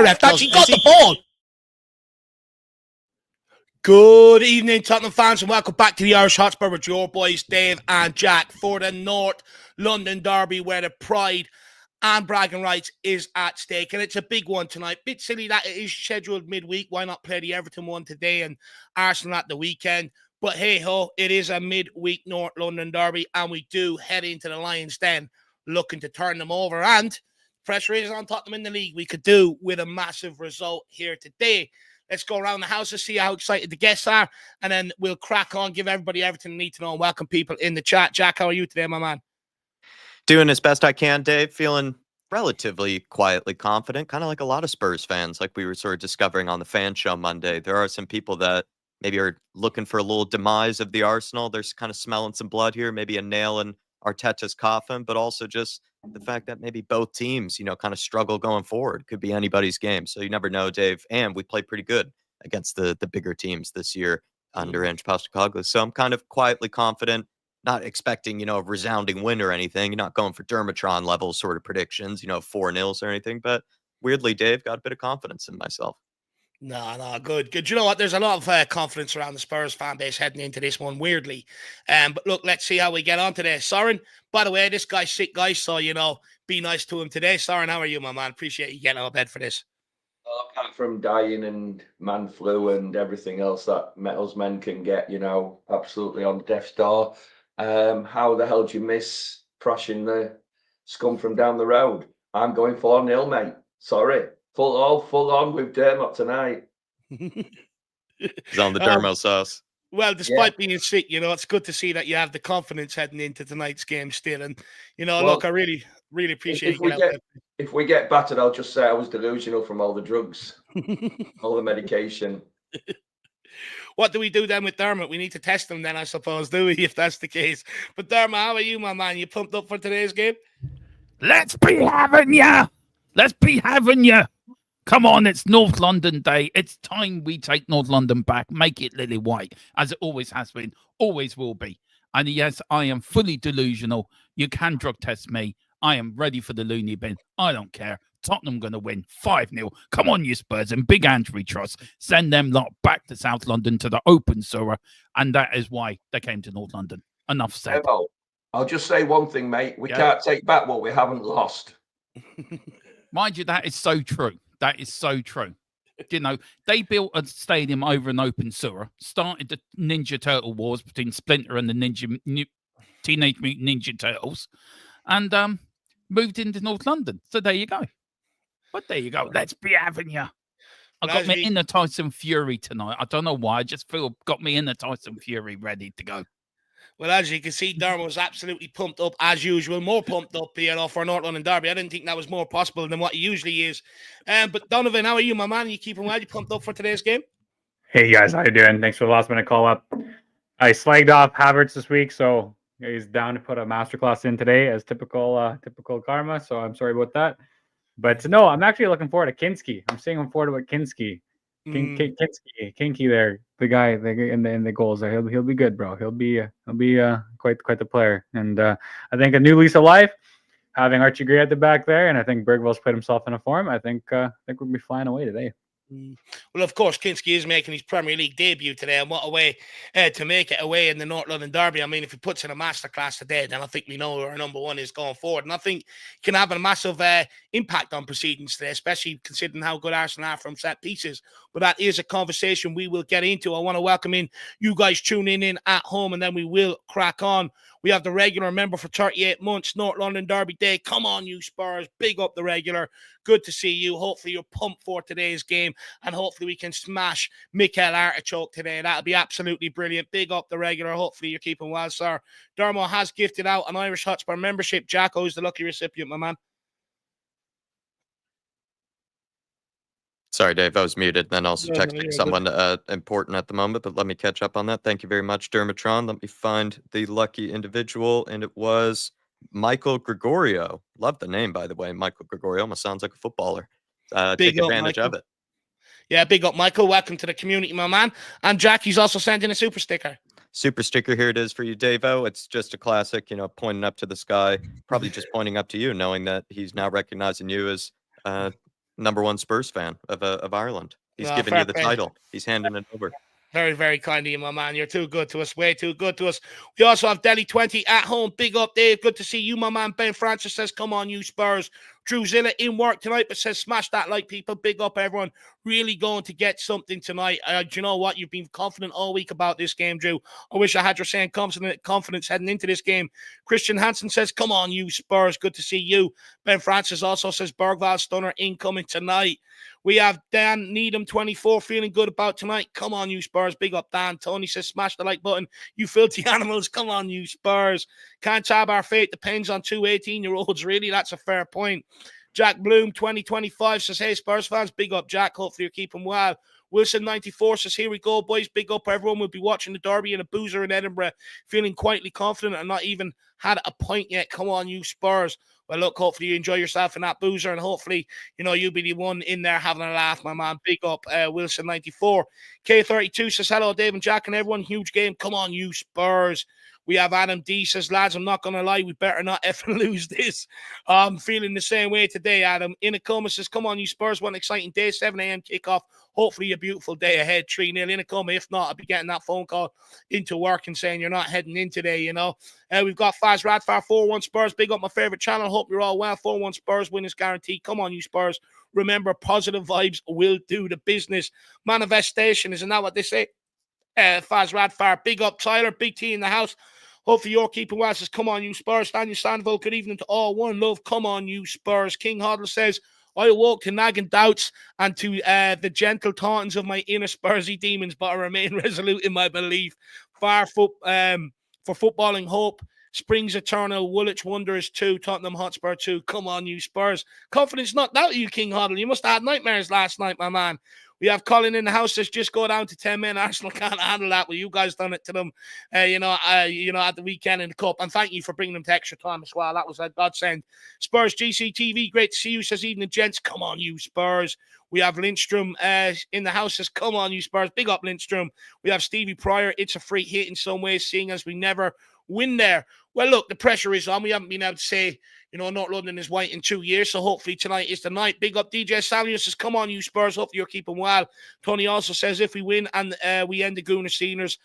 ref. Actually got the ball. Good evening, Tottenham fans, and welcome back to the Irish Hotspur with your boys Dave and Jack for the North London derby, where the pride and bragging rights is at stake, and it's a big one tonight. Bit silly that it is scheduled midweek. Why not play the Everton one today and Arsenal at the weekend? But hey ho, it is a midweek North London derby, and we do head into the Lions Den looking to turn them over. And pressure is on Tottenham in the league. We could do with a massive result here today. Let's go around the house to see how excited the guests are, and then we'll crack on, give everybody everything they need to know, and welcome people in the chat. Jack, how are you today, my man? Doing as best I can, Dave. Feeling relatively quietly confident, kind of like a lot of Spurs fans, like we were sort of discovering on the fan show Monday. There are some people that maybe are looking for a little demise of the Arsenal. There's kind of smelling some blood here, maybe a nail in Arteta's coffin, but also just the fact that maybe both teams, kind of struggle going forward. Could be anybody's game. So you never know, Dave. And we played pretty good against the bigger teams this year under Ange Postecoglou. So I'm kind of quietly confident, not expecting, a resounding win or anything. You're not going for Dermatron level sort of predictions, 4-0s or anything. But weirdly, Dave, got a bit of confidence in myself. No, good. You know what? There's a lot of confidence around the Spurs fan base heading into this one, weirdly. But look, let's see how we get on today. Soren, by the way, this guy's sick, guys, so, be nice to him today. Soren, how are you, my man? Appreciate you getting out of bed for this. Apart from dying and man flu and everything else that metals men can get, absolutely on death's door. How the hell do you miss crushing the scum from down the road? I'm going 4-0, mate. Sorry. Full on with Dermot tonight. He's on the Dermo sauce. Well, despite being sick, it's good to see that you have the confidence heading into tonight's game still. And, look, I really, really appreciate if we get battered, I'll just say I was delusional from all the drugs, all the medication. What do we do then with Dermot? We need to test him then, I suppose, do we, if that's the case? But Dermot, how are you, my man? You pumped up for today's game? Let's be having ya! Let's be having ya! Come on, it's North London Day. It's time we take North London back, make it lily white, as it always has been, always will be. And yes, I am fully delusional. You can drug test me. I am ready for the loony bin. I don't care. Tottenham going to win 5-0. Come on, you Spurs, and big Ange we trust. Send them lot back to South London to the open sewer, and that is why they came to North London. Enough said. I'll just say one thing, mate. We can't take back what we haven't lost. Mind you, that is so true. That is so true. They built a stadium over an open sewer, started the Ninja Turtle wars between Splinter and the Teenage Mutant Ninja Turtles, and moved into North London. So there you go. But there you go. Let's be having ya. I got me in the Tyson Fury tonight. I don't know why. I just feel got me in the Tyson Fury ready to go. Well, as you can see, Dermot was absolutely pumped up as usual. More pumped up, for North London derby. I didn't think that was more possible than what he usually is. But Donovan, how are you, my man? You keeping well? You pumped up for today's game? Hey guys, how you doing? Thanks for the last minute call up. I slagged off Havertz this week, so he's down to put a masterclass in today as typical karma. So I'm sorry about that. But no, I'm actually looking forward to Kinski. I'm seeing him forward with Kinski. Kinky there, the guy in the goals there. He'll be good, bro. He'll be quite the player. And I think a new lease of life, having Archie Gray at the back there, and I think Bergvall's played himself in a form. I think we'll be flying away today. Well, of course, Kinski is making his Premier League debut today, and what a way to make it away in the North London derby. I mean, if he puts in a masterclass today, then I think we know who our number one is going forward, and I think he can have a massive impact on proceedings today, especially considering how good Arsenal are from set pieces. But that is a conversation we will get into. I want to welcome in you guys tuning in at home, and then we will crack on. We have the regular member for 38 months, North London Derby Day. Come on, you Spurs. Big up the regular. Good to see you. Hopefully you're pumped for today's game, and hopefully we can smash Mikel Artichoke today. That'll be absolutely brilliant. Big up the regular. Hopefully you're keeping well, sir. Dermo has gifted out an Irish Hotspur membership. Jacko is the lucky recipient, my man. Sorry, Dave, I was muted. Then also texting someone important at the moment, but let me catch up on that. Thank you very much, Dermatron. Let me find the lucky individual, and it was Michael Gregorio. Love the name, by the way. Michael Gregorio almost sounds like a footballer. Take advantage of it. Yeah, big up, Michael. Welcome to the community, my man. And Jackie's also sending a super sticker. Super sticker, here it is for you, Davo. It's just a classic, pointing up to the sky, probably just pointing up to you, knowing that he's now recognizing you as #1 Spurs fan of Ireland. He's No, giving fair you the play. title. He's handing it over. Very, very kind of you, my man. You're too good to us. Way too good to us. We also have Delhi 20 at home. Big up, Dave. Good to see you, my man. Ben Francis says, come on, you Spurs. Drew Zilla in work tonight, but says, smash that like, people. Big up, everyone. Really going to get something tonight. Do you know what? You've been confident all week about this game, Drew. I wish I had your same confidence heading into this game. Christian Hansen says, come on, you Spurs. Good to see you. Ben Francis also says, Bergvall Stunner incoming tonight. We have Dan Needham 24 feeling good about tonight. Come on, you Spurs. Big up, Dan. Tony says, smash the like button. You filthy animals. Come on, you Spurs. Can't have our fate. Depends on 2 18-year-olds, really. That's a fair point. Jack Bloom 2025 says, hey, Spurs fans. Big up, Jack. Hopefully you're keeping well. Wilson 94 says, here we go, boys. Big up, everyone. We'll be watching the derby in a boozer in Edinburgh, feeling quietly confident and not even had a point yet. Come on, you Spurs. Well, look, hopefully you enjoy yourself in that boozer, and hopefully, you know, you'll be the one in there having a laugh, my man. Big up, Wilson 94. K32 says, hello, Dave and Jack and everyone. Huge game. Come on, you Spurs. We have Adam D says, lads, I'm not going to lie, we better not effing lose this. I'm feeling the same way today, Adam. Inacoma says, come on, you Spurs, what an exciting day, 7 a.m. kickoff. Hopefully a beautiful day ahead, 3-0. Inacoma, if not, I'll be getting that phone call into work and saying you're not heading in today, you know. We've got Faz Radfar, 4-1 Spurs. Big up my favorite channel. Hope you're all well. 4-1 Spurs win is guaranteed. Come on, you Spurs. Remember, positive vibes will do the business. Manifestation, isn't that what they say? Faz Radfar, big up Tyler, big T in the house. Hopefully you're keeping well. Says, come on, you Spurs. Daniel Sandville, good evening to all. One love. Come on, you Spurs. King Hoddle says, I awoke to nagging doubts and to the gentle tauntings of my inner Spursy demons, but I remain resolute in my belief. For footballing hope, springs eternal, Woolwich Wanderers 2, Tottenham Hotspur 2. Come on, you Spurs. Confidence knocked out of you, King Hoddle. You must have had nightmares last night, my man. We have Colin in the house says, just go down to 10 men. Arsenal can't handle that. Well, you guys done it to them, at the weekend in the Cup. And thank you for bringing them to extra time as well. That was a godsend. Spurs GCTV, great to see you, says evening, gents. Come on, you Spurs. We have Lindstrom in the house says, come on, you Spurs. Big up, Lindstrom. We have Stevie Pryor. It's a free hit in some ways, seeing as we never win there. Well, look, the pressure is on. We haven't been able to say, North London is white in 2 years, so hopefully tonight is the night. Big up DJ Samuel says, come on, you Spurs. Hopefully you're keeping well. Tony also says, if we win and we end the Gooner Seniors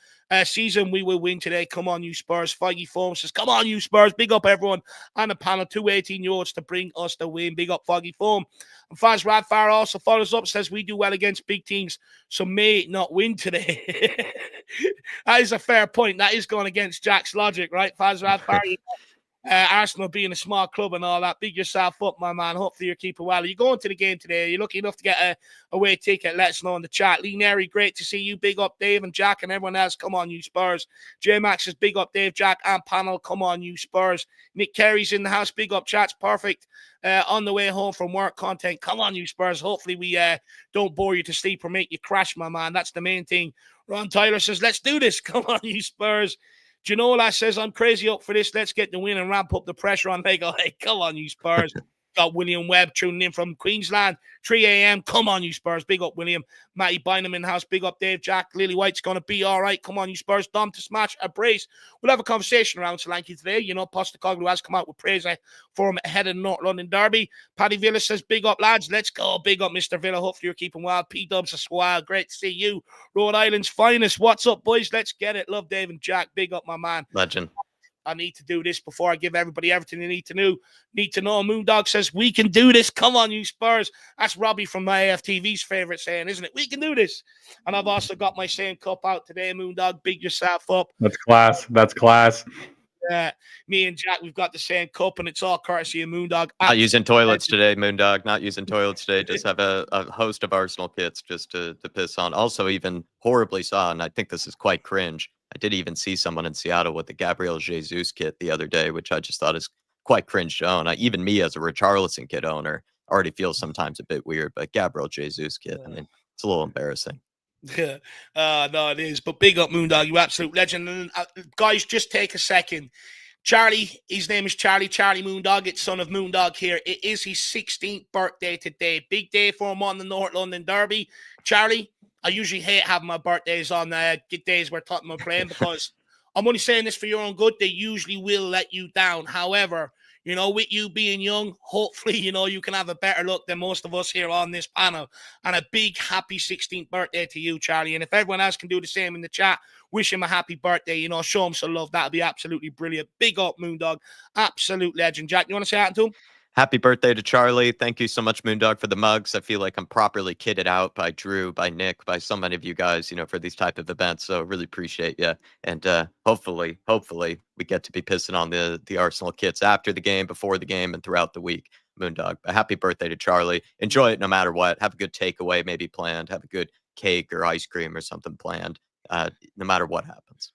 season, we will win today. Come on, you Spurs. Foggy Foam says, come on, you Spurs. Big up everyone on the panel. 2 18-year-olds to bring us the win. Big up Foggy Foam. And Faz Radfar also follows up, says, we do well against big teams, so may not win today. That is a fair point. That is going against Jack's logic, right? Faz Radfar, Arsenal being a small club and all that. Big yourself up, my man. Hopefully you're keeping well. Are you going to the game today? Are you lucky enough to get a away ticket? Let us know in the chat. Lee Neri, great to see you. Big up Dave and Jack and everyone else. Come on, you Spurs. J Max says, big up Dave, Jack and panel. Come on, you Spurs. Nick Carey's in the house. Big up chats. Perfect. On the way home from work content. Come on, you Spurs. Hopefully we don't bore you to sleep or make you crash, my man. That's the main thing. Ron Tyler says, let's do this. Come on, you Spurs. Ginola says, I'm crazy up for this. Let's get the win and ramp up the pressure on Lego. Hey, come on, you Spurs. Got William Webb tuning in from Queensland. 3 a.m. Come on, you Spurs. Big up, William. Matty Bynum in house. Big up, Dave. Jack. Lily White's going to be all right. Come on, you Spurs. Dom to smash a brace. We'll have a conversation around Solanke today. Postecoglou has come out with praise for him ahead of the North London derby. Paddy Villa says, big up, lads. Let's go. Big up, Mr. Villa. Hopefully you're keeping well. P-Dubs as well. Great to see you. Rhode Island's finest. What's up, boys? Let's get it. Love Dave and Jack. Big up, my man. Legend. I need to do this before I give everybody everything they need to know. Moondog says, we can do this. Come on, you Spurs. That's Robbie from my AFTV's favorite saying, isn't it? We can do this. And I've also got my saying cup out today, Moondog. Big yourself up. That's class. That's class. Me and Jack, we've got the same cup, and it's all courtesy of Moondog. Not using toilets today, Moondog. Not using toilets today. Just have a host of Arsenal kits just to piss on. Also, even horribly saw, and I think this is quite cringe, I did even see someone in Seattle with the Gabriel Jesus kit the other day, which I just thought is quite cringe to own. Even me as a Richarlison kit owner already feels sometimes a bit weird, but Gabriel Jesus kit, I mean, it's a little embarrassing. Yeah, no, it is. But big up, Moondog, you absolute legend. And guys, just take a second. Charlie, his name is Charlie Moondog. It's son of Moondog here. It is his 16th birthday today. Big day for him on the North London derby. Charlie, I usually hate having my birthdays on days where Tottenham are playing because I'm only saying this for your own good. They usually will let you down. However, You know, with you being young, hopefully, you know, you can have a better luck than most of us here on this panel. And a big happy 16th birthday to you, Charlie. And if everyone else can do the same in the chat, wish him a happy birthday, you know, show him some love. That'll be absolutely brilliant. Big up, Moondog. Absolute legend. Jack, you want to say that to him? Happy birthday to Charlie. Thank you so much, Moondog, for the mugs. I feel like I'm properly kitted out by Drew, by Nick, by so many of you guys, you know, for these type of events. So really appreciate you. And hopefully we get to be pissing on the Arsenal kits after the game, before the game, and throughout the week. Moondog, a happy birthday to Charlie. Enjoy it no matter what. Have a good takeaway maybe planned. Have a good cake or ice cream or something planned, no matter what happens.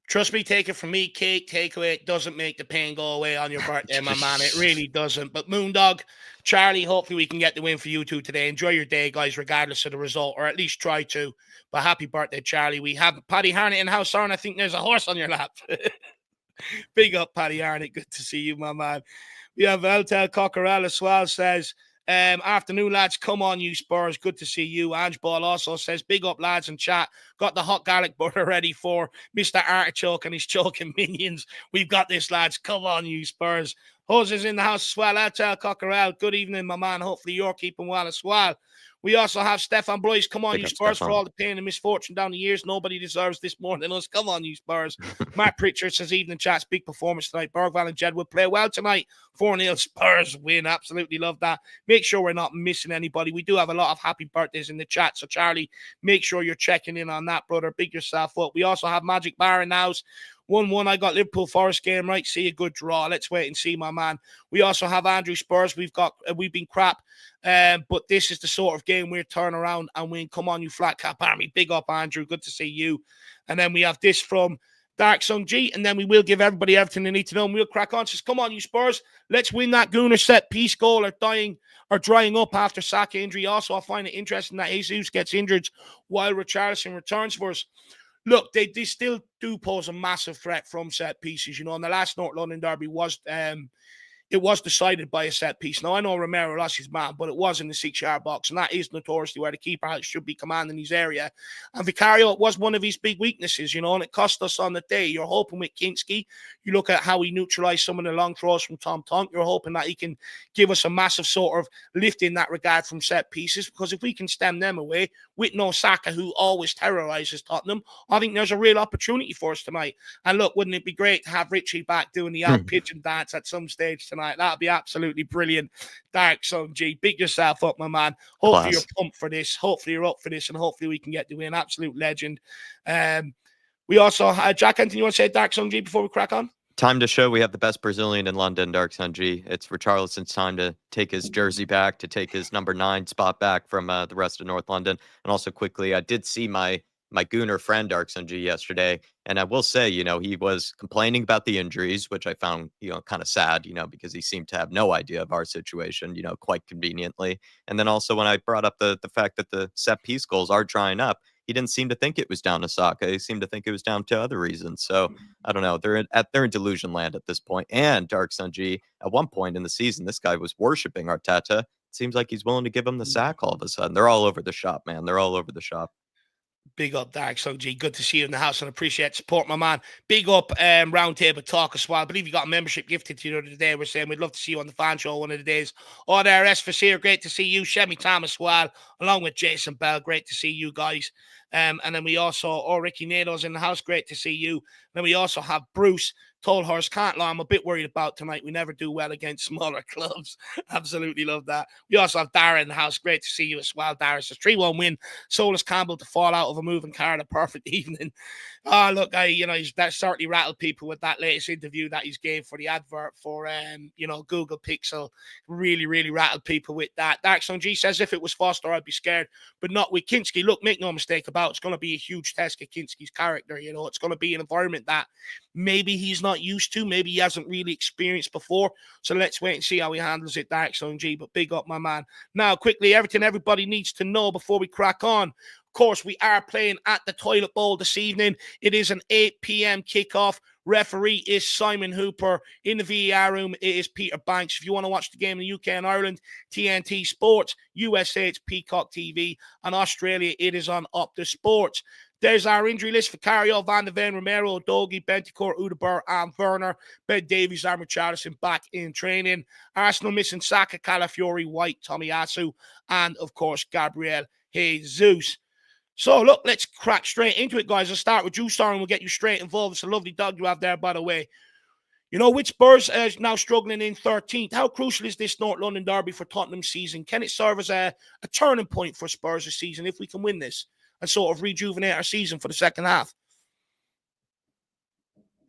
Trust me, take it from me, cake, takeaway, it doesn't make the pain go away on your birthday, my man. It really doesn't. But Moondog, Charlie, hopefully we can get the win for you two today. Enjoy your day, guys, regardless of the result, or at least try to. But happy birthday, Charlie. We have Paddy Harnett in the house, Aaron. I think there's a horse on your lap. Big up, Paddy Harnett. Good to see you, my man. We have Eltel Cockerell as well, says, afternoon, lads. Come on, you Spurs. Good to see you. Ange Ball also says, big up, lads, in chat. Got the hot garlic butter ready for Mr. Artichoke and his choking minions. We've got this, lads. Come on, you Spurs. Hose is in the house as well. Eltel Cockerell. Good evening, my man. Hopefully you're keeping well as well. We also have Stefan Blois. Come on, Big you up, Spurs, Stefan. for all the pain and misfortune down the years. Nobody deserves this more than us. Come on, you Spurs. Matt Pritchard says, evening chats, big performance tonight. Bergval and Jedwood play well tonight. 4-0 Spurs win. Absolutely love that. Make sure we're not missing anybody. We do have a lot of happy birthdays in the chat. So, Charlie, make sure you're checking in on that, brother. Big yourself up. We also have Magic Bar in the house. 1-1. I got Liverpool Forest game right. See a good draw. Let's wait and see, my man. We also have Andrew Spurs. We've been crap, but this is the sort of game we're turn around and win. Come on, you flat cap army. Big up, Andrew. Good to see you. And then we have this from DarkSunG, and then we will give everybody everything they need to know, and we'll crack on. Says, come on, you Spurs. Let's win that Gooner set piece goal or drying up after Saka injury. Also, I find it interesting that Jesus gets injured while Richarlison returns for us. Look, they still do pose a massive threat from set pieces. You know, and the last North London derby was it was decided by a set piece. Now, I know Romero lost his man, but it was in the 6-yard box, and that is notoriously where the keeper should be commanding his area. And Vicario, it was one of his big weaknesses, you know, and it cost us on the day. You're hoping with Kinski, you look at how he neutralized some of the long throws from Tom Tonk, you're hoping that he can give us a massive sort of lift in that regard from set pieces, because if we can stem them away with no Saka, who always terrorizes Tottenham, I think there's a real opportunity for us tonight. And look, wouldn't it be great to have Richie back doing the out pigeon dance at some stage tonight? That'd be absolutely brilliant. DarkSunG, big yourself up, my man. Hopefully you're pumped for this. Hopefully you're up for this, and hopefully we can get the win. Absolute legend. We also Jack, anything you want to say, DarkSunG, before we crack on? Time to show we have the best Brazilian in London, DarkSunG. It's Richarlison's time to take his jersey back, to take his number 9 spot back from the rest of North London. And also quickly, I did see my Gooner friend DarkSunG yesterday, and I will say, you know, he was complaining about the injuries, which I found, you know, kind of sad, you know, because he seemed to have no idea of our situation, you know, quite conveniently. And then also when I brought up the fact that the set piece goals are drying up, he didn't seem to think it was down to Saka. He seemed to think it was down to other reasons. So I don't know. They're in delusion land at this point. And DarkSunG, at one point in the season, this guy was worshiping Arteta. It seems like he's willing to give him the sack all of a sudden. They're all over the shop, man. They're all over the shop. Big up, DarkSunG. Good to see you in the house and appreciate support, my man. Big up, Roundtable Talk as well. I believe you got a membership gifted to you the other day. We're saying we'd love to see you on the fan show one of the days. RS for here, great to see you. Shemi Thomas as well, along with Jason Bell. Great to see you guys. And then we also, Ricky Nado's in the house. Great to see you. Then we also have Bruce Tolhurst. Can't lie, I'm a bit worried about tonight. We never do well against smaller clubs. Absolutely love that. We also have Dara in the house. Great to see you as well, Dara. It's a 3-1 win. Solus Campbell to fall out of a moving car at a perfect evening. Look, that certainly rattled people with that latest interview that he's gave for the advert for, Google Pixel. Really, really rattled people with that. DarkSunG says if it was Foster, I'd be scared, but not with Kinski. Look, make no mistake about it, it's going to be a huge test of Kinski's character. You know, it's going to be an environment that maybe he's not used to, maybe he hasn't really experienced before. So let's wait and see how he handles it, DarkSunG. But big up, my man. Now, quickly, everything everybody needs to know before we crack on. Of course, we are playing at the Toilet Bowl this evening. It is an 8 p.m. kickoff. Referee is Simon Hooper. In the VAR room, it is Peter Banks. If you want to watch the game in the UK and Ireland, TNT Sports. USA, it's Peacock TV. And Australia, it is on Optus Sports. There's our injury list: Vicario, Van de Ven, Romero, Dogi, Bentancur, Udebur, and Werner. Ben Davies, and Richarlison back in training. Arsenal missing Saka, Calafiori, White, Tomiyasu, and of course Gabriel Jesus. So look, let's crack straight into it, guys. I'll start with you, Soren. We'll get you straight involved. It's a lovely dog you have there, by the way. You know, with Spurs now struggling in 13th, how crucial is this North London derby for Tottenham's season? Can it serve as a turning point for Spurs this season if we can win this and sort of rejuvenate our season for the second half?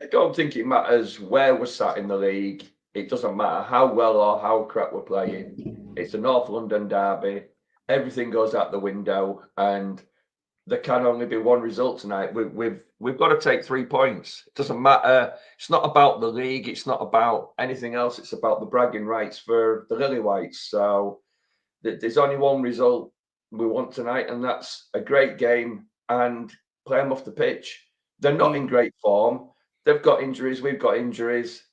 I don't think it matters where we're sat in the league. It doesn't matter how well or how crap we're playing. It's a North London derby. Everything goes out the window, and there can only be one result tonight. We've got to take 3 points. It doesn't matter. It's not about the league. It's not about anything else. It's about the bragging rights for the Lily Whites. So there's only one result we want tonight, and that's a great game and play them off the pitch. They're not in great form. They've got injuries. We've got injuries.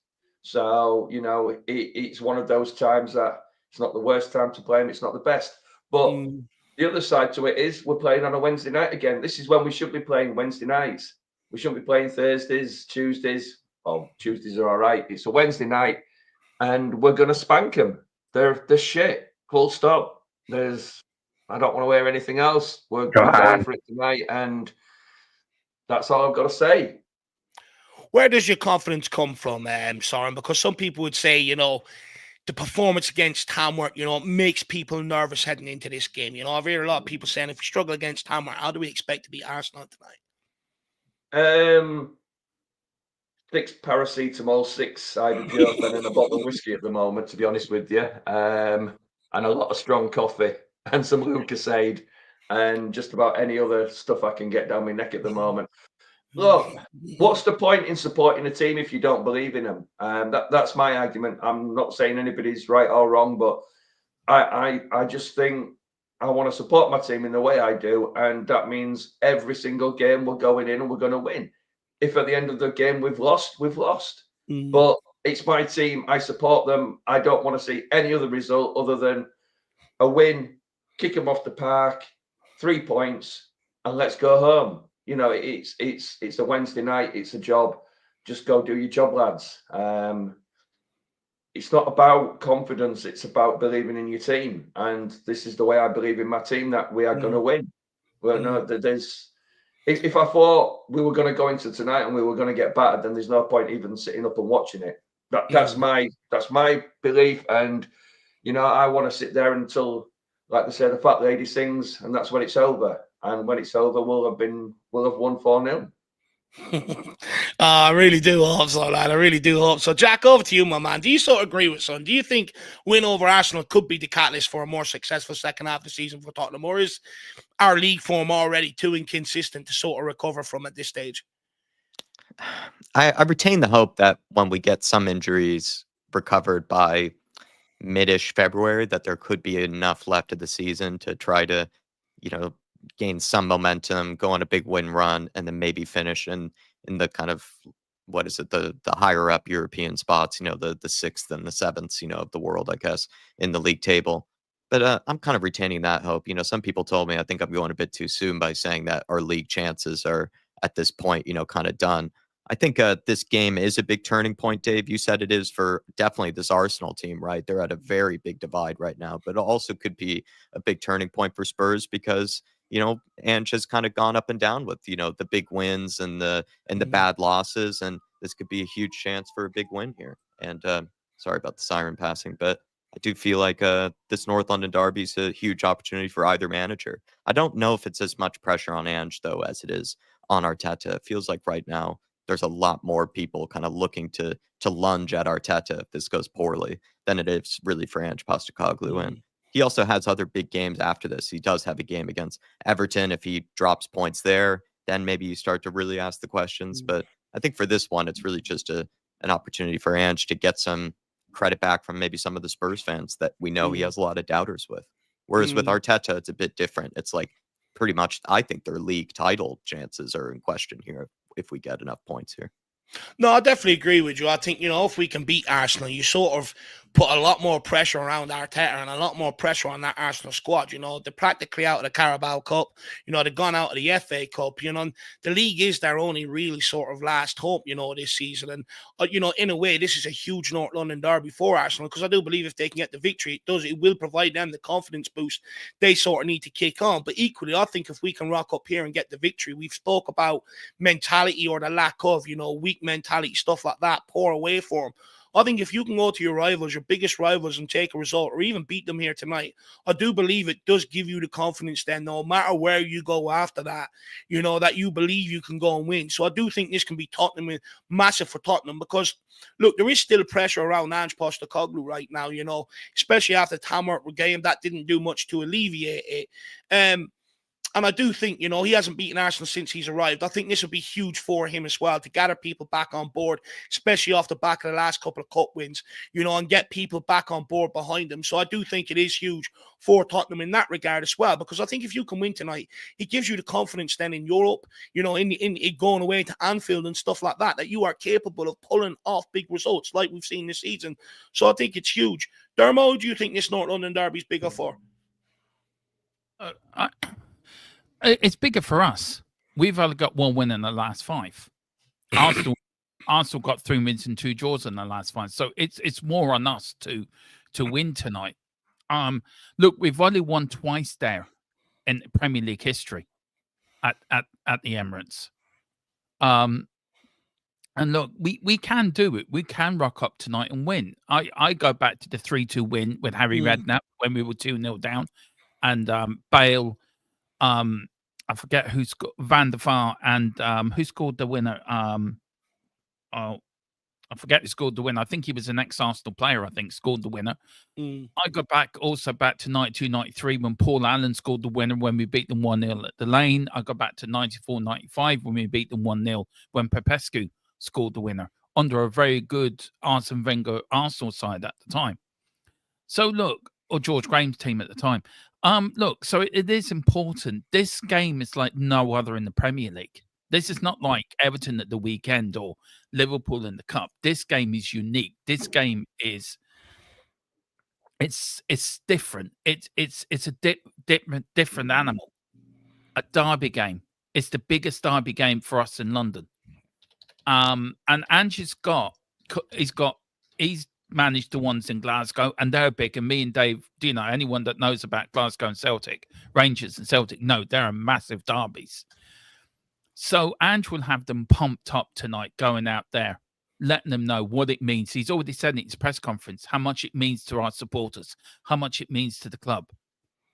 So, you know, it's one of those times that it's not the worst time to play them. It's not the best. But the other side to it is we're playing on a Wednesday night again. This is when we should be playing Wednesday nights. We shouldn't be playing Thursdays, Tuesdays. Oh, Tuesdays are all right. It's a Wednesday night, and we're going to spank them. They're shit. Full stop. I don't want to hear anything else. We're going for it tonight, and that's all I've got to say. Where does your confidence come from, Soren? Because some people would say, you know, the performance against Hamworth, you know, makes people nervous heading into this game. You know, I've heard a lot of people saying, if we struggle against Hamworth, how do we expect to beat Arsenal tonight? 6 paracetamol, 6 ibuprofen, and a bottle of whiskey at the moment, to be honest with you. And a lot of strong coffee and some Lucasade and just about any other stuff I can get down my neck at the moment. Look, what's the point in supporting a team if you don't believe in them? That's my argument. I'm not saying anybody's right or wrong, but I just think I want to support my team in the way I do, and that means every single game we're going in and we're going to win. If at the end of the game we've lost, we've lost. But it's my team. I support them. I don't want to see any other result other than a win, kick them off the park, 3 points, and let's go home. You know, it's a Wednesday night. It's a job. Just go do your job, lads. It's not about confidence. It's about believing in your team. And this is the way I believe in my team, that we are going to win. Well, no, if I thought we were going to go into tonight and we were going to get battered, then there's no point even sitting up and watching it. That's my belief. And, you know, I want to sit there until, like they say, the fat lady sings, and that's when it's over. And when it's over, we'll have won 4-0. I really do hope so, lad. I really do hope so. Jack, over to you, my man. Do you sort of agree with Son? Do you think win over Arsenal could be the catalyst for a more successful second half of the season for Tottenham, or is our league form already too inconsistent to sort of recover from at this stage? I retain the hope that when we get some injuries recovered by mid-ish February, that there could be enough left of the season to try to, you know, gain some momentum, go on a big win run, and then maybe finish in the kind of, what is it, the higher up European spots, you know, the 6th and the 7th, you know, of the world, I guess, in the league table. But I'm kind of retaining that hope. You know, some people told me I think I'm going a bit too soon by saying that our league chances are at this point, you know, kind of done. I think this game is a big turning point, Dave. You said it is for definitely this Arsenal team, right? They're at a very big divide right now, but it also could be a big turning point for Spurs because, you know, Ange has kind of gone up and down with, you know, the big wins and the bad losses, and this could be a huge chance for a big win here. And sorry about the siren passing, but I do feel like this North London derby is a huge opportunity for either manager. I don't know if it's as much pressure on Ange, though, as it is on Arteta. It feels like right now there's a lot more people kind of looking to lunge at Arteta if this goes poorly than it is really for Ange Postecoglou. And he also has other big games after this. He does have a game against Everton. If he drops points there, then maybe you start to really ask the questions. But I think for this one, it's really just an opportunity for Ange to get some credit back from maybe some of the Spurs fans that we know he has a lot of doubters with. Whereas with Arteta, it's a bit different. It's like pretty much, I think their league title chances are in question here if we get enough points here. No, I definitely agree with you. I think, you know, if we can beat Arsenal, you sort of put a lot more pressure around Arteta and a lot more pressure on that Arsenal squad. You know, they're practically out of the Carabao Cup. You know, they've gone out of the FA Cup. You know, the league is their only really sort of last hope, you know, this season. And, you know, in a way, this is a huge North London derby for Arsenal, because I do believe if they can get the victory, it will provide them the confidence boost they sort of need to kick on. But equally, I think if we can rock up here and get the victory, we've spoke about mentality or the lack of, you know, weak mentality, stuff like that, pour away for them. I think if you can go to your rivals, your biggest rivals, and take a result or even beat them here tonight, I do believe it does give you the confidence then, no matter where you go after that, you know, that you believe you can go and win. So I do think this can be Tottenham, massive for Tottenham, because, look, there is still pressure around Ange Postecoglou right now, you know, especially after the Tamworth game. That didn't do much to alleviate it. And I do think, you know, he hasn't beaten Arsenal since he's arrived. I think this will be huge for him as well, to gather people back on board, especially off the back of the last couple of cup wins, you know, and get people back on board behind him. So I do think it is huge for Tottenham in that regard as well, because I think if you can win tonight, it gives you the confidence then in Europe, you know, in going away to Anfield and stuff like that, that you are capable of pulling off big results like we've seen this season. So I think it's huge. Dermo, who do you think this North London derby is bigger for? It's bigger for us. We've only got one win in the last 5. Arsenal got 3 wins and 2 draws in the last 5. So it's more on us to win tonight. Look, we've only won twice there in Premier League history at the Emirates. And look, we can do it. We can rock up tonight and win. I go back to the 3-2 win with Harry Redknapp when we were 2-0 down, and Bale. I forget who scored, Van der Vaart, and who scored the winner. I forget who scored the winner. I think he was an ex-Arsenal player, I think, scored the winner. I go back to 92-93 when Paul Allen scored the winner when we beat them 1-0 at the Lane. I go back to 94-95 when we beat them 1-0 when Popescu scored the winner under a very good Arsene Wenger Arsenal side at the time. So look, or George Graham's team at the time. Look, so it is important. This game is like no other in the Premier League. This is not like Everton at the weekend or Liverpool in the Cup. This game is unique. This game is it's different. It's a different animal. A derby game. It's the biggest derby game for us in London. And Ange's he's managed the ones in Glasgow, and they're big. And me and Dave, do you know, anyone that knows about Glasgow and Celtic, Rangers and Celtic, no, they're massive derbies. So Ange will have them pumped up tonight, going out there, letting them know what it means. He's already said in his press conference how much it means to our supporters, how much it means to the club.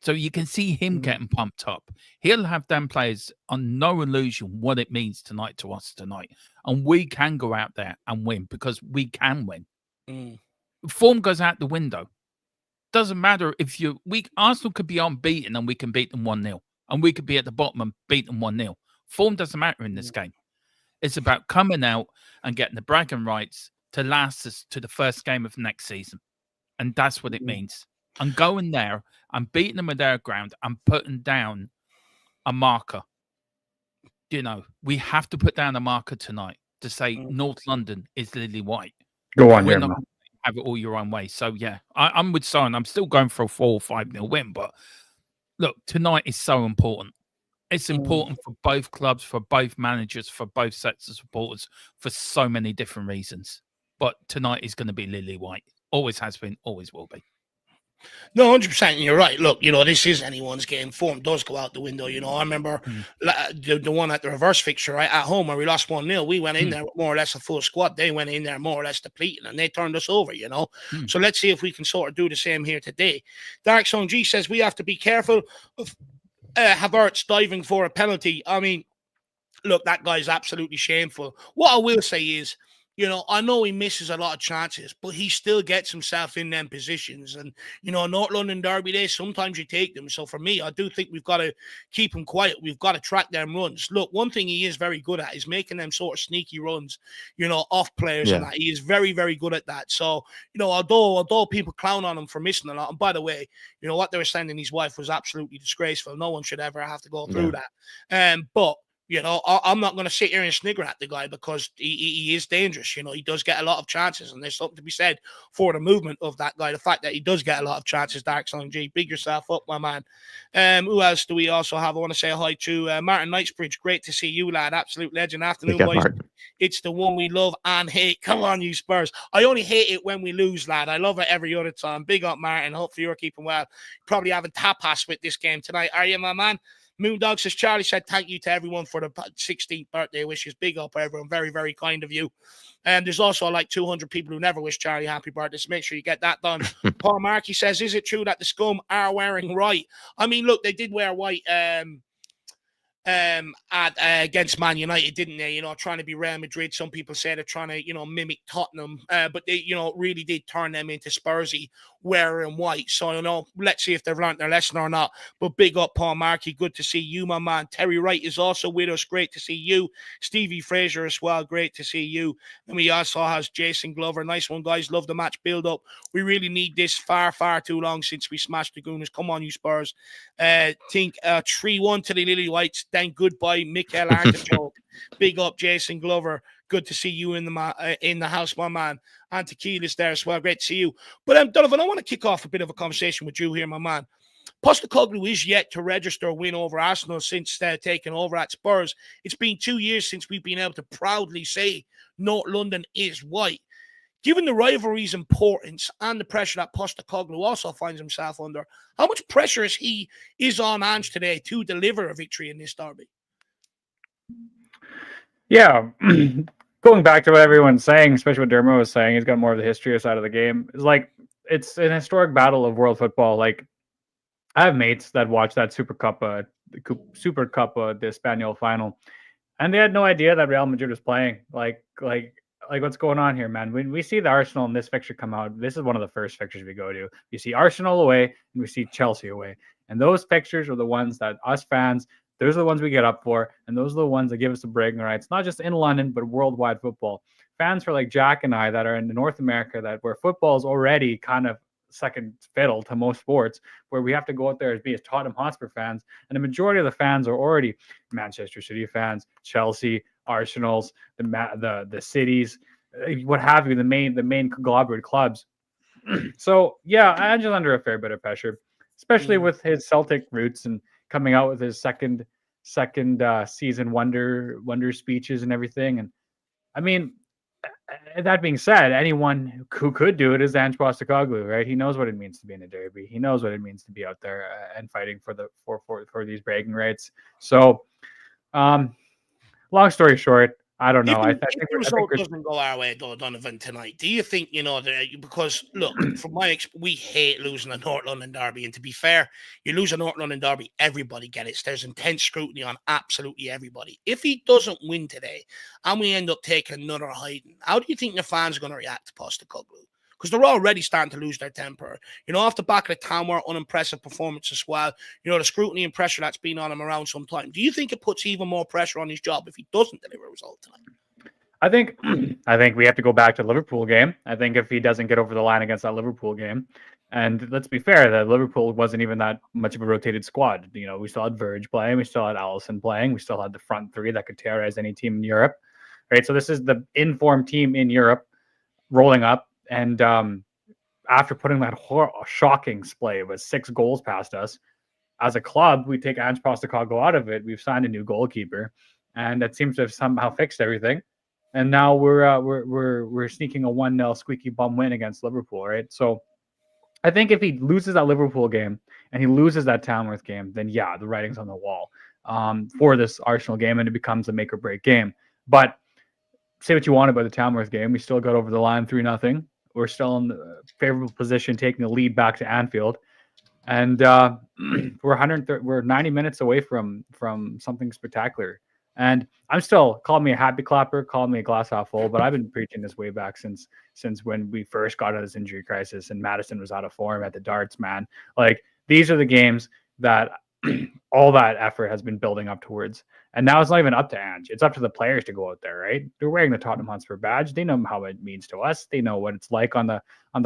So you can see him getting pumped up. He'll have them players on no illusion what it means tonight to us tonight. And we can go out there and win, because we can win. Form goes out the window. Doesn't matter if Arsenal could be unbeaten and we can beat them 1-0, and we could be at the bottom and beat them 1-0. Form doesn't matter in this game. It's about coming out and getting the bragging rights to last us to the first game of next season, and that's what it means. And going there and beating them at their ground and putting down a marker. You know, we have to put down a marker tonight to say North London is lily white. Go on, we're not going to have it all your own way. So yeah, I'm with Son. I'm still going for a 4 or 5-0 win, but look, tonight is so important. It's important for both clubs, for both managers, for both sets of supporters, for so many different reasons. But tonight is going to be lily white. Always has been, always will be. No, 100%. You're right. Look, you know, this is anyone's game. Form does go out the window. You know, I remember the one at the reverse fixture, right, at home where we lost 1-0. We went in there with more or less a full squad. They went in there more or less depleted, and they turned us over, you know. So let's see if we can sort of do the same here today. DarkSunG says we have to be careful of Havertz diving for a penalty. I mean, look, that guy's absolutely shameful. What I will say is, you know, I know he misses a lot of chances, but he still gets himself in them positions. And, you know, North London derby days, sometimes you take them. So for me, I do think we've got to keep him quiet. We've got to track them runs. Look, one thing he is very good at is making them sort of sneaky runs, you know, off players and that. He is very, very good at that. So, you know, although people clown on him for missing a lot, and by the way, you know, what they were sending his wife was absolutely disgraceful. No one should ever have to go through that. But You know, I'm not going to sit here and snigger at the guy because he is dangerous. You know, he does get a lot of chances, and there's something to be said for the movement of that guy. The fact that he does get a lot of chances, DarkSunG, big yourself up, my man. Who else do we also have? I want to say hi to Martin Knightsbridge. Great to see you, lad. Absolute legend. Afternoon, boys. Martin. It's the one we love and hate. Come on, you Spurs. I only hate it when we lose, lad. I love it every other time. Big up, Martin. Hopefully you're keeping well. Probably having tapas with this game tonight. Are you, my man? Moondog says, Charlie said, thank you to everyone for the 16th birthday wishes. Big up, everyone. Very, very kind of you. And there's also like 200 people who never wish Charlie happy birthday, so make sure you get that done. Paul Markey says, is it true that the scum are wearing white? I mean, look, they did wear white against Man United, didn't they? You know, trying to be Real Madrid. Some people say they're trying to, you know, mimic Tottenham, but they, you know, really did turn them into Spursy wearing white. So, you know, let's see if they've learned their lesson or not. But big up, Paul Markey. Good to see you, my man. Terry Wright is also with us. Great to see you. Stevie Fraser as well. Great to see you. And we also has Jason Glover. Nice one, guys. Love the match build up. We really need this far, far too long since we smashed the Gooners. Come on, you Spurs. Think 3-1 to the Lily Whites. Then goodbye, Mikel Artichoke. Big up, Jason Glover. Good to see you in the house, my man. And Tequila's there as well. Great to see you. But Donovan, I want to kick off a bit of a conversation with you here, my man. Postecoglou is yet to register a win over Arsenal since taking over at Spurs. It's been 2 years since we've been able to proudly say North London is white. Given the rivalry's importance and the pressure that Postecoglou also finds himself under, how much pressure is on Ange today to deliver a victory in this derby? Yeah, going back to what everyone's saying, especially what Dermot was saying, he's got more of the history side of the game. It's like it's an historic battle of world football. Like I have mates that watch that Super Cup de Espanol final, and they had no idea that Real Madrid was playing. Like what's going on here, man? When we see the Arsenal and this fixture come out, this is one of the first fixtures we go to. You see Arsenal away and we see Chelsea away. And those pictures are the ones that us fans, those are the ones we get up for. And those are the ones that give us the bragging rights, not just in London, but worldwide football. Fans for like Jack and I that are in North America, where football is already kind of second fiddle to most sports, where we have to go out there as Tottenham Hotspur fans. And the majority of the fans are already Manchester City fans, Chelsea, Arsenal's, the cities, what have you, the main conglomerate clubs. So yeah, I'm just under a fair bit of pressure, especially with his Celtic roots and coming out with his second season wonder speeches and everything. And I mean, that being said, anyone who could do it is Ange Postecoglou, right? He knows what it means to be in a derby. He knows what it means to be out there and fighting for these bragging rights. So, long story short, I don't know. If the result doesn't go our way, though, Donovan, tonight, do you think, you know, because, look, from my experience, we hate losing a North London derby. And to be fair, you lose a North London derby, everybody gets it. There's intense scrutiny on absolutely everybody. If he doesn't win today and we end up taking another hiding, how do you think the fans are going to react to Postecoglou? Because they're already starting to lose their temper. You know, off the back of the Tamworth unimpressive performance as well, you know, the scrutiny and pressure that's been on him around some time. Do you think it puts even more pressure on his job if he doesn't deliver a result tonight? I think we have to go back to the Liverpool game. I think if he doesn't get over the line against that Liverpool game, and let's be fair, that Liverpool wasn't even that much of a rotated squad. You know, we still had Verge playing, we still had Alisson playing, we still had the front three that could terrorize any team in Europe, right? So this is the informed team in Europe rolling up. And after putting that shocking splay with 6 goals past us, as a club, we take Ange Postecoglou out of it. We've signed a new goalkeeper, and that seems to have somehow fixed everything. And now we're sneaking a 1-0 squeaky bum win against Liverpool, right? So I think if he loses that Liverpool game and he loses that Tamworth game, then yeah, the writing's on the wall for this Arsenal game, and it becomes a make or break game. But say what you want about the Tamworth game, we still got over the line 3-0. We're still in the favorable position, taking the lead back to Anfield, and we're 90 minutes away from something spectacular. And I'm still, call me a happy clapper, call me a glass half full, but I've been preaching this way back since when we first got out of this injury crisis and Madison was out of form at the darts, man. Like, these are the games that all that effort has been building up towards. And now it's not even up to Ange. It's up to the players to go out there, right? They're wearing the Tottenham Hotspur badge. They know how it means to us. They know what it's like on the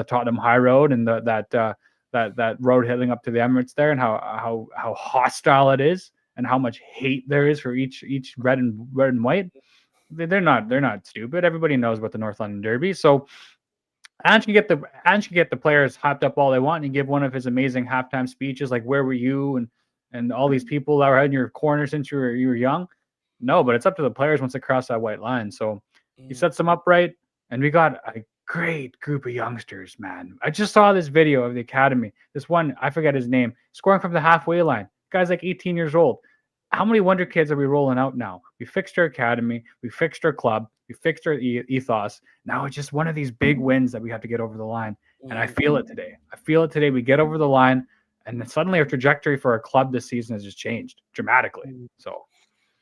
Tottenham High Road and that road heading up to the Emirates there, and how hostile it is. and how much hate there is for each red and white, they're not stupid. Everybody knows about the North London Derby. So Ange can get the players hyped up all they want and give one of his amazing halftime speeches like "Where were you?" and all these people that were in your corner since you were young. No, but it's up to the players once they cross that white line. So he sets them up right, and we got a great group of youngsters, man. I just saw this video of the academy. This one, I forget his name, scoring from the halfway line. Guy's like 18 years old. How many wonder kids are we rolling out now? We fixed our academy, we fixed our club, we fixed our ethos. Now it's just one of these big wins that we have to get over the line. And I feel it today. We get over the line, and then suddenly our trajectory for our club this season has just changed dramatically. So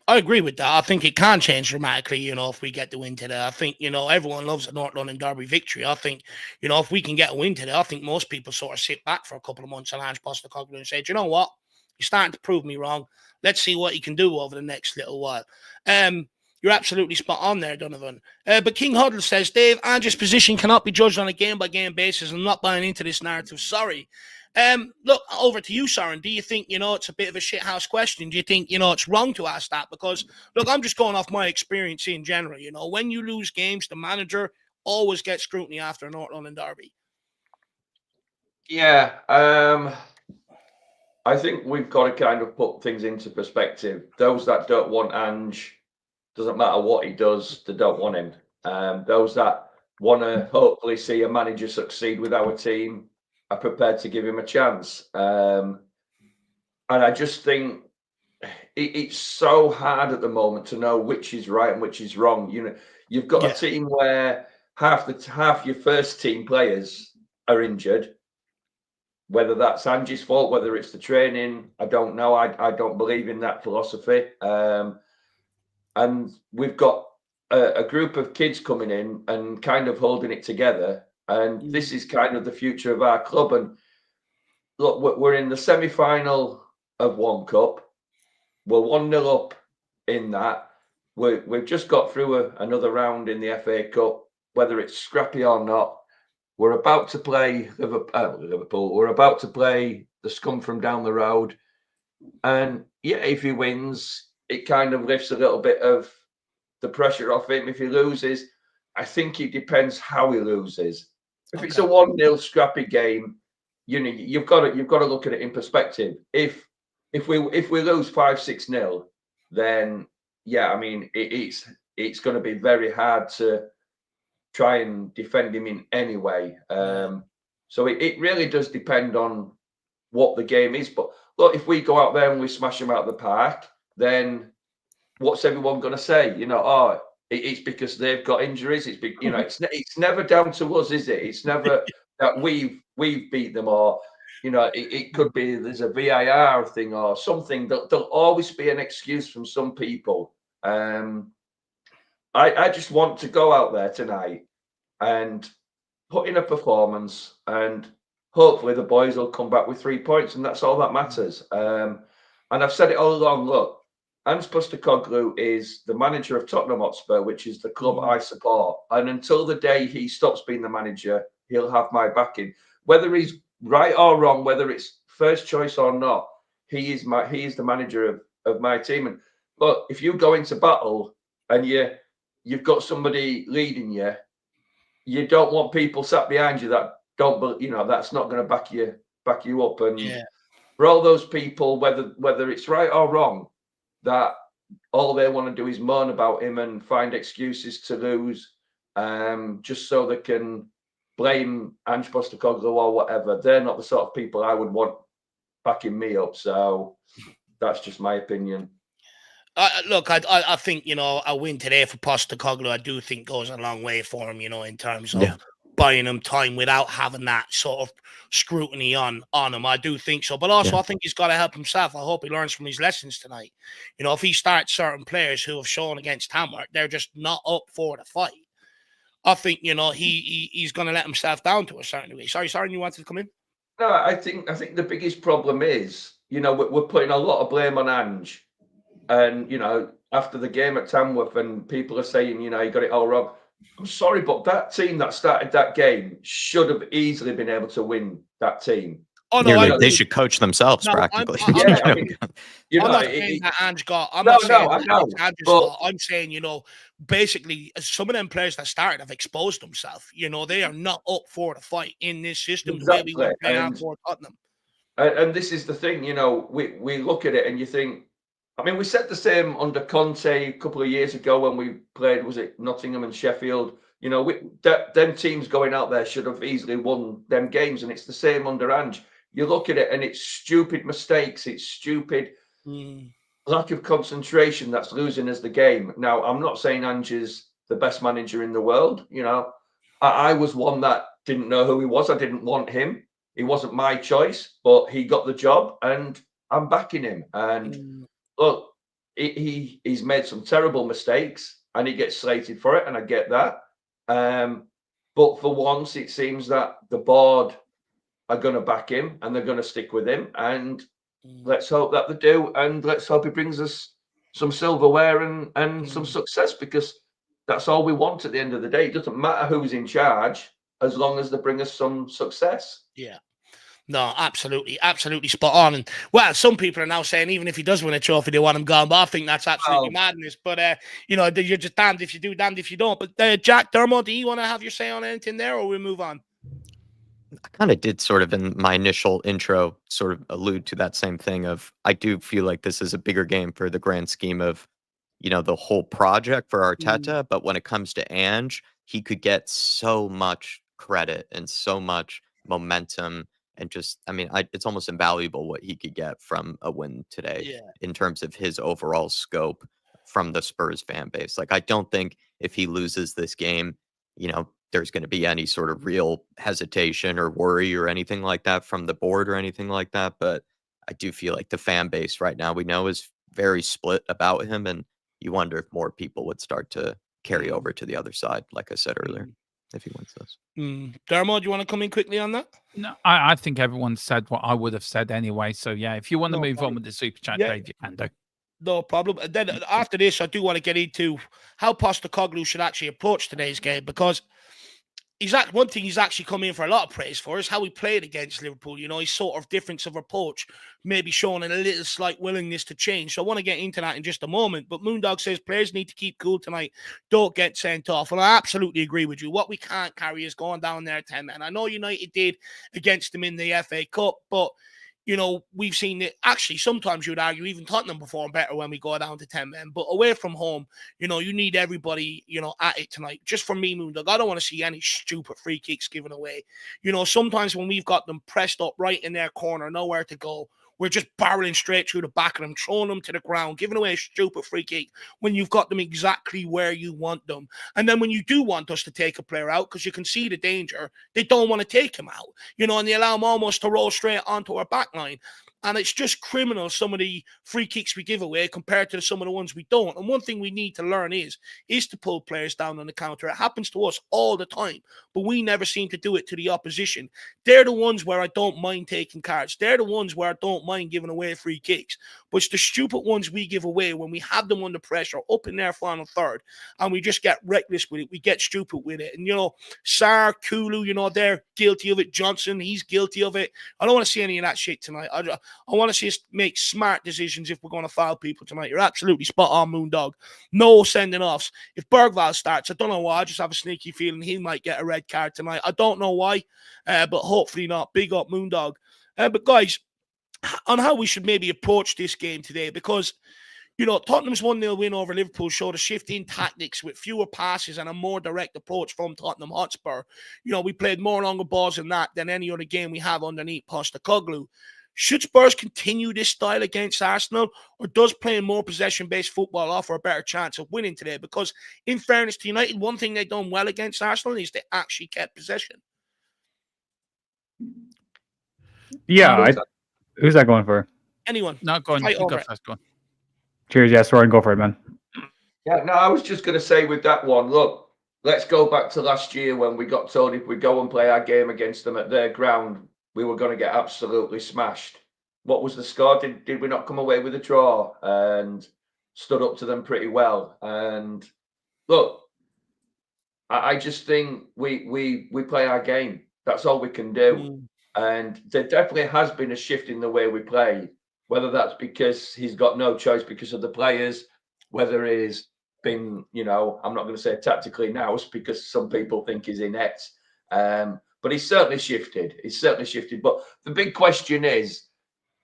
I agree with that. I think it can change dramatically, if we get the win today. I think, everyone loves a North London Derby victory. I think, if we can get a win today, I think most people sort of sit back for a couple of months and Ange Postecoglou and say, do you know what? You're starting to prove me wrong. Let's see what he can do over the next little while. You're absolutely spot on there, Donovan. But King Huddle says, Dave, Ange's position cannot be judged on a game-by-game basis. I'm not buying into this narrative. Sorry. Look, over to you, Soren. Do you think, it's a bit of a shithouse question? Do you think, it's wrong to ask that? Because, look, I'm just going off my experience in general. When you lose games, the manager always gets scrutiny after a North London Derby. Yeah. I think we've got to kind of put things into perspective. Those that don't want Ange, doesn't matter what he does, they don't want him. Those that want to hopefully see a manager succeed with our team are prepared to give him a chance. And I just think it's so hard at the moment to know which is right and which is wrong. You've got a team where half your first team players are injured. Whether that's Ange's fault, whether it's the training, I don't know. I don't believe in that philosophy. And we've got a group of kids coming in and kind of holding it together. And this is kind of the future of our club. And look, we're in the semi-final of one cup. We're 1-0 up in that. We've just got through another round in the FA Cup, whether it's scrappy or not. We're about to play Liverpool. We're about to play the scum from down the road. And yeah, if he wins, it kind of lifts a little bit of the pressure off him. If he loses, I think it depends how he loses. If it's a 1-0 scrappy game, you've got to look at it in perspective. If we lose 5-6-0, then yeah, I mean it's going to be very hard to try and defend him in any way. So it really does depend on what the game is. But look, if we go out there and we smash them out of the park, then what's everyone going to say? It's because they've got injuries. It's never down to us, is it? It's never that we've beat them, or it could be there's a VAR thing or something. There'll always be an excuse from some people. I just want to go out there tonight and put in a performance, and hopefully the boys will come back with 3 points, and that's all that matters. And I've said it all along. Look, Ange Postecoglou is the manager of Tottenham Hotspur, which is the club I support. And until the day he stops being the manager, he'll have my backing. Whether he's right or wrong, whether it's first choice or not, he is the manager of my team. And look, if you go into battle and you've got somebody leading you, you don't want people sat behind you that don't, that's not going to back you up. And for all those people, whether it's right or wrong, that all they want to do is moan about him and find excuses to lose, just so they can blame Ange Postecoglou or whatever. They're not the sort of people I would want backing me up. So that's just my opinion. Look, I think, a win today for Postecoglou, I do think goes a long way for him, in terms of buying him time without having that sort of scrutiny on him. I do think so. But also, I think he's got to help himself. I hope he learns from his lessons tonight. If he starts certain players who have shown against Hammer, they're just not up for the fight. I think, he's going to let himself down to a certain degree. Sorry, you wanted to come in? No, I think the biggest problem is, we're putting a lot of blame on Ange. And, after the game at Tamworth, and people are saying, you got it all wrong. I'm sorry, but that team that started that game should have easily been able to win that team. Oh no, You're I like, they agree. should coach themselves No, practically. I'm Yeah, not I saying mean, you I'm know, not saying that Ange got. I'm No, not saying no, I that know, it's Ange's but- fault. I'm saying, basically, some of them players that started have exposed themselves. They are not up for the fight in this system the way we were Exactly, playing out and- for Tottenham. And this is the thing, we look at it and you think, I mean, we said the same under Conte a couple of years ago when we played, was it Nottingham and Sheffield? Them teams going out there should have easily won them games, and it's the same under Ange. You look at it and it's stupid mistakes, it's stupid lack of concentration that's losing us the game. Now, I'm not saying Ange is the best manager in the world. I was one that didn't know who he was. I didn't want him. He wasn't my choice, but he got the job, and I'm backing him. And look, he's made some terrible mistakes, and he gets slated for it, and I get that. But for once, it seems that the board are going to back him, and they're going to stick with him. And let's hope that they do, and let's hope he brings us some silverware and some success, because that's all we want at the end of the day. It doesn't matter who's in charge, as long as they bring us some success. Yeah. No, absolutely spot on. And well, some people are now saying even if he does win a trophy, they want him gone. But I think that's absolutely madness. But you're just damned if you do, damned if you don't. But Jack, Dermot, do you want to have your say on anything there, or we move on? I kind of did sort of in my initial intro sort of allude to that same thing of I do feel like this is a bigger game for the grand scheme of, the whole project for Arteta. But when it comes to Ange, he could get so much credit and so much momentum. And just, I mean, it's almost invaluable what he could get from a win today in terms of his overall scope from the Spurs fan base. Like, I don't think if he loses this game, there's going to be any sort of real hesitation or worry or anything like that from the board or anything like that. But I do feel like the fan base right now, we know, is very split about him. And you wonder if more people would start to carry over to the other side, like I said earlier, if he wins this. Dermot, do you want to come in quickly on that? No, I think everyone said what I would have said anyway. So yeah, if you want to move on with the super chat, Dave, you can do. No problem. And then after this, I do want to get into how Postecoglou should actually approach today's game, because one thing he's actually come in for a lot of praise for is how he played against Liverpool. His sort of difference of approach, maybe showing a little slight willingness to change. So I want to get into that in just a moment. But Moondog says players need to keep cool tonight. Don't get sent off. And I absolutely agree with you. What we can't carry is going down there 10 men. I know United did against them in the FA Cup, but we've seen it. Actually, sometimes you would argue even Tottenham perform better when we go down to 10 men. But away from home, you need everybody, at it tonight. Just for me, Moondog, I don't want to see any stupid free kicks given away. Sometimes when we've got them pressed up right in their corner, nowhere to go, we're just barreling straight through the back of them, throwing them to the ground, giving away a stupid free kick when you've got them exactly where you want them. And then when you do want us to take a player out, because you can see the danger, they don't want to take him out, and they allow him almost to roll straight onto our back line. And it's just criminal, some of the free kicks we give away compared to some of the ones we don't. And one thing we need to learn is to pull players down on the counter. It happens to us all the time, but we never seem to do it to the opposition. They're the ones where I don't mind taking cards. They're the ones where I don't mind giving away free kicks. But it's the stupid ones we give away when we have them under pressure up in their final third, and we just get reckless with it. We get stupid with it. And, Sarr, Kulu, they're guilty of it. Johnson, he's guilty of it. I don't want to see any of that shit tonight. I want to see us make smart decisions if we're going to foul people tonight. You're absolutely spot on, Moondog. No sending offs. If Bergvall starts, I don't know why. I just have a sneaky feeling he might get a red card tonight. I don't know why, but hopefully not. Big up, Moondog. But guys, on how we should maybe approach this game today, because Tottenham's 1-0 win over Liverpool showed a shift in tactics with fewer passes and a more direct approach from Tottenham Hotspur. We played more longer balls than that than any other game we have underneath Postecoglou. Should Spurs continue this style against Arsenal, or does playing more possession-based football offer a better chance of winning today? Because in fairness to United, one thing they've done well against Arsenal is they actually kept possession. Yeah, who's that going for? Anyone? No, go on. Fight You over go it. first. Go on. Cheers, yes, Rory, go for it, man. Yeah, no, I was just going to say with that one, look, let's go back to last year when we got told if we go and play our game against them at their ground, we were going to get absolutely smashed. What was the score? Did we not come away with a draw and stood up to them pretty well? And look, I just think we play our game. That's all we can do. And there definitely has been a shift in the way we play, whether that's because he's got no choice because of the players, whether he's been, I'm not going to say tactically nous because some people think he's inept. But he's certainly shifted. But the big question is,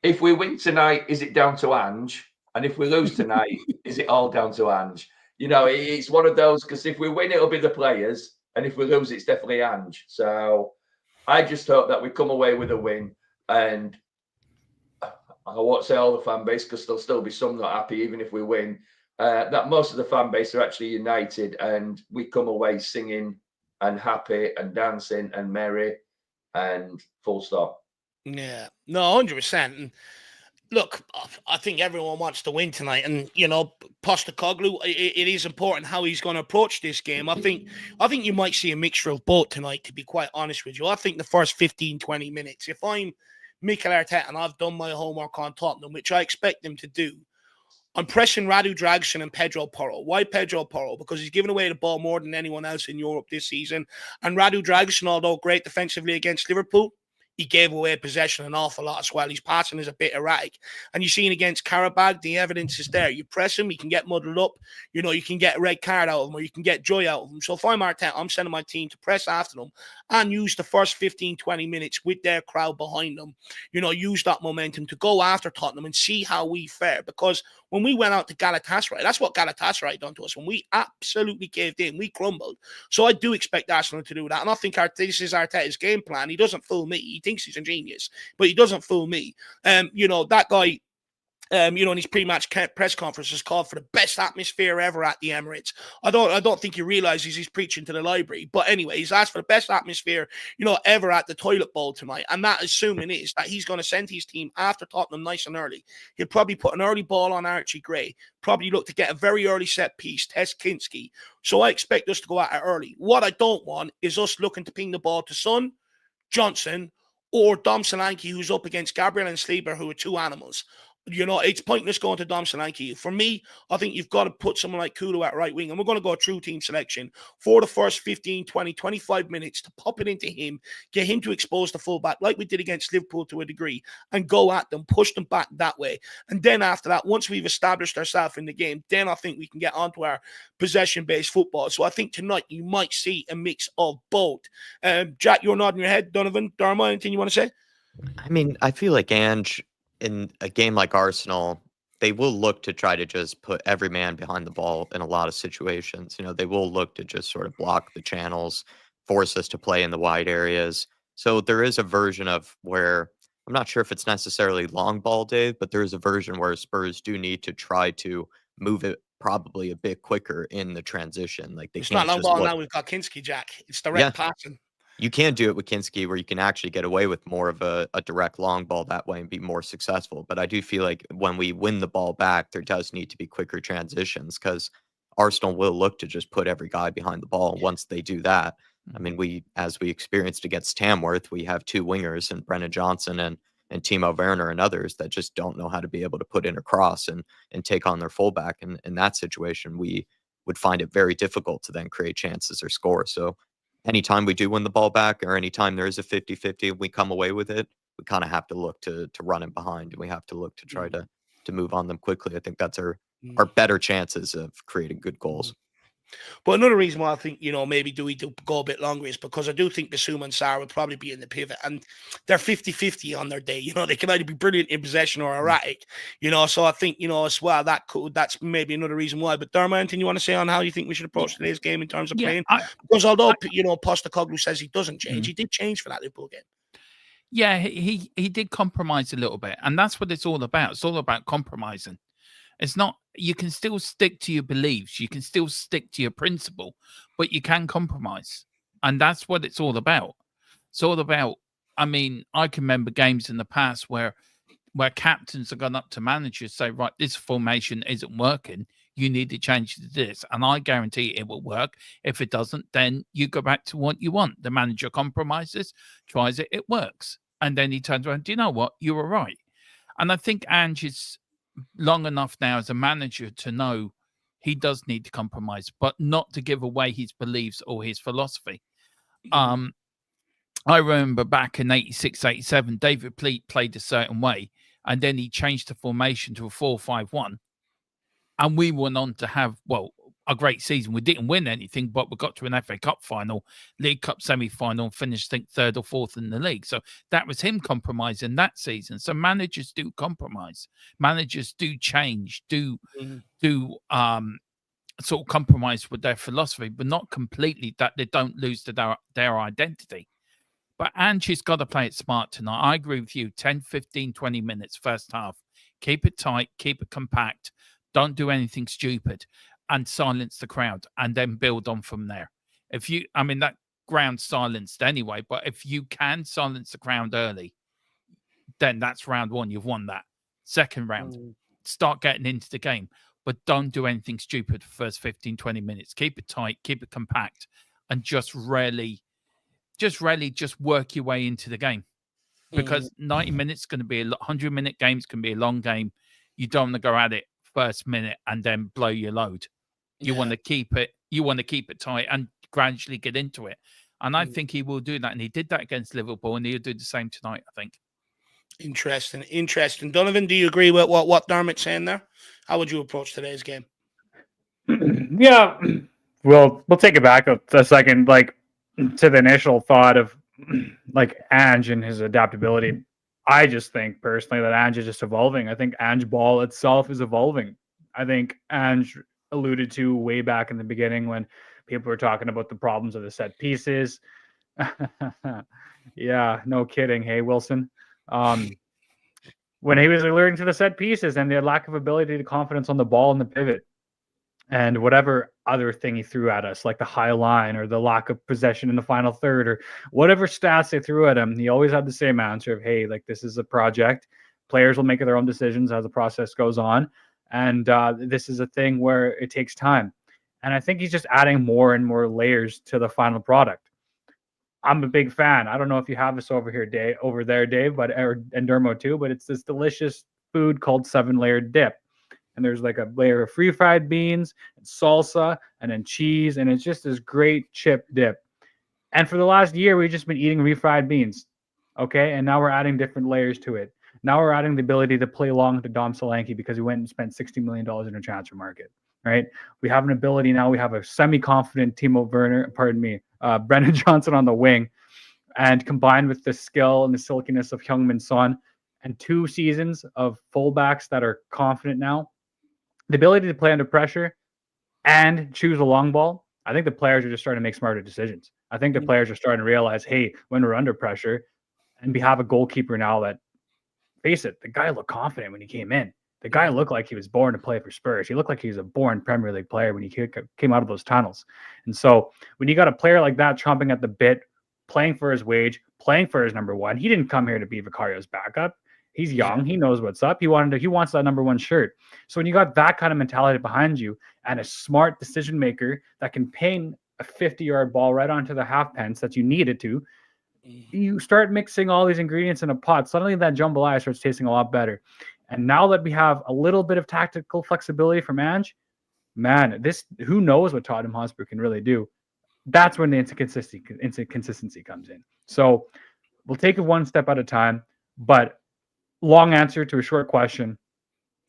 if we win tonight, is it down to Ange? And if we lose tonight, is it all down to Ange? It's one of those, because if we win, it'll be the players. And if we lose, it's definitely Ange. So I just hope that we come away with a win. And I won't say all the fan base, because there'll still be some not happy, even if we win, that most of the fan base are actually united and we come away singing and happy and dancing and merry and full stop. Yeah, no, 100%. And look, I think everyone wants to win tonight, and Postecoglou, it is important how he's going to approach this game. I think you might see a mixture of both tonight, to be quite honest with you. I think the first 15-20 minutes, if I'm Mikel Arteta and I've done my homework on Tottenham, which I expect them to do, I'm pressing Radu Dragosin and Pedro Porro. Why Pedro Porro? Because he's given away the ball more than anyone else in Europe this season. And Radu Dragosin, although great defensively against Liverpool, he gave away possession an awful lot as well. His passing is a bit erratic. And you've seen against Karabag, the evidence is there. You press him, he can get muddled up. You can get a red card out of him, or you can get joy out of him. So if I'm Arteta, I'm sending my team to press after them and use the first 15-20 minutes with their crowd behind them. Use that momentum to go after Tottenham and see how we fare. Because when we went out to Galatasaray, that's what Galatasaray done to us. When we absolutely caved in, we crumbled. So I do expect Arsenal to do that. And I think this is Arteta's game plan. He doesn't fool me. He thinks he's a genius, but he doesn't fool me. That guy, in his pre-match press conferences called for the best atmosphere ever at the Emirates. I don't think he realizes he's preaching to the library. But anyway, he's asked for the best atmosphere, ever at the toilet bowl tonight. And that assuming is that he's going to send his team after Tottenham nice and early. He'll probably put an early ball on Archie Gray, probably look to get a very early set piece, test Kinski. So I expect us to go at it early. What I don't want is us looking to ping the ball to Son, Johnson, or Dom Solanke, who's up against Gabriel and Sleeper, who are two animals. It's pointless going to Dom Solanke. For me, I think you've got to put someone like Kulu at right wing, and we're going to go through team selection for the first 15, 20, 25 minutes to pop it into him, get him to expose the fullback like we did against Liverpool to a degree, and go at them, push them back that way. And then after that, once we've established ourselves in the game, then I think we can get onto our possession-based football. So I think tonight you might see a mix of both. Jack, you're nodding your head. Donovan, Dharma, anything you want to say? I mean, I feel like Ange, in a game like Arsenal, they will look to try to just put every man behind the ball in a lot of situations. They will look to just sort of block the channels, force us to play in the wide areas. So there is a version of where, I'm not sure if it's necessarily long ball, Dave, but there is a version where Spurs do need to try to move it probably a bit quicker in the transition. Like it's not long ball now. We've got Kinski, Jack. It's direct passing. You can do it with Kinski where you can actually get away with more of a direct long ball that way and be more successful. But I do feel like when we win the ball back, there does need to be quicker transitions, because Arsenal will look to just put every guy behind the ball. Yeah. Once they do that, I mean, as we experienced against Tamworth, we have two wingers and Brennan Johnson and Timo Werner and others that just don't know how to be able to put in a cross and take on their fullback. And in that situation, we would find it very difficult to then create chances or score. So anytime we do win the ball back, or anytime there is a 50-50, we come away with it, we kind of have to look to run it behind, and we have to look to try to move on them quickly. I think that's our better chances of creating good goals. But another reason why I think, maybe we do go a bit longer is because I do think Bissouma and Sarr will probably be in the pivot, and they're 50-50 on their day. They can either be brilliant in possession or erratic, so I think, as well, that's maybe another reason why. But Dermot, anything you want to say on how you think we should approach today's game in terms of playing? Because although, Postecoglou says he doesn't change, he did change for that Liverpool game. Yeah, he did compromise a little bit, and that's what it's all about. It's all about compromising. It's not, you can still stick to your beliefs, you can still stick to your principle, but you can compromise. And that's what it's all about. It's all about, I mean, I can remember games in the past where captains have gone up to managers, say, right, this formation isn't working, you need to change to this. And I guarantee it will work. If it doesn't, then you go back to what you want. The manager compromises, tries it, it works. And then he turns around, do you know what? You were right. And I think Ange is long enough now as a manager to know he does need to compromise, but not to give away his beliefs or his philosophy. I remember back in 86, 87, David Pleat played a certain way, and then he changed the formation to a 4-5-1. And we went on to have, well, a great season. We didn't win anything, but we got to an FA Cup final, League Cup semi-final, and finished, I think, 3rd or 4th in the league. So that was him compromising that season. So managers do compromise. Managers do change, do sort of compromise with their philosophy, but not completely, that they don't lose their identity. But Angie's got to play it smart tonight. I agree with you. 10, 15, 20 minutes first half. Keep it tight, keep it compact. Don't do anything stupid, and silence the crowd, and then build on from there. That ground's silenced anyway, but if you can silence the crowd early, then that's round one. You've won that. Second round, start getting into the game, but don't do anything stupid for the first 15, 20 minutes. Keep it tight, keep it compact, and just work your way into the game. Because 90 minutes is going to be 100-minute games can be a long game. You don't want to go at it first minute and then blow your load. You want to keep it. You want to keep it tight and gradually get into it. And I think he will do that. And he did that against Liverpool, and he'll do the same tonight, I think. Interesting. Donovan, do you agree with what Dermot's saying there? How would you approach today's game? Yeah, we'll take it back a second, like to the initial thought of like Ange and his adaptability. I just think personally that Ange is just evolving. I think Ange ball itself is evolving. I think Ange alluded to way back in the beginning when people were talking about the problems of the set pieces. Yeah, no kidding. Hey, Wilson. When he was alerting to the set pieces and the lack of ability to confidence on the ball and the pivot and whatever other thing he threw at us, like the high line or the lack of possession in the final third or whatever stats they threw at him, he always had the same answer of, hey, like this is a project. Players will make their own decisions as the process goes on. And this is a thing where it takes time. And I think he's just adding more and more layers to the final product. I'm a big fan. I don't know if you have this over there, Dave, and Dermo too, but it's this delicious food called 7-layered dip. And there's like a layer of free-fried beans and salsa and then cheese, and it's just this great chip dip. And for the last year, we've just been eating refried beans, okay? And now we're adding different layers to it. Now we're adding the ability to play long to Dom Solanke because we went and spent $60 million in a transfer market, right? We have an ability now. We have a semi-confident Brennan Johnson on the wing, and combined with the skill and the silkiness of Heung-min Son and 2 seasons of fullbacks that are confident now, the ability to play under pressure and choose a long ball, I think the players are just starting to make smarter decisions. I think the players are starting to realize, hey, when we're under pressure, and we have a goalkeeper now that, face it, the guy looked confident when he came in. The guy looked like he was born to play for Spurs. He looked like he was a born Premier League player when he came out of those tunnels. And so when you got a player like that chomping at the bit, playing for his wage, playing for his number one, he didn't come here to be Vicario's backup. He's young. He knows what's up. He wants that number one shirt. So when you got that kind of mentality behind you and a smart decision maker that can ping a 50-yard ball right onto the half pence that you need it to, you start mixing all these ingredients in a pot. Suddenly that jambalaya starts tasting a lot better. And now that we have a little bit of tactical flexibility from Ange, man, who knows what Tottenham Hotspur can really do. That's when the inconsistency comes in. So we'll take it one step at a time. But long answer to a short question,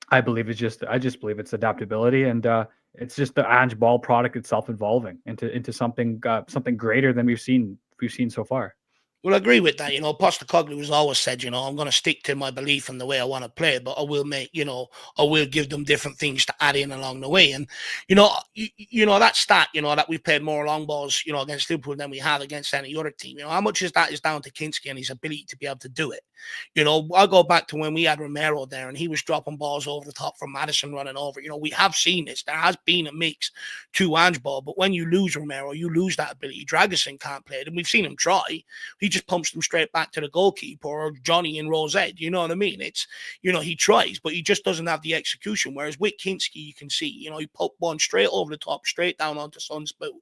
I just believe it's adaptability, and it's just the Ange ball product itself evolving into something greater than we've seen so far. Well, I agree with that. Postecoglou has always said, I'm going to stick to my belief in the way I want to play, but I will I will give them different things to add in along the way. And, that stat, that we've played more long balls, against Liverpool than we have against any other team. How much is that is down to Kinski and his ability to be able to do it? I go back to when we had Romero there and he was dropping balls over the top from Maddison running over. We have seen this. There has been a mix to Ange ball, but when you lose Romero, you lose that ability. Dragusin can't play it, and we've seen him try. He just pumps them straight back to the goalkeeper or Johnny in Rosette. You know what I mean? It's, he tries, but he just doesn't have the execution. Whereas with Kinski, you can see, he put one straight over the top, straight down onto Son's boot.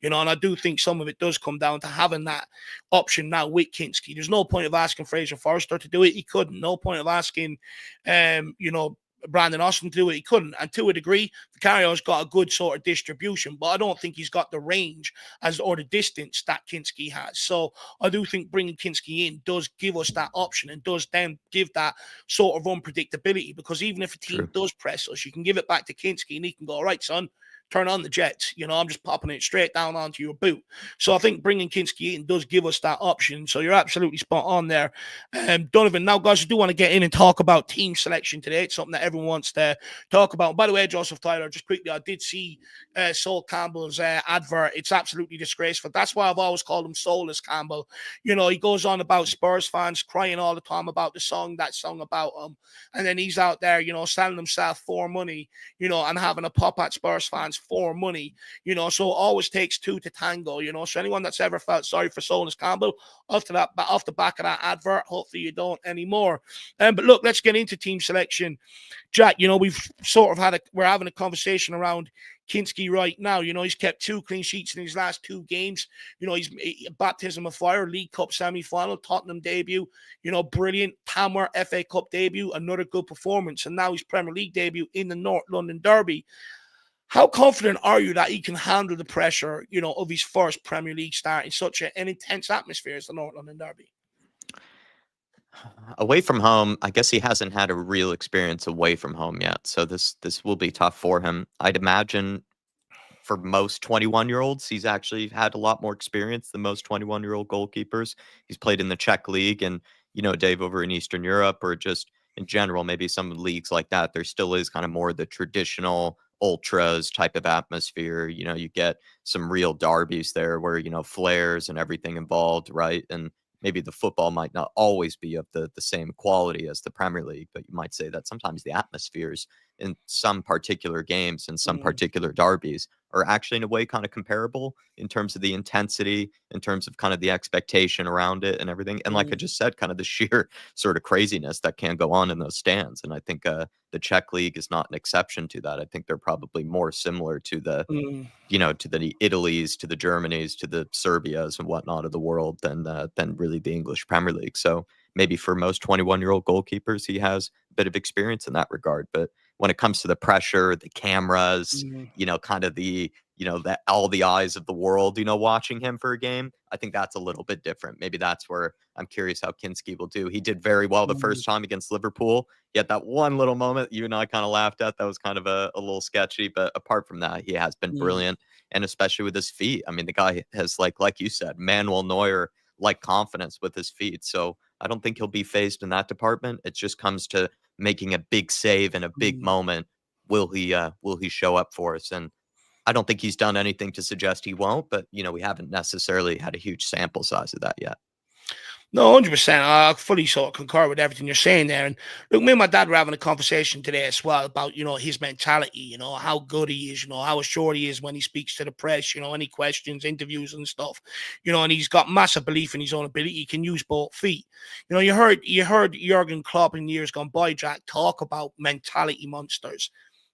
And I do think some of it does come down to having that option now with Kinski. There's no point of asking Fraser Forrester to do it. He couldn't. No point of asking, Brandon Austin to do it, he couldn't. And to a degree, Vicario's got a good sort of distribution, but I don't think he's got the range or the distance that Kinski has. So I do think bringing Kinski in does give us that option and does then give that sort of unpredictability, because even if a team does press us, you can give it back to Kinski and he can go, all right, son, turn on the jets. I'm just popping it straight down onto your boot. So I think bringing Kinski in does give us that option. So you're absolutely spot on there. Donovan, now, guys, I do want to get in and talk about team selection today. It's something that everyone wants to talk about. By the way, Joseph Tyler, just quickly, I did see Sol Campbell's advert. It's absolutely disgraceful. That's why I've always called him Soulless Campbell. He goes on about Spurs fans crying all the time about that song about him. And then he's out there, selling himself for money, and having a pop at Spurs fans for money, so it always takes two to tango, so anyone that's ever felt sorry for Soulless Campbell off the back of that advert, hopefully you don't anymore. But look, let's get into team selection. Jack, we've sort of we're having a conversation around Kinski right now. He's kept 2 clean sheets in his last 2 games. He's baptism of fire, League Cup semi-final, Tottenham debut, brilliant. Tamworth FA Cup debut, another good performance, and now his Premier League debut in the North London Derby. How confident are you that he can handle the pressure, of his first Premier League start in such an intense atmosphere as the North London Derby? Away from home, I guess he hasn't had a real experience away from home yet, so this will be tough for him. I'd imagine for most 21-year-olds, he's actually had a lot more experience than most 21-year-old goalkeepers. He's played in the Czech league, and Dave, over in Eastern Europe, or just in general, maybe some leagues like that, there still is kind of more the traditional ultras type of atmosphere. You get some real derbies there where flares and everything involved, right? And maybe the football might not always be of the same quality as the Premier League, but you might say that sometimes the atmospheres in some particular games and some particular derbies are actually in a way kind of comparable in terms of the intensity, in terms of kind of the expectation around it and everything. And like I just said, kind of the sheer sort of craziness that can go on in those stands. And I think the Czech league is not an exception to that. I think they're probably more similar to the, to the Italys, to the Germanys, to the Serbias and whatnot of the world than really the English Premier League. So maybe for most 21-year-old goalkeepers, he has a bit of experience in that regard. But when it comes to the pressure, the cameras, kind of the, that all the eyes of the world, watching him for a game, I think that's a little bit different. Maybe that's where I'm curious how Kinski will do. He did very well the first time against Liverpool. Yet that one little moment you and I kind of laughed at, that was kind of a little sketchy. But apart from that, he has been brilliant. And especially with his feet. I mean, the guy has, like you said, Manuel Neuer like confidence with his feet. So I don't think he'll be phased in that department. It just comes to making a big save in a big moment. Will he show up for us? And I don't think he's done anything to suggest he won't, but we haven't necessarily had a huge sample size of that yet. No, 100%. I fully sort of concur with everything you're saying there. And look, me and my dad were having a conversation today as well about, his mentality, how good he is, how assured he is when he speaks to the press, any questions, interviews and stuff, and he's got massive belief in his own ability. He can use both feet. You heard Jurgen Klopp in years gone by, Jack, talk about mentality monsters.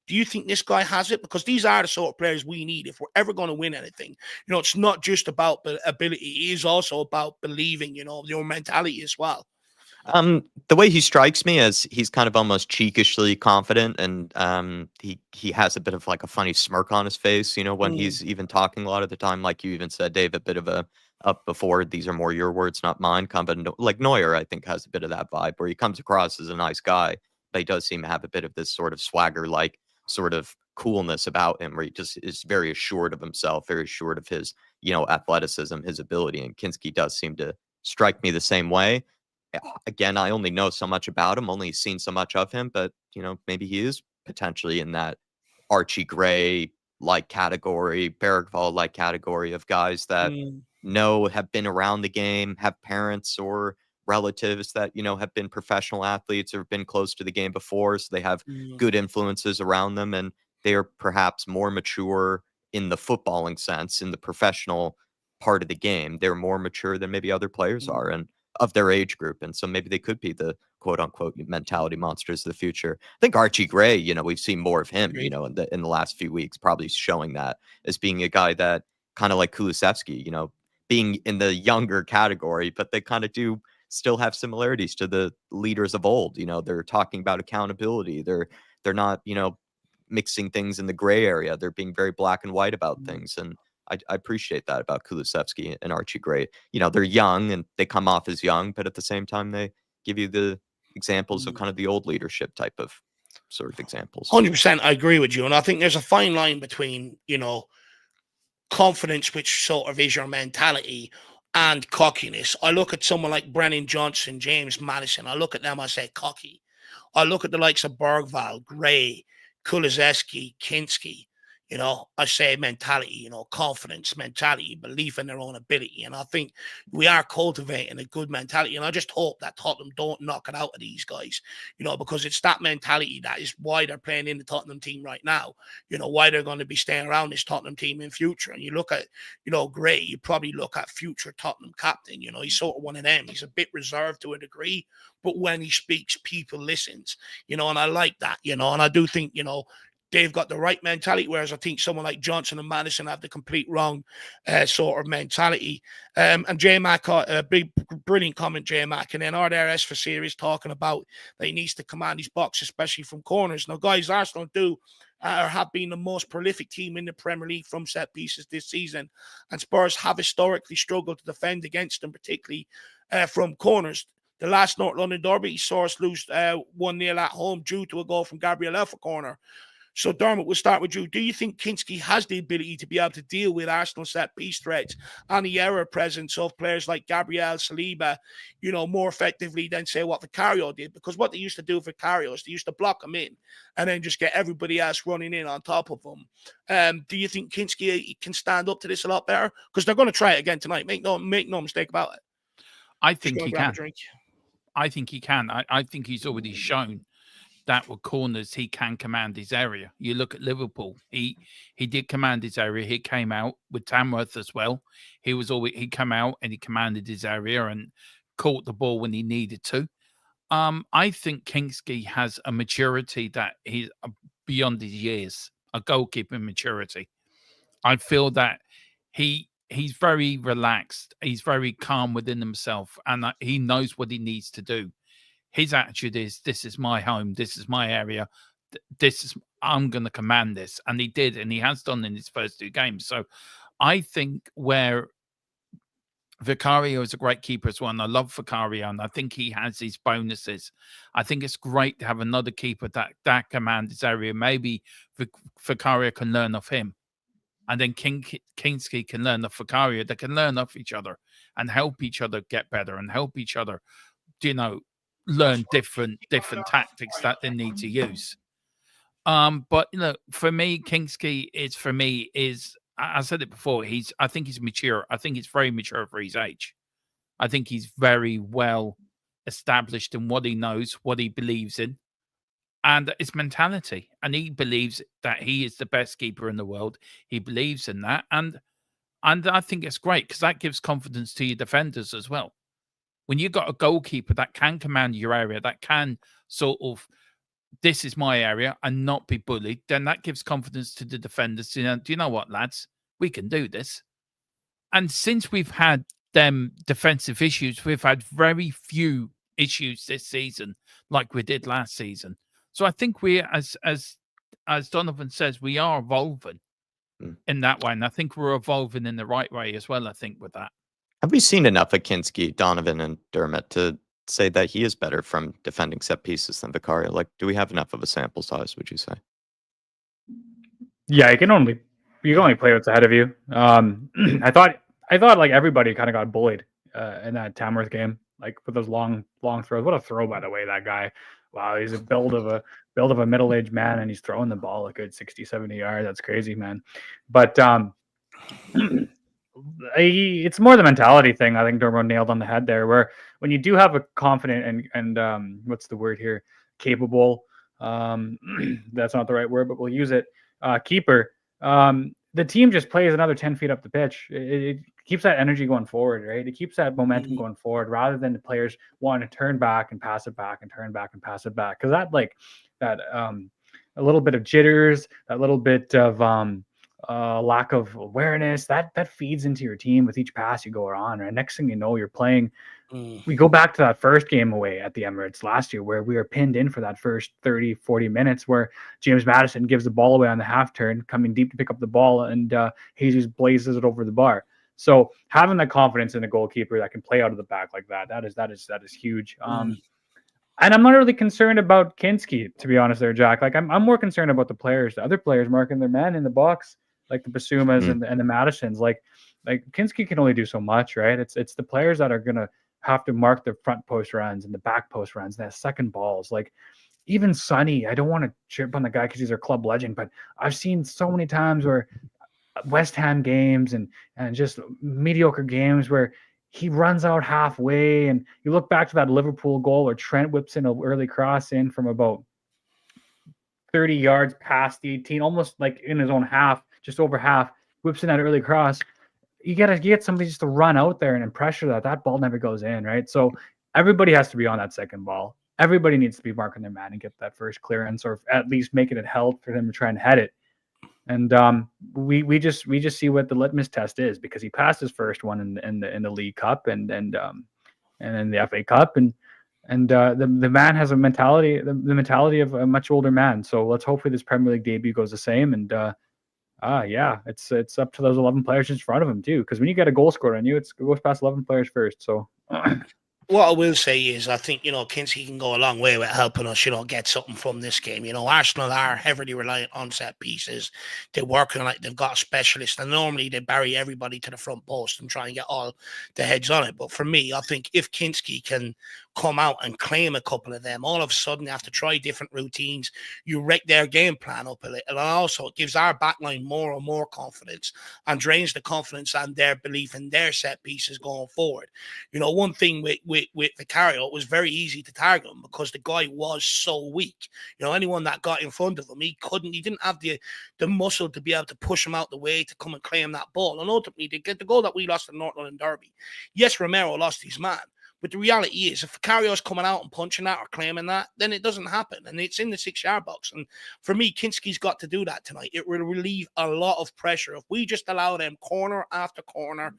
Do you think this guy has it? Because these are the sort of players we need if we're ever going to win anything. It's not just about the ability. It is also about believing, your mentality as well. The way he strikes me is he's kind of almost cheekishly confident, and he has a bit of like a funny smirk on his face, when he's even talking a lot of the time. Like you even said, Dave, a bit of a up before. These are more your words, not mine. Like Neuer, I think, has a bit of that vibe where he comes across as a nice guy, but he does seem to have a bit of this sort of swagger-like sort of coolness about him, where he just is very assured of himself, very assured of his, athleticism, his ability. And Kinski does seem to strike me the same way. Again, I only know so much about him, only seen so much of him, but maybe he is potentially in that Archie Gray like category, Bergvall like category of guys that have been around the game, have parents or relatives that have been professional athletes or been close to the game before, so they have good influences around them, and they are perhaps more mature in the footballing sense, in the professional part of the game. They're more mature than maybe other players are, and of their age group, and so maybe they could be the quote unquote mentality monsters of the future. I think Archie Gray, we've seen more of him, in the last few weeks, probably showing that as being a guy that kind of like Kulusevski, being in the younger category, but they kind of do still have similarities to the leaders of old. They're talking about accountability. They're They're not, mixing things in the gray area. They're being very black and white about things. And I appreciate that about Kulusevski and Archie Gray. They're young and they come off as young, but at the same time, they give you the examples of kind of the old leadership type of sort of examples. 100%, I agree with you. And I think there's a fine line between, confidence, which sort of is your mentality, and cockiness. I look at someone like Brennan Johnson, James Maddison. I look at them, I say cocky. I look at the likes of Bergvall, Gray, Kulusevski, Kinski. I say mentality, confidence, mentality, belief in their own ability. And I think we are cultivating a good mentality. And I just hope that Tottenham don't knock it out of these guys, because it's that mentality that is why they're playing in the Tottenham team right now, why they're going to be staying around this Tottenham team in future. And you look at, Gray, you probably look at future Tottenham captain, he's sort of one of them. He's a bit reserved to a degree, but when he speaks, people listens, and I like that, and I do think, they've got the right mentality, whereas I think someone like Johnson and Madison have the complete wrong sort of mentality. And J-Mac, a brilliant comment, J-Mac. And then RDRS for series talking about that he needs to command his box, especially from corners. Now, guys, Arsenal do or have been the most prolific team in the Premier League from set pieces this season. And Spurs have historically struggled to defend against them, particularly from corners. The last North London derby saw us lose 1-0 at home due to a goal from Gabriel Elf corner. So, Dermot, we'll start with you. Do you think Kinski has the ability to be able to deal with Arsenal set-piece threats and the error presence of players like Gabriel, Saliba, more effectively than, say, what Vicario did? Because what they used to do with Vicario is they used to block him in and then just get everybody else running in on top of him. Do you think Kinski can stand up to this a lot better? Because they're going to try it again tonight. Make no mistake about it. I think he can. I think he can. I think he's already shown that with corners he can command his area. You look at Liverpool, he did command his area. He came out with Tamworth as well. He came out and he commanded his area and caught the ball when he needed to. I think Kinski has a maturity that he's beyond his years, a goalkeeping maturity. I feel that he's very relaxed. He's very calm within himself, and he knows what he needs to do. His attitude is, this is my home, this is my area, I'm going to command this. And he did, and he has done in his first 2 games. So I think where Vicario is a great keeper as well, and I love Vicario, and I think he has his bonuses. I think it's great to have another keeper that commands his area. Maybe Vicario can learn off him. And then Kinski can learn off Vicario. They can learn off each other and help each other get better and help each other, learn different tactics that they need to use. But for me, Kinski is I said it before, I think he's mature. I think he's very mature for his age. I think he's very well established in what he knows, what he believes in, and his mentality. And he believes that he is the best keeper in the world. He believes in that, and I think it's great because that gives confidence to your defenders as well. When you've got a goalkeeper that can command your area, that can sort of, this is my area, and not be bullied, then that gives confidence to the defenders. Do you know what, lads? We can do this. And since we've had them defensive issues, we've had very few issues this season like we did last season. So I think we, as Donovan says, we are evolving in that way. And I think we're evolving in the right way as well, I think, with that. Have we seen enough of Kinski, Donovan, and Dermot to say that he is better from defending set pieces than Vicario? Like, do we have enough of a sample size, would you say? Yeah, you can only play what's ahead of you. I thought like everybody kind of got bullied in that Tamworth game, like with those long throws. What a throw, by the way, that guy. Wow, he's a build of a middle-aged man, and he's throwing the ball a good 60, 70 yards. That's crazy, man. But it's more the mentality thing. I think Dermot nailed on the head there, where when you do have a confident and what's the word here, capable, that's not the right word, but we'll use it, keeper, the team just plays another 10 feet up the pitch. It keeps that energy going forward, right? It keeps that momentum going forward, rather than the players wanting to turn back and pass it back and turn back and pass it back. Because that a little bit of jitters, that little bit of lack of awareness, that feeds into your team with each pass you go on. Right? Next thing you know, you're playing we go back to that first game away at the Emirates last year where we were pinned in for that first 30, 40 minutes where James Maddison gives the ball away on the half turn, coming deep to pick up the ball, and Jesus blazes it over the bar. So having that confidence in a goalkeeper that can play out of the back like that is huge. And I'm not really concerned about Kinski, to be honest there, Jack. Like I'm more concerned about the other players marking their man in the box, like the Basumas and the Madisons. Like Kinski can only do so much, right? It's the players that are gonna have to mark the front post runs and the back post runs, and that second balls. Like even Sonny, I don't want to chip on the guy because he's our club legend, but I've seen so many times where West Ham games and just mediocre games where he runs out halfway, and you look back to that Liverpool goal where Trent whips in an early cross in from about 30 yards past the 18, almost like in his own half, just over half, whips in that early cross. You get somebody just to run out there and pressure that ball never goes in, right? So everybody has to be on that second ball. Everybody needs to be marking their man and get that first clearance, or at least making it held for them to try and head it. And we just see what the litmus test is, because he passed his first one in the League Cup and then the FA Cup, and the man has the mentality of a much older man. So let's hopefully this Premier League debut goes the same. And it's up to those 11 players in front of him too, because when you get a goal scored on you, it goes past 11 players first. So what I will say is, I think, Kinski can go a long way with helping us, get something from this game. Arsenal are heavily reliant on set pieces. They're working like they've got a specialist, and normally they bury everybody to the front post and try and get all the heads on it. But for me, I think if Kinski can come out and claim a couple of them, all of a sudden they have to try different routines. You wreck their game plan up a little, and also it gives our backline more and more confidence and drains the confidence and their belief in their set pieces going forward. One thing with Vicario, it was very easy to target him because the guy was so weak. Anyone that got in front of him, he didn't have the muscle to be able to push him out the way to come and claim that ball. And ultimately, they get the goal that we lost in North London Derby. Yes, Romero lost his man, but the reality is, if Vicario's coming out and punching that or claiming that, then it doesn't happen. And it's in the 6-yard box. And for me, Kinski's got to do that tonight. It will relieve a lot of pressure. If we just allow them corner after corner,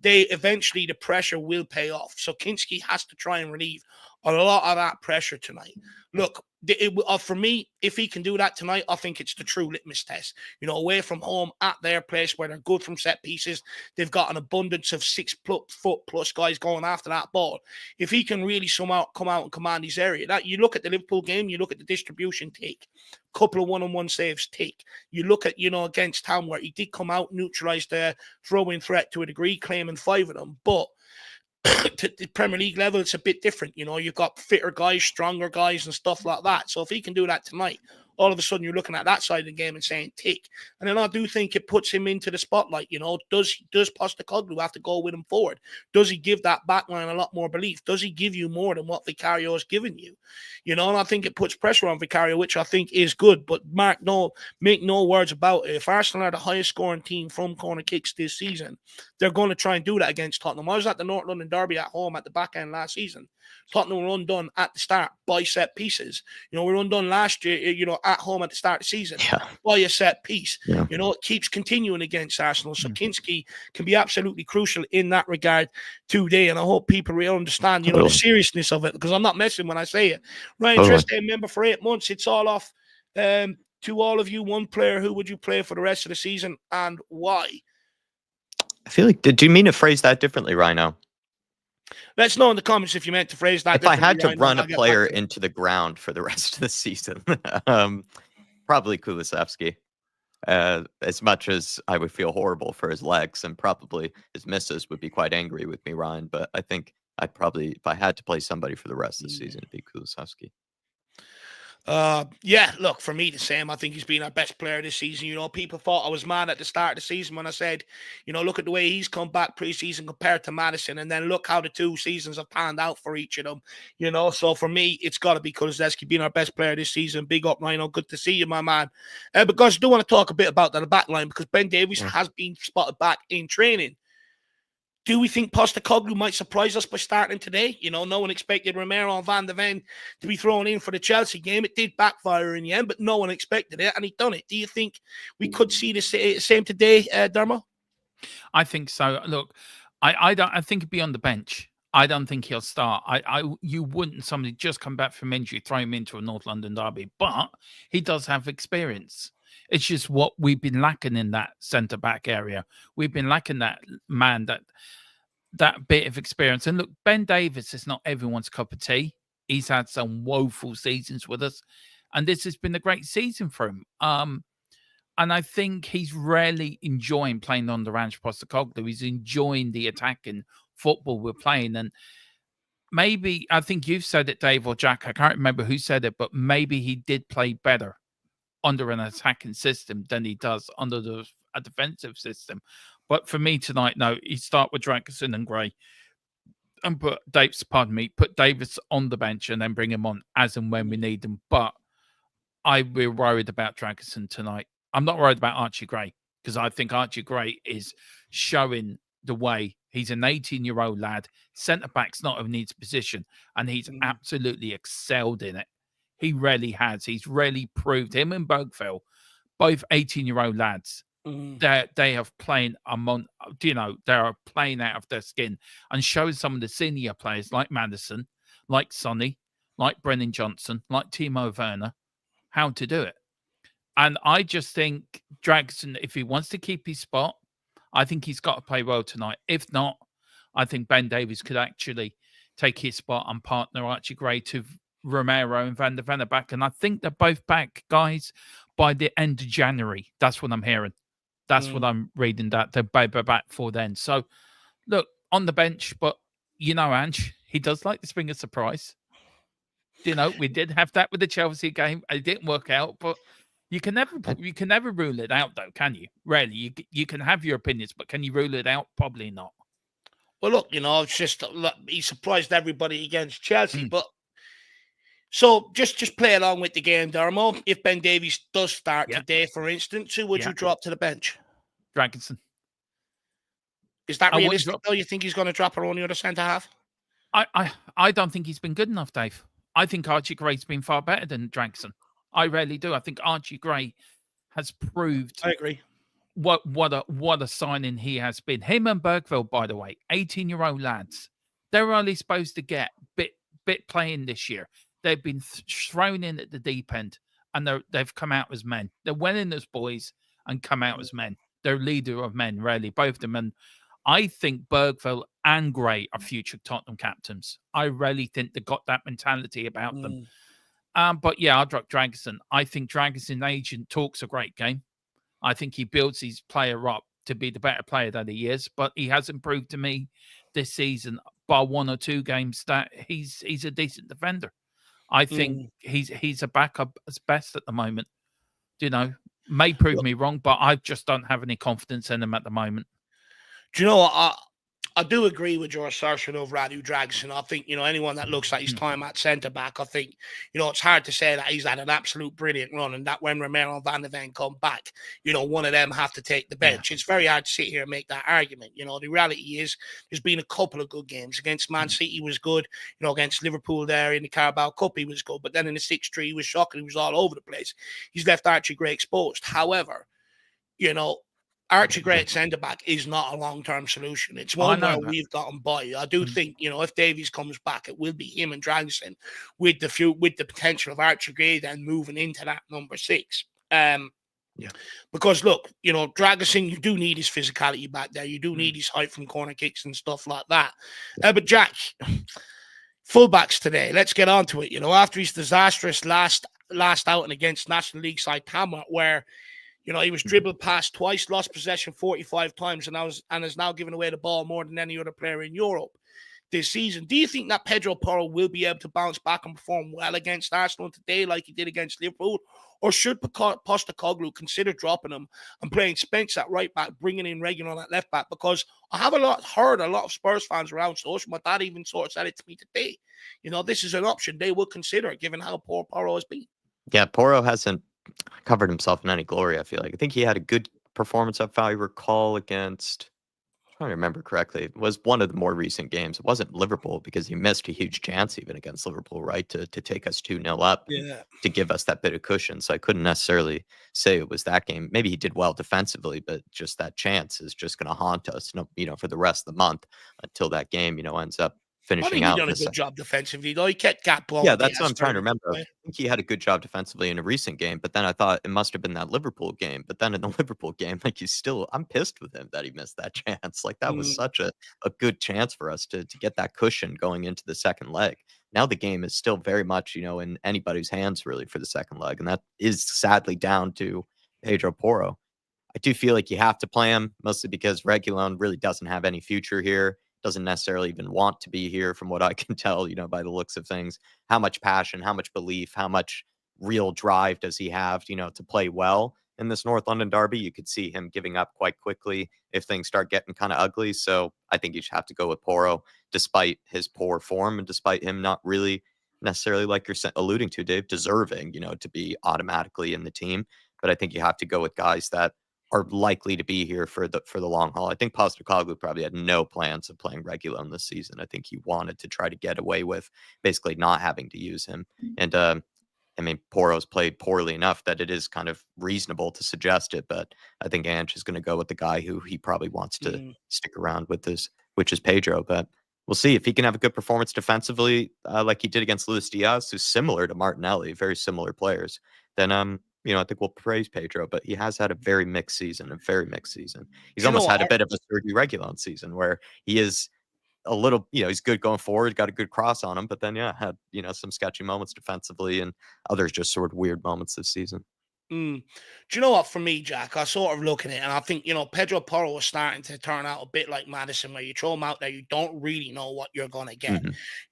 eventually the pressure will pay off. So Kinski has to try and relieve a lot of that pressure tonight. Look, for me, if he can do that tonight, I think it's the true litmus test. Away from home at their place where they're good from set pieces, they've got an abundance of 6-foot plus guys going after that ball. If he can really somehow come out and command his area, that you look at the Liverpool game, you look at the distribution take, couple of one-on-one saves take. You look at, against Town where he did come out, neutralize their throw-in threat to a degree, claiming 5 of them, but to the Premier League level, it's a bit different. You've got fitter guys, stronger guys, and stuff like that. So if he can do that tonight, all of a sudden you're looking at that side of the game and saying tick. And then I do think it puts him into the spotlight. Does Postecoglou have to go with him forward? Does he give that backline a lot more belief? Does he give you more than what Vicario has given you? And I think it puts pressure on Vicario, which I think is good. But Mark, make no words about it. If Arsenal are the highest scoring team from corner kicks this season, they're going to try and do that against Tottenham. I was at the North London Derby at home at the back end last season. Tottenham were undone at the start by set pieces. We were undone last year, at home at the start of the season by a set piece. Yeah. It keeps continuing against Arsenal. So Kinski can be absolutely crucial in that regard today. And I hope people really understand, the seriousness of it, because I'm not messing when I say it. Ryan Tristane, member for 8 months. It's all off to all of you. One player, who would you play for the rest of the season and why? I feel like, did you mean to phrase that differently, Rhino? Let us know in the comments if you meant to phrase that. If I had to run a player into the ground for the rest of the season, probably Kulusevski. As much as I would feel horrible for his legs, and probably his missus would be quite angry with me, Ryan. But I think I'd probably, if I had to play somebody for the rest of the season, it'd be Kulusevski. Look, for me, the same. I think he's been our best player this season. People thought I was mad at the start of the season when I said, look at the way he's come back pre-season compared to Maddison, and then look how the 2 seasons have panned out for each of them. So for me, it's got to be Kulusevski being our best player this season. Big up, Rhino. Good to see you, my man. But guys, I do want to talk a bit about the back line, because Ben Davies has been spotted back in training. Do we think Postecoglou might surprise us by starting today? No one expected Romero and Van de Ven to be thrown in for the Chelsea game. It did backfire in the end, but no one expected it, and he's done it. Do you think we could see the same today, Dermo? I think so. Look, I think he'd be on the bench. I don't think he'll start. You wouldn't somebody just come back from injury, throw him into a North London derby, but he does have experience. It's just what we've been lacking in that centre back area. We've been lacking that man, that bit of experience. And look, Ben Davies is not everyone's cup of tea. He's had some woeful seasons with us, and this has been a great season for him. And I think he's really enjoying playing under Ange Postecoglou. He's enjoying the attacking football we're playing. And maybe, I think you've said it, Dave or Jack, I can't remember who said it, but maybe he did play better under an attacking system than he does under a defensive system. But for me tonight, no, you start with Drakeson and Gray and put Davis on the bench and then bring him on as and when we need them. But we're worried about Drakeson tonight. I'm not worried about Archie Gray because I think Archie Gray is showing the way. He's an 18-year-old lad. Centre back's not in his position, and he's absolutely excelled in it. He really has. He's really proved him and Bergville, both 18-year-old lads. They have playing they are playing out of their skin and showing some of the senior players like Madison, like Sonny, like Brennan Johnson, like Timo Werner, how to do it. And I just think Drakeson, if he wants to keep his spot, I think he's got to play well tonight. If not, I think Ben Davies could actually take his spot and partner Archie Gray to Romero and Van der Ven back. And I think they're both back, guys, by the end of January. That's what I'm hearing. That's what I'm reading, that they're back for then. So, look, on the bench, but Ange, he does like to bring a surprise. We did have that with the Chelsea game. It didn't work out, but you can never rule it out, though, can you? Really, you can have your opinions, but can you rule it out? Probably not. Well, look, it's just he surprised everybody against Chelsea, but so just play along with the game, Dermo. If Ben Davies does start today, for instance, who would you drop to the bench? Drakeson. Is that realistic, though? You think he's going to drop her on the other centre half? I don't think he's been good enough, Dave. I think Archie Gray's been far better than Drakeson. I really do. I think Archie Gray has proved. I agree. What a signing he has been. Him and Bergville, by the way, 18-year-old lads. They're only supposed to get bit playing this year. They've been thrown in at the deep end, and they've come out as men. They're winning as boys and come out as men. They're leader of men, really, both of them. And I think Bergville and Gray are future Tottenham captains. I really think they've got that mentality about them. But yeah, I'll drop Drakeson. I think Drakeson agent talks a great game. I think he builds his player up to be the better player that he is, but he hasn't proved to me this season by one or two games that he's a decent defender. I think he's a backup as best at the moment. May prove me wrong, but I just don't have any confidence in him at the moment. Do you know what? I do agree with your assertion of Radu Drakeson. I think, anyone that looks at his time at centre-back, I think, it's hard to say that he's had an absolute brilliant run and that when Romero and Van der Ven come back, one of them have to take the bench. It's very hard to sit here and make that argument. The reality is there's been a couple of good games. Against Man City was good. Against Liverpool there in the Carabao Cup, he was good. But then in the 6-3, he was shocking. He was all over the place. He's left Archie Gray exposed. However, Archie Gray at centre-back is not a long-term solution. It's one where we've gotten by. I do think, if Davies comes back, it will be him and Drakeson with the potential of Archie Gray then moving into that number 6. Because, look, Drakeson, you do need his physicality back there. You do need his height from corner kicks and stuff like that. But, Jack, fullbacks today, let's get on to it. After his disastrous last outing against National League side Tamworth, where he was dribbled past twice, lost possession 45 times, and has now given away the ball more than any other player in Europe this season. Do you think that Pedro Porro will be able to bounce back and perform well against Arsenal today like he did against Liverpool? Or should Postecoglou consider dropping him and playing Spence at right back, bringing in Reguilon at left back? Because I have heard a lot of Spurs fans around social. My dad even sort of said it to me today. This is an option they will consider given how poor Porro has been. Yeah, Porro hasn't covered himself in any glory, I feel like. I think he had a good performance, if I recall, against, I'm trying to remember correctly, it was one of the more recent games. It wasn't Liverpool because he missed a huge chance even against Liverpool, right, to take us 2-0 up, to give us that bit of cushion. So I couldn't necessarily say it was that game. Maybe he did well defensively, but just that chance is just going to haunt us, for the rest of the month until that game, ends up I finishing think he out done a this. good job defensively, though. He kept Gap ball. Yeah, that's what I'm trying to remember. I think he had a good job defensively in a recent game, but then I thought it must have been that Liverpool game. But then in the Liverpool game, like I'm pissed with him that he missed that chance. Like that was such a good chance for us to get that cushion going into the second leg. Now the game is still very much, in anybody's hands really for the second leg. And that is sadly down to Pedro Porro. I do feel like you have to play him, mostly because Reguilón really doesn't have any future here. Doesn't necessarily even want to be here from what I can tell, by the looks of things. How much passion, how much belief, how much real drive does he have, to play well in this North London derby? You could see him giving up quite quickly if things start getting kind of ugly. So I think you should have to go with Porro, despite his poor form and despite him not really necessarily, like you're alluding to, Dave, deserving, to be automatically in the team. But I think you have to go with guys that are likely to be here for the long haul. I think Postecoglou probably had no plans of playing Reguilón this season. I think he wanted to try to get away with basically not having to use him. And I mean, Porro's played poorly enough that it is kind of reasonable to suggest it. But I think Ange is going to go with the guy who he probably wants to stick around with, which is Pedro. But we'll see if he can have a good performance defensively, like he did against Luis Diaz, who's similar to Martinelli, very similar players. Then I think we'll praise Pedro, but he has had a very mixed season, He's almost had a bit of a Sergio Reguilón season where he is a little, he's good going forward, got a good cross on him, but then, had, some sketchy moments defensively and others just sort of weird moments this season. Do you know what? For me, Jack, I sort of look at it and I think, Pedro Porro was starting to turn out a bit like Maddison, where you throw him out there, you don't really know what you're going to get.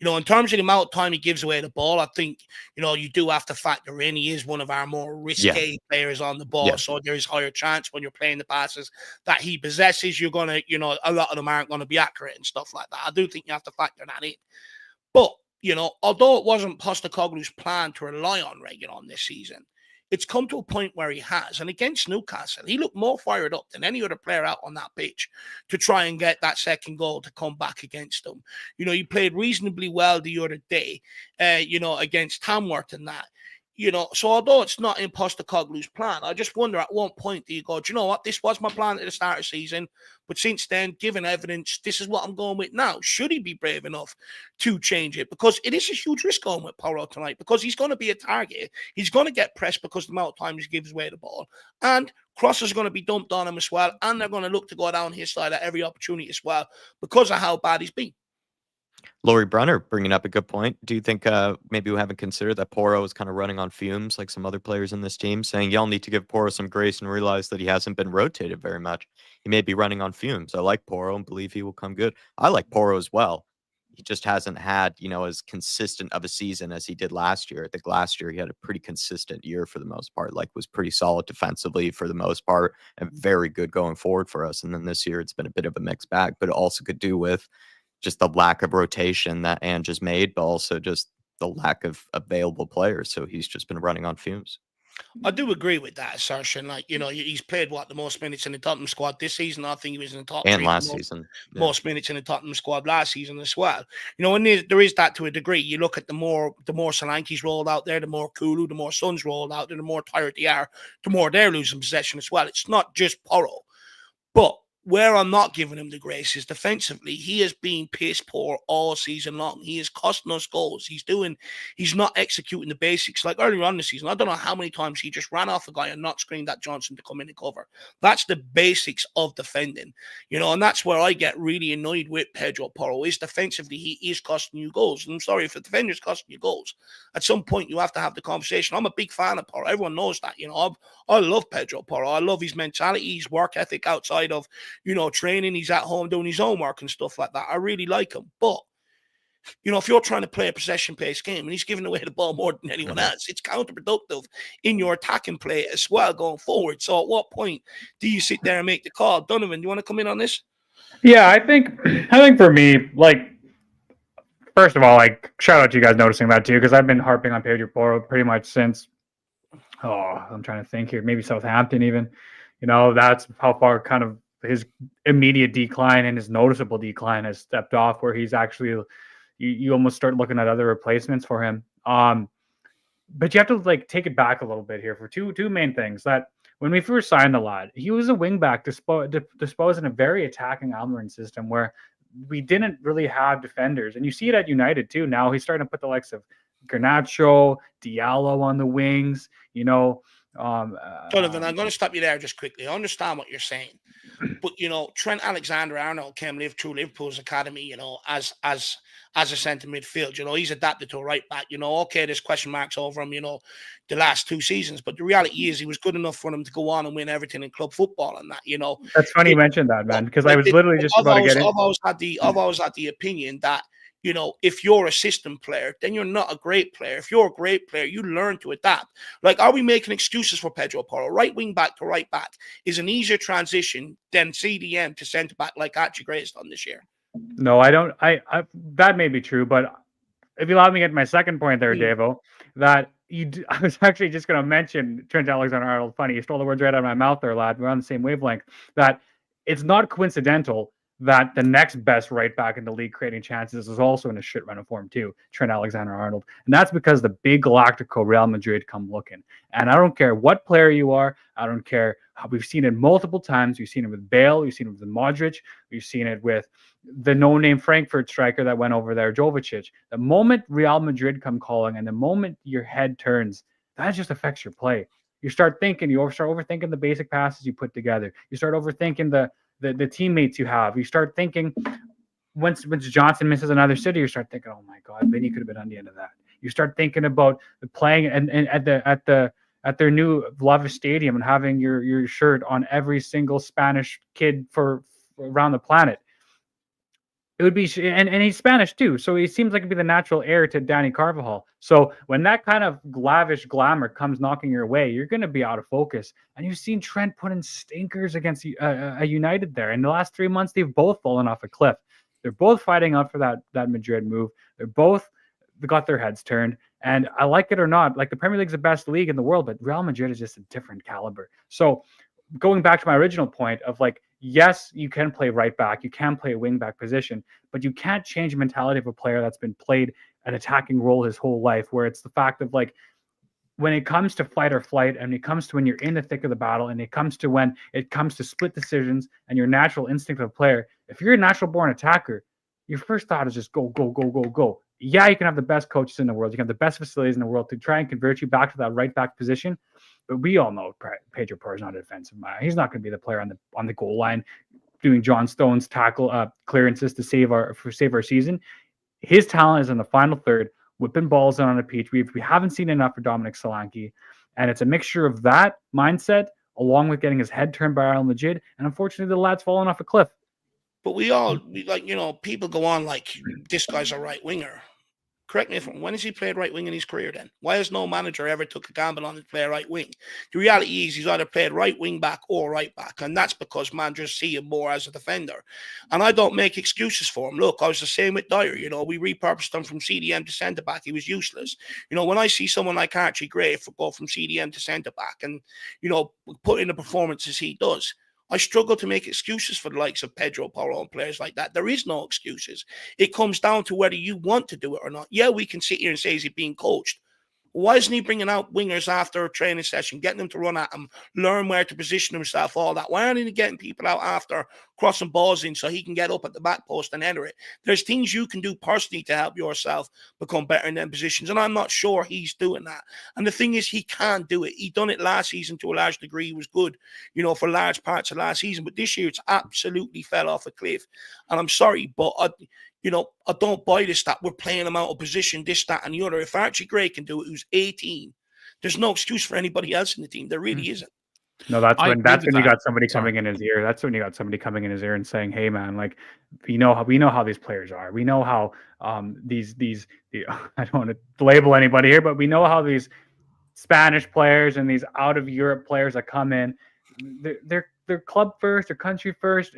In terms of the amount of time he gives away the ball, I think, you do have to factor in he is one of our more risque players on the ball. So there is higher chance when you're playing the passes that he possesses, you're going to, a lot of them aren't going to be accurate and stuff like that. I do think you have to factor that in. But, although it wasn't Postecoglou's plan to rely on Reguilón this season, it's come to a point where he has. And against Newcastle, he looked more fired up than any other player out on that pitch to try and get that second goal to come back against them. He played reasonably well the other day, against Tamworth and that. So although it's not in Postecoglou's plan, I just wonder at what point do you go, do you know what, this was my plan at the start of the season, but since then, given evidence, this is what I'm going with now. Should he be brave enough to change it? Because it is a huge risk going with Porro tonight, because he's going to be a target. He's going to get pressed because of the amount of time he gives away the ball. And crosses are going to be dumped on him as well, and they're going to look to go down his side at every opportunity as well because of how bad he's been. Laurie Brunner bringing up a good point. Do you think maybe we haven't considered that Porro is kind of running on fumes like some other players in this team, saying y'all need to give Porro some grace and realize that he hasn't been rotated very much. He may be running on fumes. I like Porro and believe he will come good. I like Porro as well. He just hasn't had, as consistent of a season as he did last year. I think last year he had a pretty consistent year for the most part, like was pretty solid defensively for the most part and very good going forward for us. And then this year it's been a bit of a mixed bag, but it also could do with just the lack of rotation that Ange has made, but also just the lack of available players. So he's just been running on fumes. I do agree with that assertion. Like, he's played the most minutes in the Tottenham squad this season. I think he was in the top and three last season. Most minutes in the Tottenham squad last season as well. And there is that to a degree. You look at the more Solanke's rolled out there, the more Kulu, the more Son's rolled out there, the more tired they are, the more they're losing possession as well. It's not just Porro. But where I'm not giving him the grace is defensively. He has been piss poor all season long. He is costing us goals. He's not executing the basics. Like earlier on the season, I don't know how many times he just ran off a guy and not screened that Johnson to come in and cover. That's the basics of defending, and that's where I get really annoyed with Pedro Porro is defensively. He is costing you goals. And I'm sorry, if a defender's costing you goals, at some point you have to have the conversation. I'm a big fan of Porro. Everyone knows that, I love Pedro Porro. I love his mentality, his work ethic outside of training. He's at home doing his own work and stuff like that. I really like him. But, if you're trying to play a possession-based game and he's giving away the ball more than anyone else, it's counterproductive in your attacking play as well going forward. So at what point do you sit there and make the call? Donovan, do you want to come in on this? Yeah, I think for me, first of all, shout out to you guys noticing that too, because I've been harping on Pedro Porro pretty much since, I'm trying to think here, maybe Southampton even. That's how far kind of his immediate decline and his noticeable decline has stepped off, where he's actually, you almost start looking at other replacements for him. But you have to take it back a little bit here for two main things. That when we first signed the lad, he was a wing back disposed in a very attacking Almiron system where we didn't really have defenders. And you see it at United too. Now he's starting to put the likes of Garnacho, Diallo on the wings, you know. Donovan, I'm going to stop you there just quickly. I understand what you're saying. But, you know, Trent Alexander-Arnold came through Liverpool's academy, you know, as a centre midfield. You know, he's adapted to a right back. You know, okay, there's question marks over him, you know, the last 2 seasons. But the reality is he was good enough for him to go on and win everything in club football and that, you know. That's funny you mentioned that, man, because I was literally just about to get in. I've always had the opinion that, you know, if you're a system player, then you're not a great player. If you're a great player, you learn to adapt. Like, are we making excuses for Pedro Porro? Right wing back to right back is an easier transition than CDM to centre back like Archie Gray has done this year. No, I don't. I that may be true, but if you allow me to get my second point there, Davo, that I was actually just going to mention Trent Alexander-Arnold. Funny, you stole the words right out of my mouth there, lad. We're on the same wavelength. That it's not coincidental that the next best right back in the league creating chances is also in a shit run of form too, Trent Alexander-Arnold. And that's because the big Galactico Real Madrid come looking. And I don't care what player you are. I don't care how we've seen it multiple times. We've seen it with Bale. We've seen it with Modric. We've seen it with the no-name Frankfurt striker that went over there, Jovicic. The moment Real Madrid come calling and the moment your head turns, that just affects your play. You start thinking, you start overthinking the basic passes you put together. You start overthinking the teammates you have. You start thinking once Johnson misses another city, you start thinking, oh my God, Vinny could have been on the end of that. You start thinking about the playing and at their new Lava Stadium and having your shirt on every single Spanish kid for around the planet. It would be, and he's Spanish too, so he seems like he'd be the natural heir to Danny Carvajal. So when that kind of lavish glamour comes knocking your way, you're going to be out of focus. And you've seen Trent put in stinkers against a United there. In the last 3 months, they've both fallen off a cliff. They're both fighting out for that Madrid move. They're both got their heads turned. And I like it or not, like the Premier League's the best league in the world, but Real Madrid is just a different caliber. So going back to my original point of like, yes, you can play right back, you can play a wing back position, but you can't change the mentality of a player that's been played an attacking role his whole life, where it's the fact of like, when it comes to fight or flight, and it comes to when you're in the thick of the battle, and it comes to when it comes to split decisions and your natural instinct of a player, if you're a natural born attacker, your first thought is just go, go, go, go, go. Yeah, you can have the best coaches in the world, you can have the best facilities in the world to try and convert you back to that right back position. But we all know Pedro Porro is not a defensive mind. He's not going to be the player on the goal line doing John Stones tackle clearances to save our season. His talent is in the final third, whipping balls in on a pitch. We haven't seen enough for Dominic Solanke, and it's a mixture of that mindset along with getting his head turned by Real Madrid. And unfortunately, the lad's fallen off a cliff. But we like, you know, people go on like this guy's a right winger. Correct me if I'm wrong. When has he played right wing in his career then? Why has no manager ever took a gamble on to play right wing? The reality is he's either played right wing back or right back, and that's because managers see him more as a defender. And I don't make excuses for him. Look, I was the same with Dyer. You know, we repurposed him from CDM to centre back. He was useless. You know, when I see someone like Archie Gray go from CDM to centre back and, you know, put in the performances he does, I struggle to make excuses for the likes of Pedro Porro and players like that. There is no excuses. It comes down to whether you want to do it or not. Yeah, we can sit here and say, is he being coached? Why isn't he bringing out wingers after a training session, getting them to run at him, learn where to position himself, all that? Why aren't he getting people out after crossing balls in so he can get up at the back post and enter it? There's things you can do personally to help yourself become better in them positions, and I'm not sure he's doing that. And the thing is, he can't do it. He done it last season to a large degree. He was good, you know, for large parts of last season, but this year it's absolutely fell off a cliff. And I'm sorry, but I don't buy this that we're playing him out of position, this, that, and the other. If Archie Gray can do it, who's 18, there's no excuse for anybody else in the team. There really isn't. No, that's when you got somebody coming in his ear. That's when you got somebody coming in his ear and saying, "Hey, man, like we know how these players are. We know how these I don't want to label anybody here, but we know how these Spanish players and these out of Europe players that come in, they're club first, they're country first.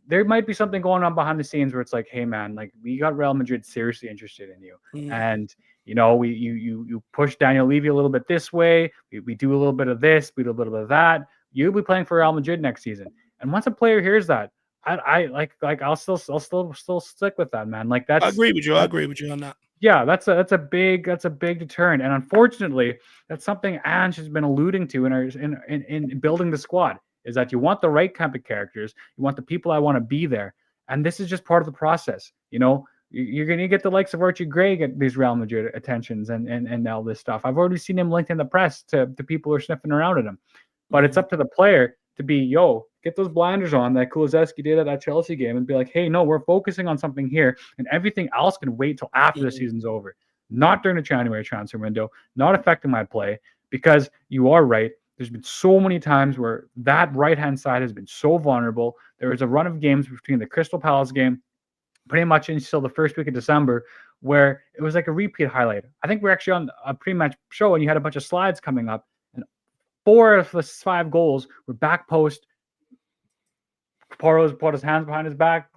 There might be something going on behind the scenes where it's like, hey man, like we got Real Madrid seriously interested in you. And you know, you push Daniel Levy a little bit this way, we do a little bit of this, we do a little bit of that. You'll be playing for Real Madrid next season. And once a player hears that, I'll still stick with that, man. Like that's I agree with you on that. Yeah, that's a big deterrent. And unfortunately, that's something Ange has been alluding to in building the squad. Is that you want the right type of characters, you want the people that want to be there, And this is just part of the process. You know, you're going to get the likes of Archie Gray get these Real Madrid attentions and all this stuff. I've already seen him linked in the press to people who are sniffing around at him. But it's up to the player to be, get those blinders on that Kulusevski did at that Chelsea game and be like, hey, no, we're focusing on something here, and everything else can wait till after the season's over. Not during the January transfer window, not affecting my play, because you are right. There's been so many times where that right-hand side has been so vulnerable. There was a run of games between the Crystal Palace game, pretty much until the first week of December, where it was like a repeat highlight. I think we're actually on a pre-match show, and you had a bunch of slides coming up, and 4 of the 5 goals were back post. Porro's put his hands behind his back,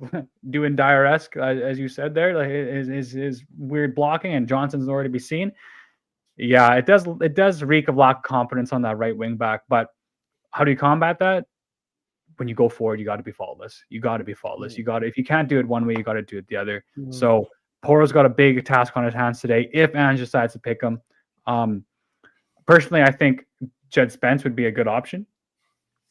doing Dyer-esque, as you said there, like his weird blocking, and Johnson's nowhere to be seen. Yeah, it does reek of lack of confidence on that right wing back. But how do you combat that? When you go forward, you got to be faultless. You got to be faultless. If you can't do it one way, you got to do it the other. So Porro's got a big task on his hands today if Ange decides to pick him. Personally, I think Jed Spence would be a good option.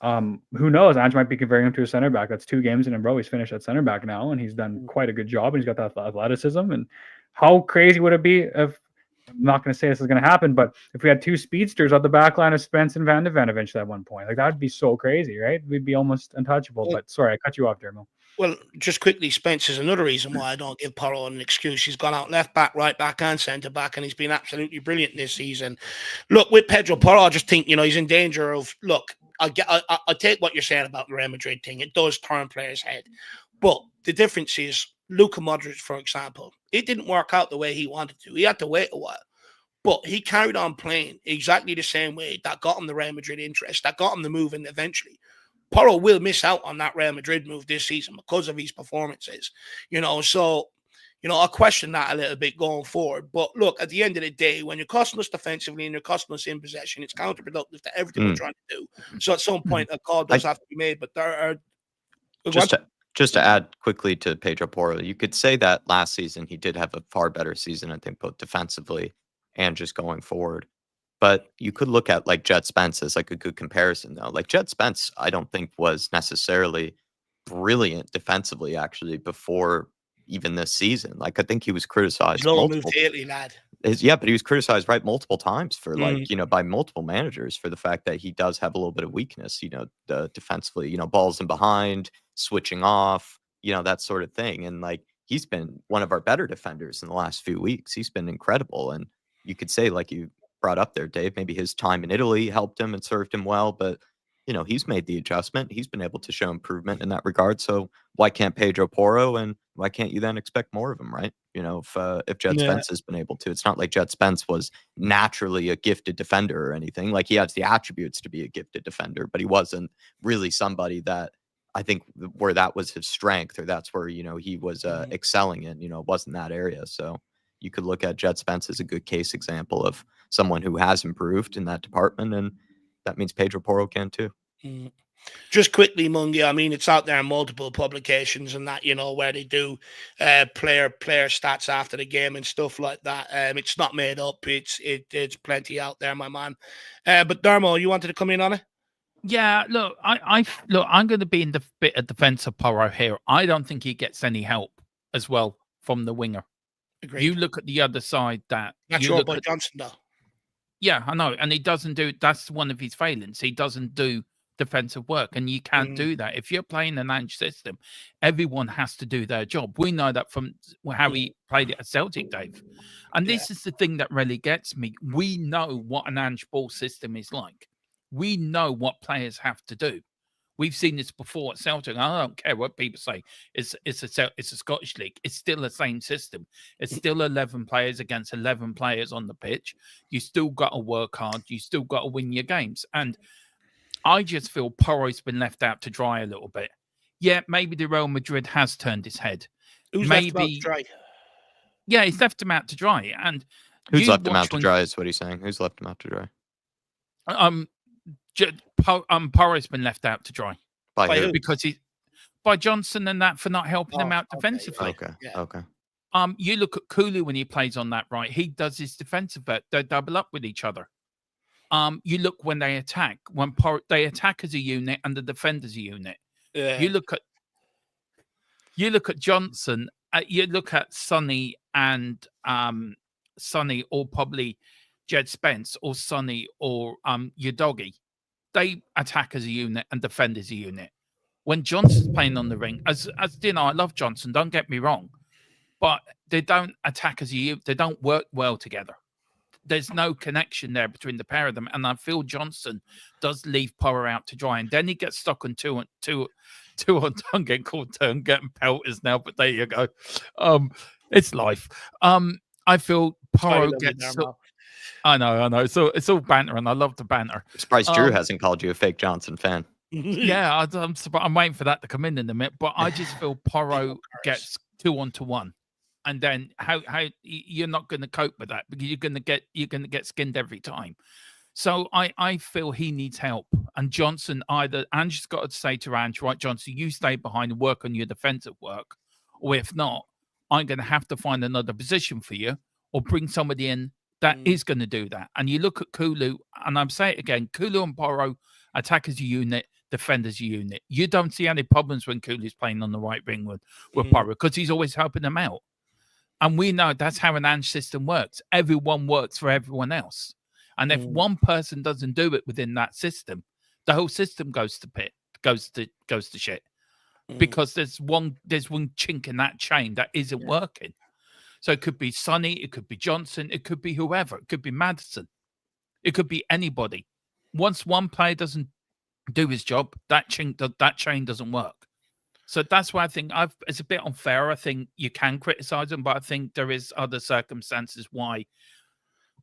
Who knows? Ange might be converting him to a center back. That's 2 games in a row. He's finished at center back now, and he's done quite a good job. And he's got that athleticism. And how crazy would it be if, I'm not going to say this is going to happen, but if we had 2 speedsters on the back line of Spence and Van de Ven eventually at one point, like that would be so crazy, right? We'd be almost untouchable. But sorry, I cut you off, Dermo. Well, just quickly, Spence is another reason why I don't give Porro an excuse. He's gone out left back, right back, and centre back, and he's been absolutely brilliant this season. Look, with Pedro Porro, I just think he's in danger of. Look, I take what you're saying about the Real Madrid thing. It does turn players' head, but the difference is Luka Modric, for example, it didn't work out the way he wanted to. He had to wait a while, but he carried on playing exactly the same way that got him the Real Madrid interest, that got him the move, and eventually. Porro will miss out on that Real Madrid move this season because of his performances, so, I question that a little bit going forward. But look, at the end of the day, when you're costing us defensively and you're costing us in possession, it's counterproductive to everything we're trying to do. So at some point, a call does have to be made. But there are just to add quickly to Pedro Porro, you could say that last season he did have a far better season, I think, both defensively and just going forward. But you could look at like Jed Spence as like a good comparison, though. Like Jed Spence, I don't think was necessarily brilliant defensively, actually, before even this season. Like I think he was criticized. Moved to Italy, lad. But he was criticized multiple times for by multiple managers for the fact that he does have a little bit of weakness, defensively, balls in behind, switching off, that sort of thing. And like he's been one of our better defenders in the last few weeks. He's been incredible, and you could say, like you brought up there, Dave, maybe his time in Italy helped him and served him well, but he's made the adjustment. He's been able to show improvement in that regard. So why can't Pedro Porro, and why can't you then expect more of him, right? If Jed Spence has been able to, it's not like Jed Spence was naturally a gifted defender or anything. Like he has the attributes to be a gifted defender, but he wasn't really somebody that I think where that was his strength, or that's where, he was excelling in, it wasn't that area. So you could look at Jed Spence as a good case example of someone who has improved in that department, and that means Pedro Porro can too. Just quickly, Mungie, I mean, it's out there in multiple publications and that, where they do player stats after the game and stuff like that. It's not made up. It's plenty out there, my man. But Dermo, you wanted to come in on it? Yeah, look, I'm going to be in the bit of defense of Porro here. I don't think he gets any help as well from the winger. Agreed. You look at the other side. That's your boy Johnson, though. Yeah, I know, and he doesn't do. That's one of his failings. He doesn't do defensive work, and you can't do that if you're playing an Ange system. Everyone has to do their job. We know that from how he played it at Celtic, Dave. And this is the thing that really gets me. We know what an Ange ball system is like. We know what players have to do. We've seen this before at Celtic. I don't care what people say. It's a Scottish league. It's still the same system. It's still 11 players against 11 players on the pitch. You still got to work hard. You still got to win your games. And I just feel Porro's been left out to dry a little bit. Yeah, maybe the Real Madrid has turned his head. Who's left him out to dry? Yeah, he's left him out to dry. And who's left him out to dry is what he's saying. Who's left him out to dry? Porro's been left out to dry by who? Because by Johnson and that for not helping him out defensively. Okay. You look at Kulu when he plays on that right. He does his defensive bit. They double up with each other. You look when they attack. They attack as a unit and the defend as a unit. Yeah. You look You look at Johnson, you look at Sonny and Sonny, or probably Jed Spence, or Sonny, or your doggy. They attack as a unit and defend as a unit. When Johnson's playing on the ring, as you know, I love Johnson, don't get me wrong, but they don't attack as a unit. They don't work well together. There's no connection there between the pair of them, and I feel Johnson does leave Porro out to dry, and then he gets stuck on two on tongue, getting called turn, getting pelters now. But there you go, it's life. I feel Porro gets. I know. So it's all banter, and I love the banter. I'm surprised Drew hasn't called you a fake Johnson fan. Yeah, I'm waiting for that to come in a minute, but I just feel Porro gets 2-on-1. And then how you're not going to cope with that, because you're going to get skinned every time. So I feel he needs help. And Johnson, either Ange's got to say to Ange, right, Johnson, you stay behind and work on your defensive work, or if not, I'm going to have to find another position for you, or bring somebody in that is going to do that. And you look at Kulu, and I'm saying it again, Kulu and Porro attack as a unit, defend as a unit. You don't see any problems when Kulu's playing on the right wing with Porro, because he's always helping them out. And we know that's how an Ange system works. Everyone works for everyone else. And if one person doesn't do it within that system, the whole system goes to shit. Because there's one chink in that chain that isn't working. So it could be Sonny, it could be Johnson, it could be whoever, it could be Maddison, it could be anybody. Once one player doesn't do his job, that chain doesn't work. So that's why I think it's a bit unfair. I think you can criticize him, but I think there is other circumstances why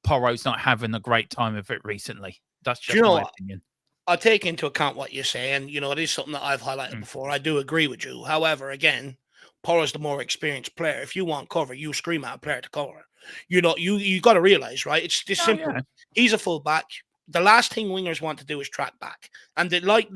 Porro's not having a great time of it recently. That's just my opinion. I take into account what you're saying. You know, it is something that I've highlighted before. I do agree with you. However, again, Porro's the more experienced player. If you want cover, you scream at a player to cover. You know, you got to realize, right? It's just simple. Yeah. He's a fullback. The last thing wingers want to do is track back. And they're not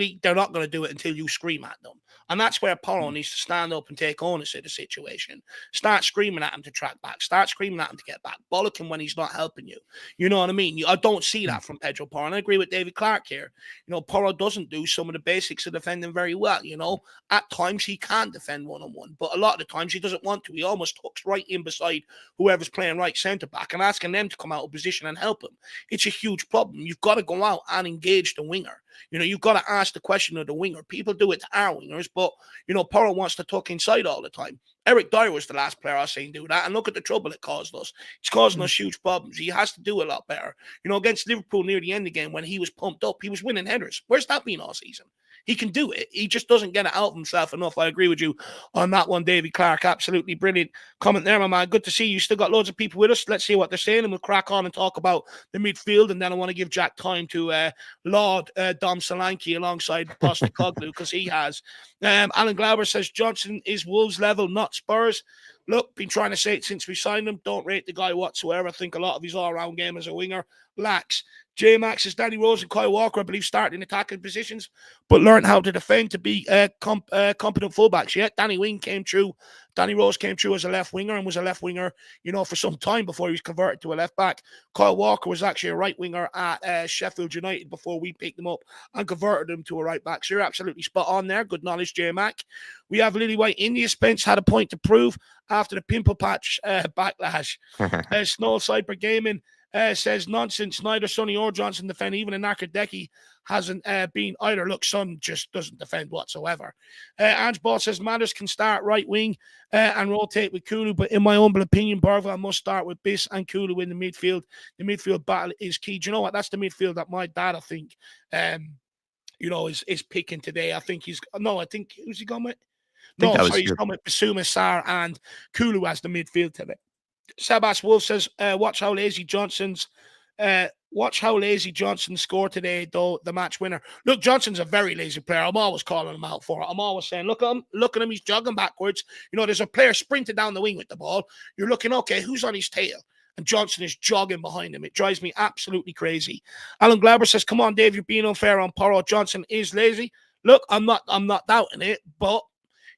going to do it until you scream at them. And that's where Porro needs to stand up and take ownership of the situation. Start screaming at him to track back. Start screaming at him to get back. Bollock him when he's not helping you. You know what I mean? I don't see that from Pedro Porro. And I agree with David Clark here. You know, Porro doesn't do some of the basics of defending very well. You know, at times he can defend one-on-one. But a lot of the times he doesn't want to. He almost hooks right in beside whoever's playing right centre-back and asking them to come out of position and help him. It's a huge problem. You've got to go out and engage the winger. You know, you've got to ask the question of the winger. People do it to our wingers, but, you know, Porro wants to tuck inside all the time. Eric Dyer was the last player I've seen do that, and look at the trouble it caused us. It's causing us huge problems. He has to do a lot better. You know, against Liverpool near the end of the game, when he was pumped up, he was winning headers. Where's that been all season? He can do it. He just doesn't get it out of himself enough. I agree with you on that one, David Clark. Absolutely brilliant comment there, my man. Good to see you. Still got loads of people with us. Let's see what they're saying, and we'll crack on and talk about the midfield. And then I want to give Jack time to Lord Dom Solanke alongside PogU, because he has. Alan Glauber says Johnson is Wolves level, not Spurs. Look, been trying to say it since we signed him. Don't rate the guy whatsoever. I think a lot of his all-round game as a winger lacks. J-Max says Danny Rose and Kyle Walker, I believe, started in attacking positions, but learned how to defend to be competent fullbacks. Yeah, Danny Rose came through as a left winger and was a left winger, you know, for some time before he was converted to a left back. Kyle Walker was actually a right winger at Sheffield United before we picked him up and converted him to a right back. So you're absolutely spot on there. Good knowledge, J-Mac. We have Lily White. India Spence had a point to prove after the pimple patch backlash. Snow Cyper Gaming says nonsense. Neither Sonny or Johnson defend. Even in Nakadeki hasn't been either. Look, Son just doesn't defend whatsoever. Ange Ball says Matters can start right wing and rotate with Kulu, but in my humble opinion, Barvel must start with Biss and Kulu in the midfield. The midfield battle is key. Do you know what? That's the midfield that my dad, I think, you know, is picking today. I think who's he gone with? No, sorry, he's gone with Basuma, Sarr, and Kulu as the midfield today. Sebas Wolf says, watch how lazy Johnson scored today, though, the match winner. Look, Johnson's a very lazy player. I'm always calling him out for it. I'm always saying, look at him, he's jogging backwards. You know, there's a player sprinting down the wing with the ball. You're looking, okay, who's on his tail? And Johnson is jogging behind him. It drives me absolutely crazy. Alan Glauber says, come on, Dave, you're being unfair on Porro. Johnson is lazy. Look, I'm not doubting it, but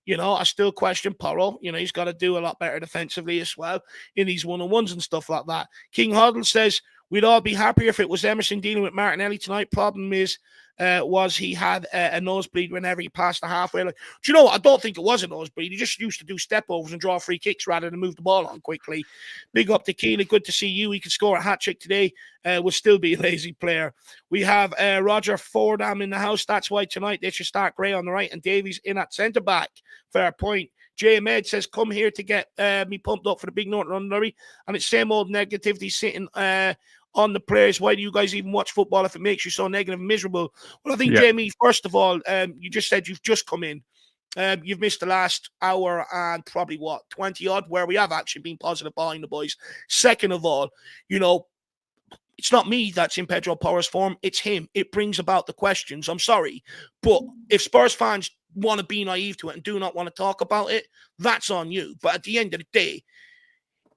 you know, I still question Porro. You know, he's got to do a lot better defensively as well in these one-on-ones and stuff like that. King Hoddle says, We'd all be happier if it was Emerson dealing with Martinelli tonight. Problem is, was he had a nosebleed whenever he passed the halfway line. Do you know what? I don't think it was a nosebleed. He just used to do step overs and draw free kicks rather than move the ball on quickly. Big up to Keely. Good to see you. He could score a hat trick today. Will still be a lazy player. We have Roger Fordham in the house. That's why tonight they should start Gray on the right and Davies in at centre back. Fair point. Jay Ahmed says, come here to get me pumped up for the big Northern London Derby. And it's same old negativity sitting on the players. Why do you guys even watch football if it makes you so negative and miserable? Well, I think, Jamie, first of all, you just said you've just come in. You've missed the last hour and probably, 20 odd, where we have actually been positive behind the boys. Second of all, it's not me that's in Pedro Porro's form. It's him. It brings about the questions. I'm sorry. But if Spurs fans want to be naive to it and do not want to talk about it, that's on you. But at the end of the day,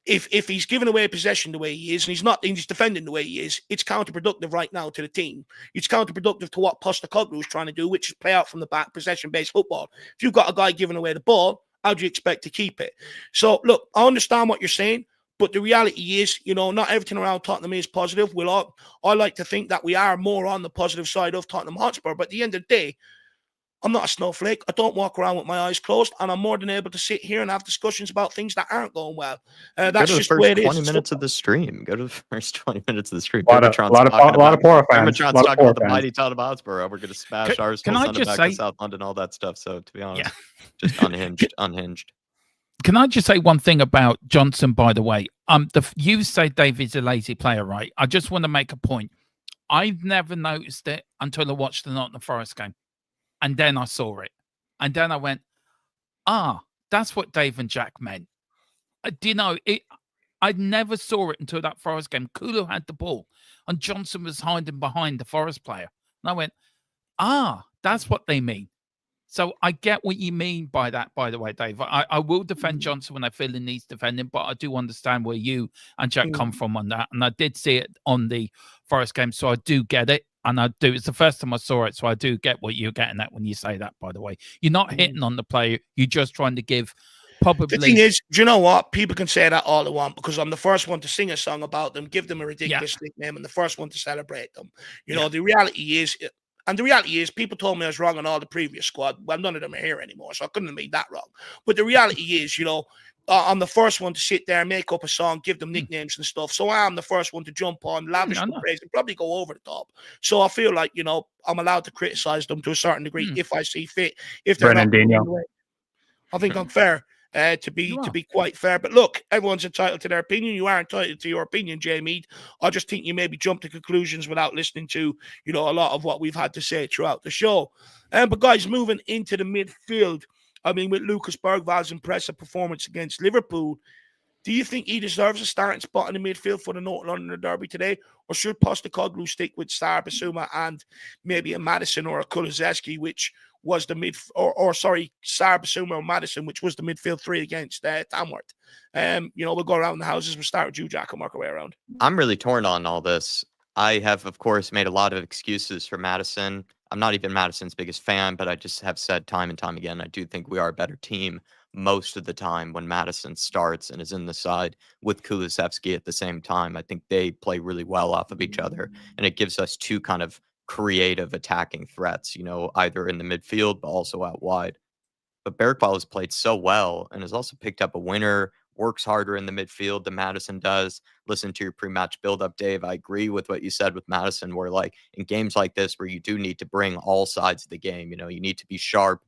if he's giving away possession the way he is and he's defending the way he is, it's counterproductive right now to the team. It's counterproductive to what PogU is trying to do, which is play out from the back, possession-based football. If you've got a guy giving away the ball, how do you expect to keep it? So, look, I understand what you're saying, but the reality is, not everything around Tottenham is positive. I like to think that we are more on the positive side of Tottenham Hotspur, but at the end of the day, I'm not a snowflake. I don't walk around with my eyes closed, and I'm more than able to sit here and have discussions about things that aren't going well. That's just the way it is. 20 minutes of the stream. Go to the first 20 minutes of the stream. A lot of Porro fans. Talking about the mighty Tottenham Hotspur. We're going to smash Arsenal, can I just say, South London, all that stuff. So, to be honest, just unhinged. Can I just say one thing about Johnson, by the way? You say David's a lazy player, right? I just want to make a point. I've never noticed it until I watched the Nottingham Forest game. And then I saw it. And then I went, that's what Dave and Jack meant. I never saw it until that Forest game. Kulu had the ball and Johnson was hiding behind the Forest player. And I went, that's what they mean. So I get what you mean by that, by the way, Dave. I will defend Johnson when I feel he needs defending, but I do understand where you and Jack come from on that. And I did see it on the Forest game, so I do get it. And I do. It's the first time I saw it, so I do get what you're getting at when you say that, by the way. You're not hitting on the player. You're just trying to give probably... The thing is, do you know what? People can say that all they want because I'm the first one to sing a song about them, give them a ridiculous nickname, and the first one to celebrate them. The reality is... And the reality is, people told me I was wrong on all the previous squad. Well, none of them are here anymore, so I couldn't have made that wrong. But the reality is, I'm the first one to sit there, make up a song, give them nicknames and stuff. So I am the first one to jump on, lavish the praise, and probably go over the top. So I feel like, I'm allowed to criticize them to a certain degree if I see fit. If they're not, I think I'm fair. To be quite fair. But look, everyone's entitled to their opinion. You are entitled to your opinion, Jamie. I just think you maybe jump to conclusions without listening to, a lot of what we've had to say throughout the show. But guys, moving into the midfield, with Lucas Bergval's impressive performance against Liverpool, do you think he deserves a starting spot in the midfield for the North London Derby today? Or should Postecoglou stick with Sar Basuma and maybe a Madison or a Kulusevski, which was the Sar Basuma or Madison, which was the midfield three against Tamworth? We'll go around the houses. We'll start with you, Jack, and work our way around. I'm really torn on all this. I have, of course, made a lot of excuses for Madison. I'm not even Madison's biggest fan, but I just have said time and time again, I do think we are a better team most of the time when Madison starts and is in the side with Kulusevski at the same time. I think they play really well off of each other, and it gives us two kind of creative attacking threats, either in the midfield, but also out wide. But Bergval has played so well and has also picked up a winner, works harder in the midfield than Madison does. Listen to your pre-match build-up, Dave. I agree with what you said with Madison, where in games like this where you do need to bring all sides of the game, you need to be sharp,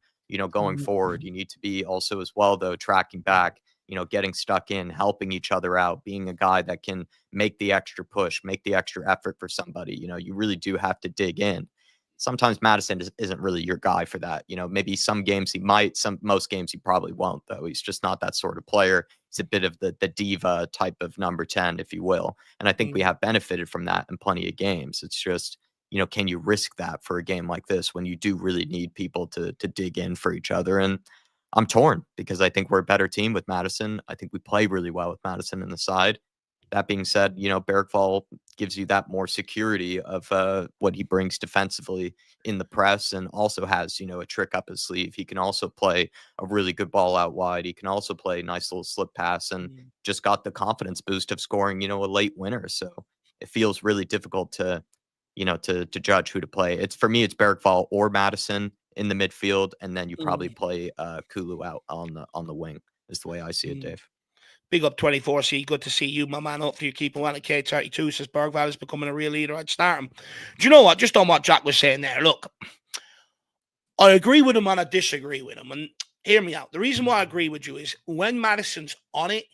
going forward. You need to be also as well, though, tracking back, getting stuck in, helping each other out, being a guy that can make the extra push, make the extra effort for somebody. You really do have to dig in. Sometimes Madison isn't really your guy for that. Maybe some games he might, most games he probably won't, though. He's just not that sort of player. He's a bit of the diva type of number 10, if you will. And I think we have benefited from that in plenty of games. It's just, can you risk that for a game like this when you do really need people to dig in for each other? And I'm torn because I think we're a better team with Madison. I think we play really well with Madison in the side. That being said, Bergval gives you that more security of what he brings defensively in the press, and also has, a trick up his sleeve. He can also play a really good ball out wide. He can also play a nice little slip pass, and just got the confidence boost of scoring, a late winner. So it feels really difficult to, to judge who to play. For me, it's Bergvall or Madison in the midfield, and then you probably play Kulu out on the wing. Is the way I see it, Dave. Big up 24C. Good to see you, my man. Hopefully you keep him on at K32. Says Bergvall is becoming a real leader. I'd start him. Do you know what? Just on what Jack was saying there. Look, I agree with him and I disagree with him. And hear me out. The reason why I agree with you is when Madison's on it,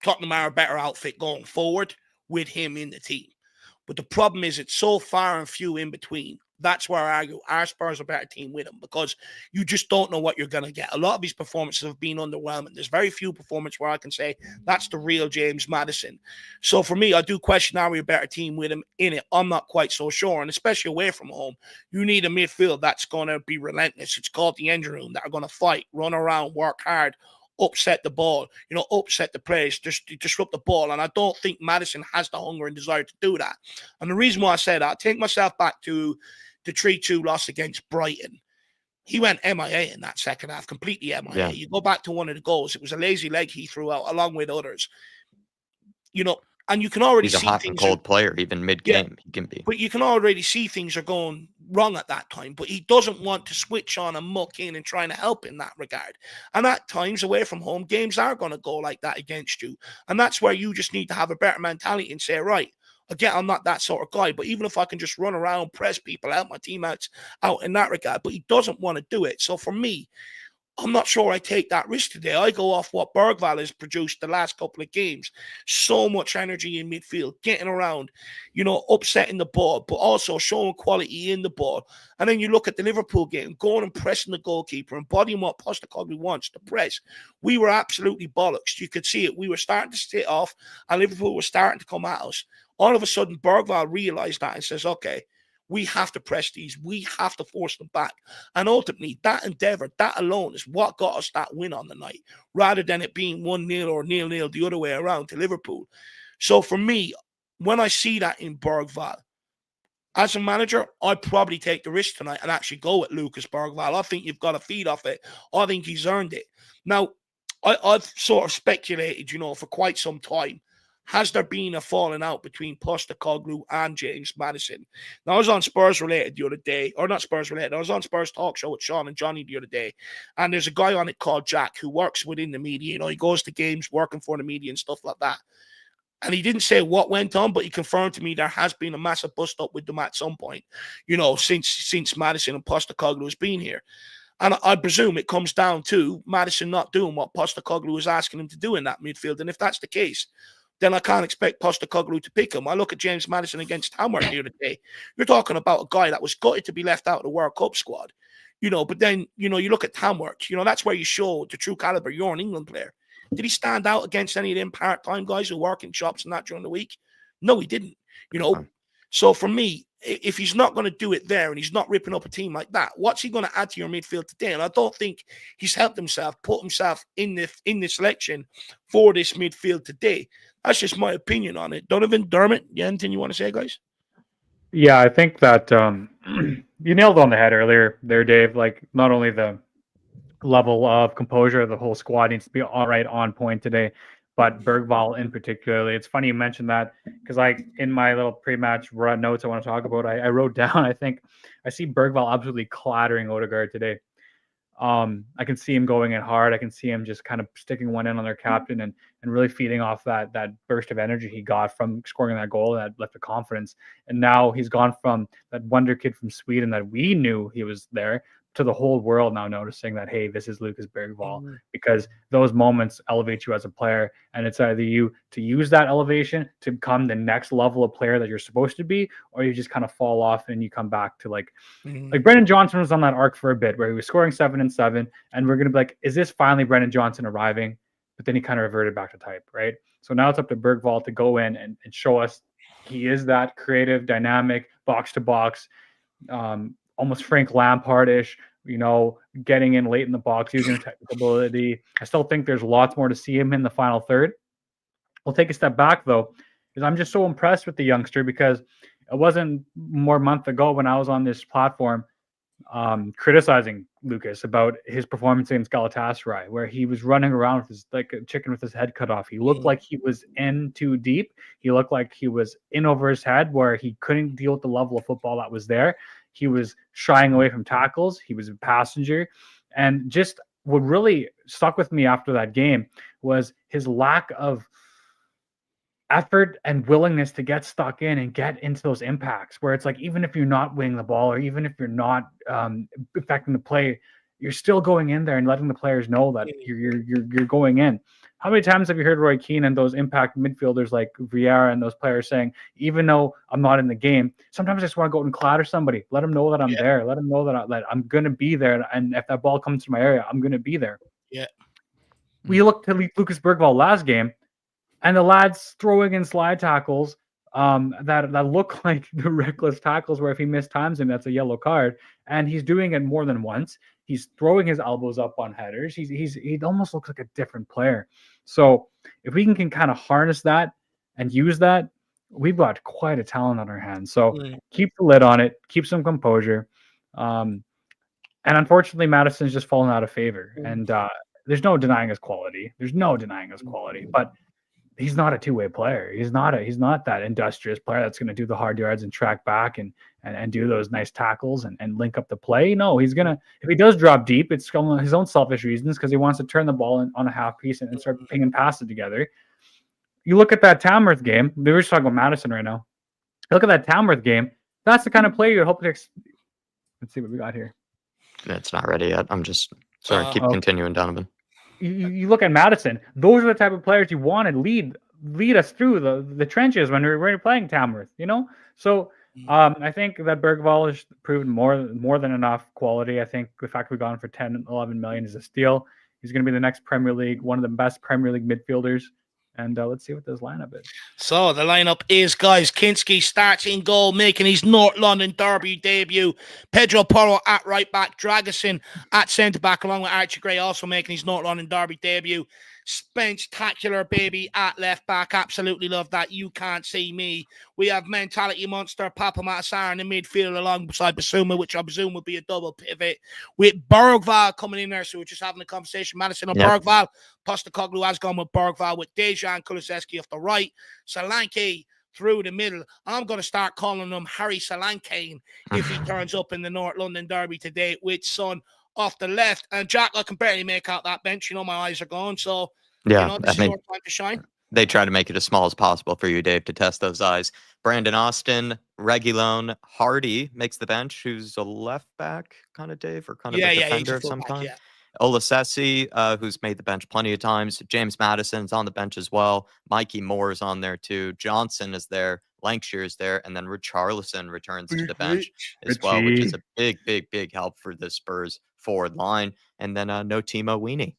Tottenham are a better outfit going forward with him in the team. But the problem is it's so far and few in between. That's where I argue our Spurs are a better team with him because you just don't know what you're going to get. A lot of his performances have been underwhelming. There's very few performances where I can say that's the real James Madison. So for me, I do question, are we a better team with him in it? I'm not quite so sure. And especially away from home, you need a midfield that's going to be relentless. It's called the engine room, that are going to fight, run around, work hard, upset the ball, upset the players, just disrupt the ball. And I don't think Madison has the hunger and desire to do that. And the reason why I say that, I take myself back to the 3-2 loss against Brighton. He went MIA in that second half, completely MIA. Yeah. You go back to one of the goals, it was a lazy leg he threw out along with others. And you can already see he's a hot and cold player, even mid-game. He can be. But you can already see things are going wrong at that time. But he doesn't want to switch on and muck in and trying to help in that regard. And at times, away from home, games are going to go like that against you. And that's where you just need to have a better mentality and say, right, again, I'm not that sort of guy, but even if I can just run around, press people, help my teammates out in that regard, but he doesn't want to do it. So for me, I'm not sure I take that risk today. I go off what Bergvall has produced the last couple of games. So much energy in midfield, getting around, upsetting the ball, but also showing quality in the ball. And then you look at the Liverpool game, going and pressing the goalkeeper, embodying what Postecoglou wants, to press. We were absolutely bollocks. You could see it. We were starting to sit off, and Liverpool was starting to come at us. All of a sudden, Bergvall realized that and says, okay, we have to press these. We have to force them back. And ultimately, that endeavor, that alone is what got us that win on the night, rather than it being 1-0 or 0-0 the other way around to Liverpool. So for me, when I see that in Bergvall, as a manager, I'd probably take the risk tonight and actually go with Lucas Bergvall. I think you've got to feed off it. I think he's earned it. Now, I've sort of speculated, for quite some time. Has there been a falling out between Postecoglou and James Madison? Now, I was on Spurs Related the other day, or not Spurs Related, I was on Spurs Talk Show with Sean and Johnny the other day, and there's a guy on it called Jack who works within the media. He goes to games working for the media and stuff like that. And he didn't say what went on, but he confirmed to me there has been a massive bust up with them at some point, since Madison and Postecoglou has been here. And I presume it comes down to Madison not doing what Postecoglou was asking him to do in that midfield. And if that's the case, then I can't expect Postecoglou to pick him. I look at James Madison against Tamworth the other day. You're talking about a guy that was gutted to be left out of the World Cup squad, but then, you look at Tamworth, that's where you show the true caliber. You're an England player. Did he stand out against any of them part-time guys who work in shops and that during the week? No, he didn't, So for me, if he's not going to do it there and he's not ripping up a team like that, what's he going to add to your midfield today? And I don't think he's helped himself, put himself in the selection for this midfield today. That's just my opinion on it. Donovan, Dermot, anything you want to say, guys? Yeah, I think that you nailed it on the head earlier there, Dave. Like, not only the level of composure of the whole squad needs to be all right on point today, but Bergvall in particular. It's funny you mentioned that because, in my little pre-match notes I want to talk about, I wrote down, I think I see Bergvall absolutely clattering Odegaard today. I can see him going in hard. I can see him just kind of sticking one in on their captain and really feeding off that burst of energy he got from scoring that goal that left the confidence. And now he's gone from that wonder kid from Sweden that we knew he was there to the whole world now noticing that, hey, this is Lucas Bergvall, because those moments elevate you as a player. And it's either you to use that elevation to become the next level of player that you're supposed to be, or you just kind of fall off and you come back to like Brendan Johnson was on that arc for a bit where he was scoring 7 and 7. And we're going to be like, is this finally Brendan Johnson arriving? But then he kind of reverted back to type, right? So now it's up to Bergvall to go in and show us he is that creative, dynamic, box to box, almost Frank Lampard-ish, getting in late in the box, using technical ability. I still think there's lots more to see him in the final third. We'll take a step back, though, because I'm just so impressed with the youngster, because it wasn't more a month ago when I was on this platform criticizing Lucas about his performance against Galatasaray, where he was running around with his like a chicken with his head cut off. He looked like he was in too deep. He looked like he was in over his head, where he couldn't deal with the level of football that was there. He was shying away from tackles. He was a passenger, and just what really stuck with me after that game was his lack of effort and willingness to get stuck in and get into those impacts, where it's like, even if you're not winning the ball, or even if you're not affecting the play, you're still going in there and letting the players know that you're going in. How many times have you heard Roy Keane and those impact midfielders like Vieira and those players saying, even though I'm not in the game, sometimes I just want to go out and clatter somebody, let them know that I'm there, let them know that I'm going to be there, and if that ball comes to my area, I'm going to be there. Yeah. We looked to Lucas Bergvall last game, and the lads throwing in slide tackles that look like the reckless tackles, where if he mistimes him, that's a yellow card. And he's doing it more than once. He's throwing his elbows up on headers. He almost looks like a different player. So if we can kind of harness that and use that, we've got quite a talent on our hands. So keep the lid on it, keep some composure. And unfortunately, Madison's just fallen out of favor. And there's no denying his quality. But he's not a two-way player. He's not that industrious player that's going to do the hard yards and track back and do those nice tackles and link up the play. No, he's going to, if he does drop deep, it's his own selfish reasons, because he wants to turn the ball on a half piece and start pinging passes together. You look at that Tamworth game. We were just talking about Madison right now. Look at that Tamworth game. That's the kind of play you're hoping to. Let's see what we got here. It's not ready yet. I'm just sorry. Keep continuing, Donovan. You look at Madison. Those are the type of players you want to lead us through the trenches when we're playing Tamworth. So I think that Bergvall has proven more than enough quality. I think the fact we got him for 10, 11 million is a steal. He's going to be the next Premier League, one of the best Premier League midfielders. And let's see what this lineup is. So the lineup is, guys, Kinski starts in goal, making his North London derby debut. Pedro Porro at right back. Dragosin at centre back, along with Archie Gray, also making his North London derby debut. Spence-tacular baby at left back. Absolutely love that. You can't see me. We have mentality monster Papa Matassar in the midfield alongside Basuma, which I presume will be a double pivot, with Bergvall coming in there. So we're just having a conversation. Madison or Bergvall. Postecoglou has gone with Bergvall, with Dejan Kulusevski off the right. Solanke through the middle. I'm going to start calling him Harry Solanke if he turns up in the North London derby today, with Son off the left. And Jack, I can barely make out that bench. My eyes are going. So, this is your time to shine. They try to make it as small as possible for you, Dave, to test those eyes. Brandon Austin, Reguilon, Hardy makes the bench, who's a left back, kind of, Dave, or kind of a defender of some kind. Olasesi, who's made the bench plenty of times. James Madison's on the bench as well. Mikey Moore's on there too. Johnson is there. Lancashire is there. And then Richarlison returns to the bench as well, which is a big help for the Spurs forward line. And then no Timo Weenie.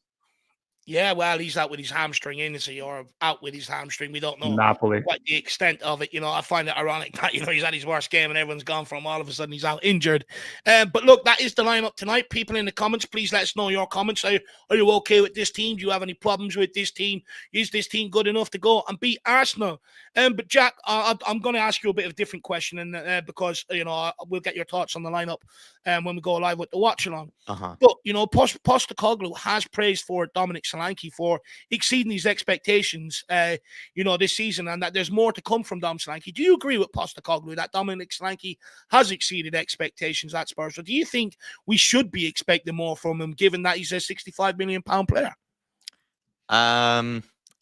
Yeah, well, he's out with his hamstring injury, or out with his hamstring. We don't know Napoli. what the extent of it. I find it ironic that, he's had his worst game and everyone's gone from all of a sudden he's out injured. But look, that is the lineup tonight. People in the comments, please let us know your comments. Are you okay with this team? Do you have any problems with this team? Is this team good enough to go and beat Arsenal? But Jack, I'm going to ask you a bit of a different question, and because, we'll get your thoughts on the lineup when we go live with the watch along. But, Postecoglou has praised for Dominic Solanke for exceeding his expectations, this season, and that there's more to come from Dom Solanke. Do you agree with Postecoglou that Dominic Solanke has exceeded expectations at Spurs, or do you think we should be expecting more from him, given that he's a £65 million player?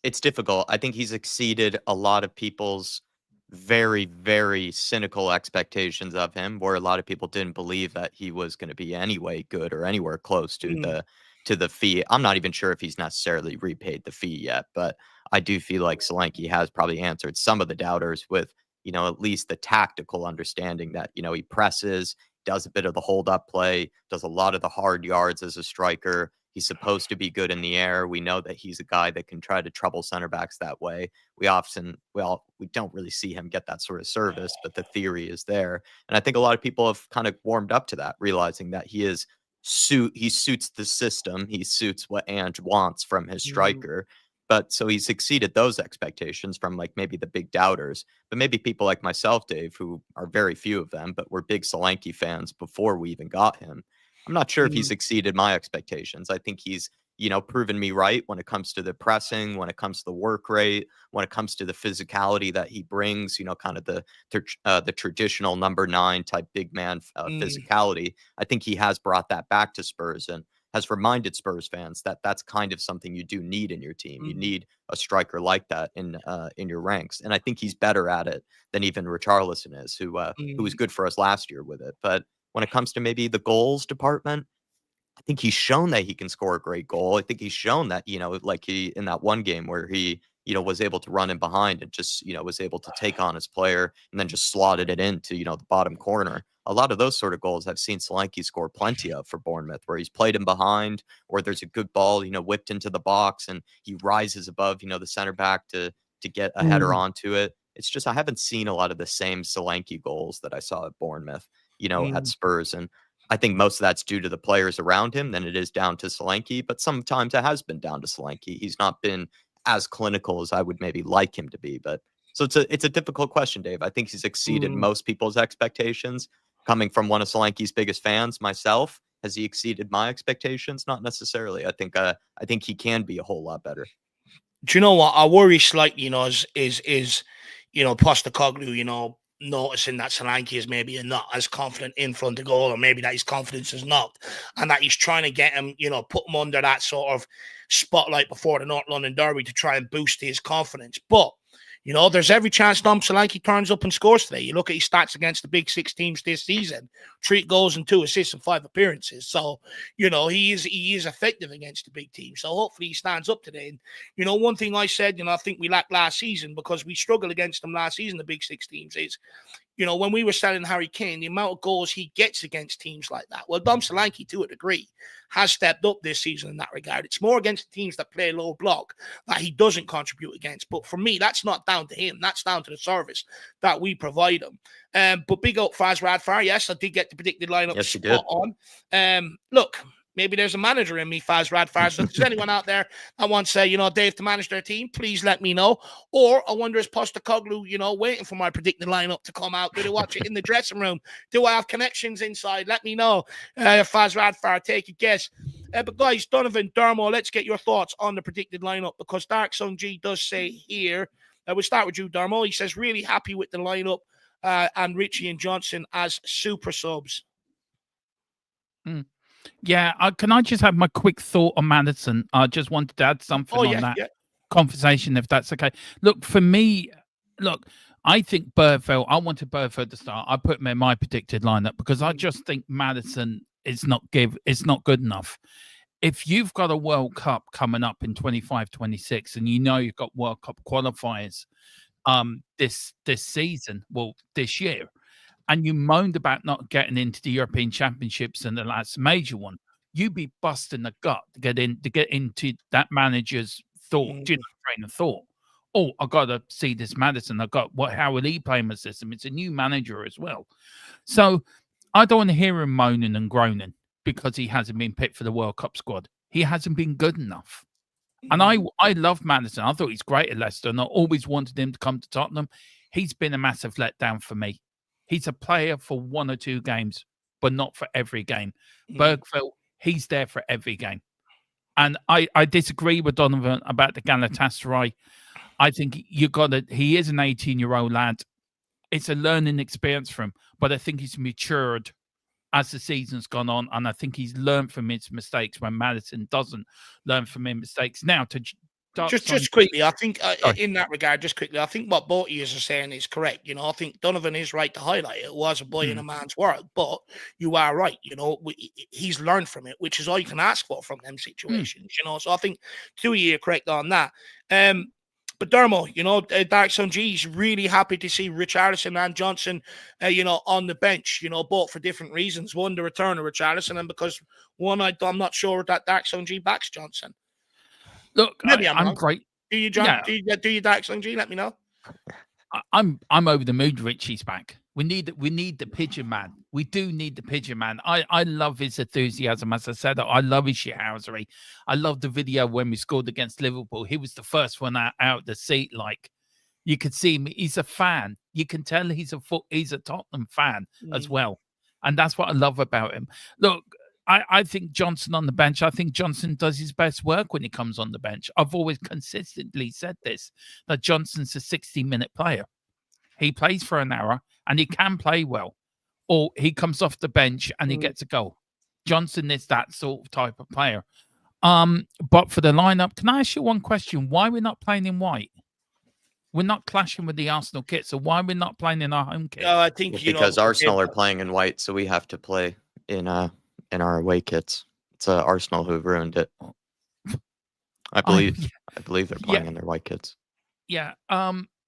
It's difficult. I think he's exceeded a lot of people's very, very cynical expectations of him, where a lot of people didn't believe that he was going to be anyway good or anywhere close to the fee. I'm not even sure if he's necessarily repaid the fee yet, but I do feel like Solanke has probably answered some of the doubters with, at least the tactical understanding that, he presses, does a bit of the hold up play, does a lot of the hard yards as a striker. He's supposed to be good in the air. We know that he's a guy that can try to trouble center backs that way. We don't really see him get that sort of service, but the theory is there. And I think a lot of people have kind of warmed up to that, realizing that he suits the system. He suits what Ange wants from his striker. But so he's exceeded those expectations from like maybe the big doubters, but maybe people like myself, Dave, who are very few of them, but were big Solanke fans before we even got him. I'm not sure if he's exceeded my expectations. I think he's, proven me right when it comes to the pressing, when it comes to the work rate, when it comes to the physicality that he brings, kind of the traditional number 9 type big man physicality. I think he has brought that back to Spurs and has reminded Spurs fans that that's kind of something you do need in your team. You need a striker like that in your ranks. And I think he's better at it than even Richarlison is, who was good for us last year with it. But when it comes to maybe the goals department, I think he's shown that he can score a great goal. I think he's shown that, like he in that one game where he, was able to run in behind and just, was able to take on his player and then just slotted it into, the bottom corner. A lot of those sort of goals I've seen Solanke score plenty of for Bournemouth, where he's played in behind, or there's a good ball, whipped into the box and he rises above, the center back to get a header onto it. It's just I haven't seen a lot of the same Solanke goals that I saw at Bournemouth, at Spurs. And I think most of that's due to the players around him than it is down to Solanke, but sometimes it has been down to Solanke. He's not been as clinical as I would maybe like him to be. But so it's a difficult question, Dave. I think he's exceeded most people's expectations. Coming from one of Solanke's biggest fans, myself, has he exceeded my expectations? Not necessarily. I think he can be a whole lot better. Do you know what I worry slightly? Is Postecoglou, noticing that Solanke is maybe not as confident in front of goal, or maybe that his confidence is knocked, and that he's trying to get him, put him under that sort of spotlight before the North London derby to try and boost his confidence. But there's every chance Dom Solanke turns up and scores today. You look at his stats against the big 6 teams this season: 3 goals and 2 assists and 5 appearances. So, he is effective against the big teams. So hopefully he stands up today. And, one thing I said, I think we lacked last season, because we struggled against them last season, the big 6 teams, is, when we were selling Harry Kane, the amount of goals he gets against teams like that. Well, Dom Solanke, to a degree, has stepped up this season in that regard. It's more against teams that play low block that he doesn't contribute against. But for me, that's not down to him. That's down to the service that we provide him. But big up Faz Radfar. Yes, I did get the predicted lineup spot on. Look, maybe there's a manager in me, Faz Radfar. So if there's anyone out there that wants, Dave to manage their team, please let me know. Or I wonder, is Postecoglou, waiting for my predicted lineup to come out? Do they watch it in the dressing room? Do I have connections inside? Let me know. Faz Radfar, take a guess. But guys, Donovan, Dermo, let's get your thoughts on the predicted lineup, because DarkSunG does say here, we'll start with you, Dermo. He says, really happy with the lineup and Richie and Johnson as super subs. Yeah, can I just have my quick thought on Maddison? I just wanted to add something on that conversation, if that's okay. Look, for me, I think Bergveld, I wanted Bergveld to start. I put him in my predicted lineup because I just think Maddison is not good enough. If you've got a World Cup coming up in 25-26 and you've got World Cup qualifiers this season, this year, and you moaned about not getting into the European Championships and the last major one, you'd be busting the gut to get into that manager's thought, train of thought. Oh, I got to see this Maddison. How will he play my system? It's a new manager as well. So I don't want to hear him moaning and groaning because he hasn't been picked for the World Cup squad. He hasn't been good enough. And I love Maddison. I thought he's great at Leicester, and I always wanted him to come to Tottenham. He's been a massive letdown for me. He's a player for 1 or 2 games, but not for every game. Bergveld, he's there for every game. And I disagree with Donovan about the Galatasaray. I think he is an 18-year-old lad. It's a learning experience for him, but I think he's matured as the season's gone on, and I think he's learned from his mistakes when Maddison doesn't learn from his mistakes. Now, just quickly, I think in that regard, I think what both of you are saying is correct. I think Donovan is right to highlight it. It was a boy in a man's world, but you are right. He's learned from it, which is all you can ask for from them situations. So I think 2 of you are correct on that. But Dermo, DarkSunG is really happy to see Richarlison and Johnson, on the bench, both for different reasons. One, the return of Richarlison, and because one, I'm not sure that DarkSunG backs Johnson. Look, maybe I'm great. Do you, John? Yeah. Do you DarkSunG? Let me know. I'm over the mood Richie's back. We need the pigeon man. We do need the pigeon man. I love his enthusiasm. As I said, I love his shithousery. I love the video when we scored against Liverpool. He was the first one out the seat. Like, you could see him. He's a fan. You can tell he's a Tottenham fan as well. And that's what I love about him. Look, I think Johnson on the bench, I think Johnson does his best work when he comes on the bench. I've always consistently said this, that Johnson's a 60-minute player. He plays for an hour and he can play well. Or he comes off the bench and he gets a goal. Johnson is that sort of type of player. But for the lineup, can I ask you one question? Why we're not playing in white? We're not clashing with the Arsenal kit, so why we're not playing in our home kit? I think because Arsenal are playing in white, so we have to play in our away kits. It's Arsenal who ruined it. I believe they're playing in their white kits. Yeah.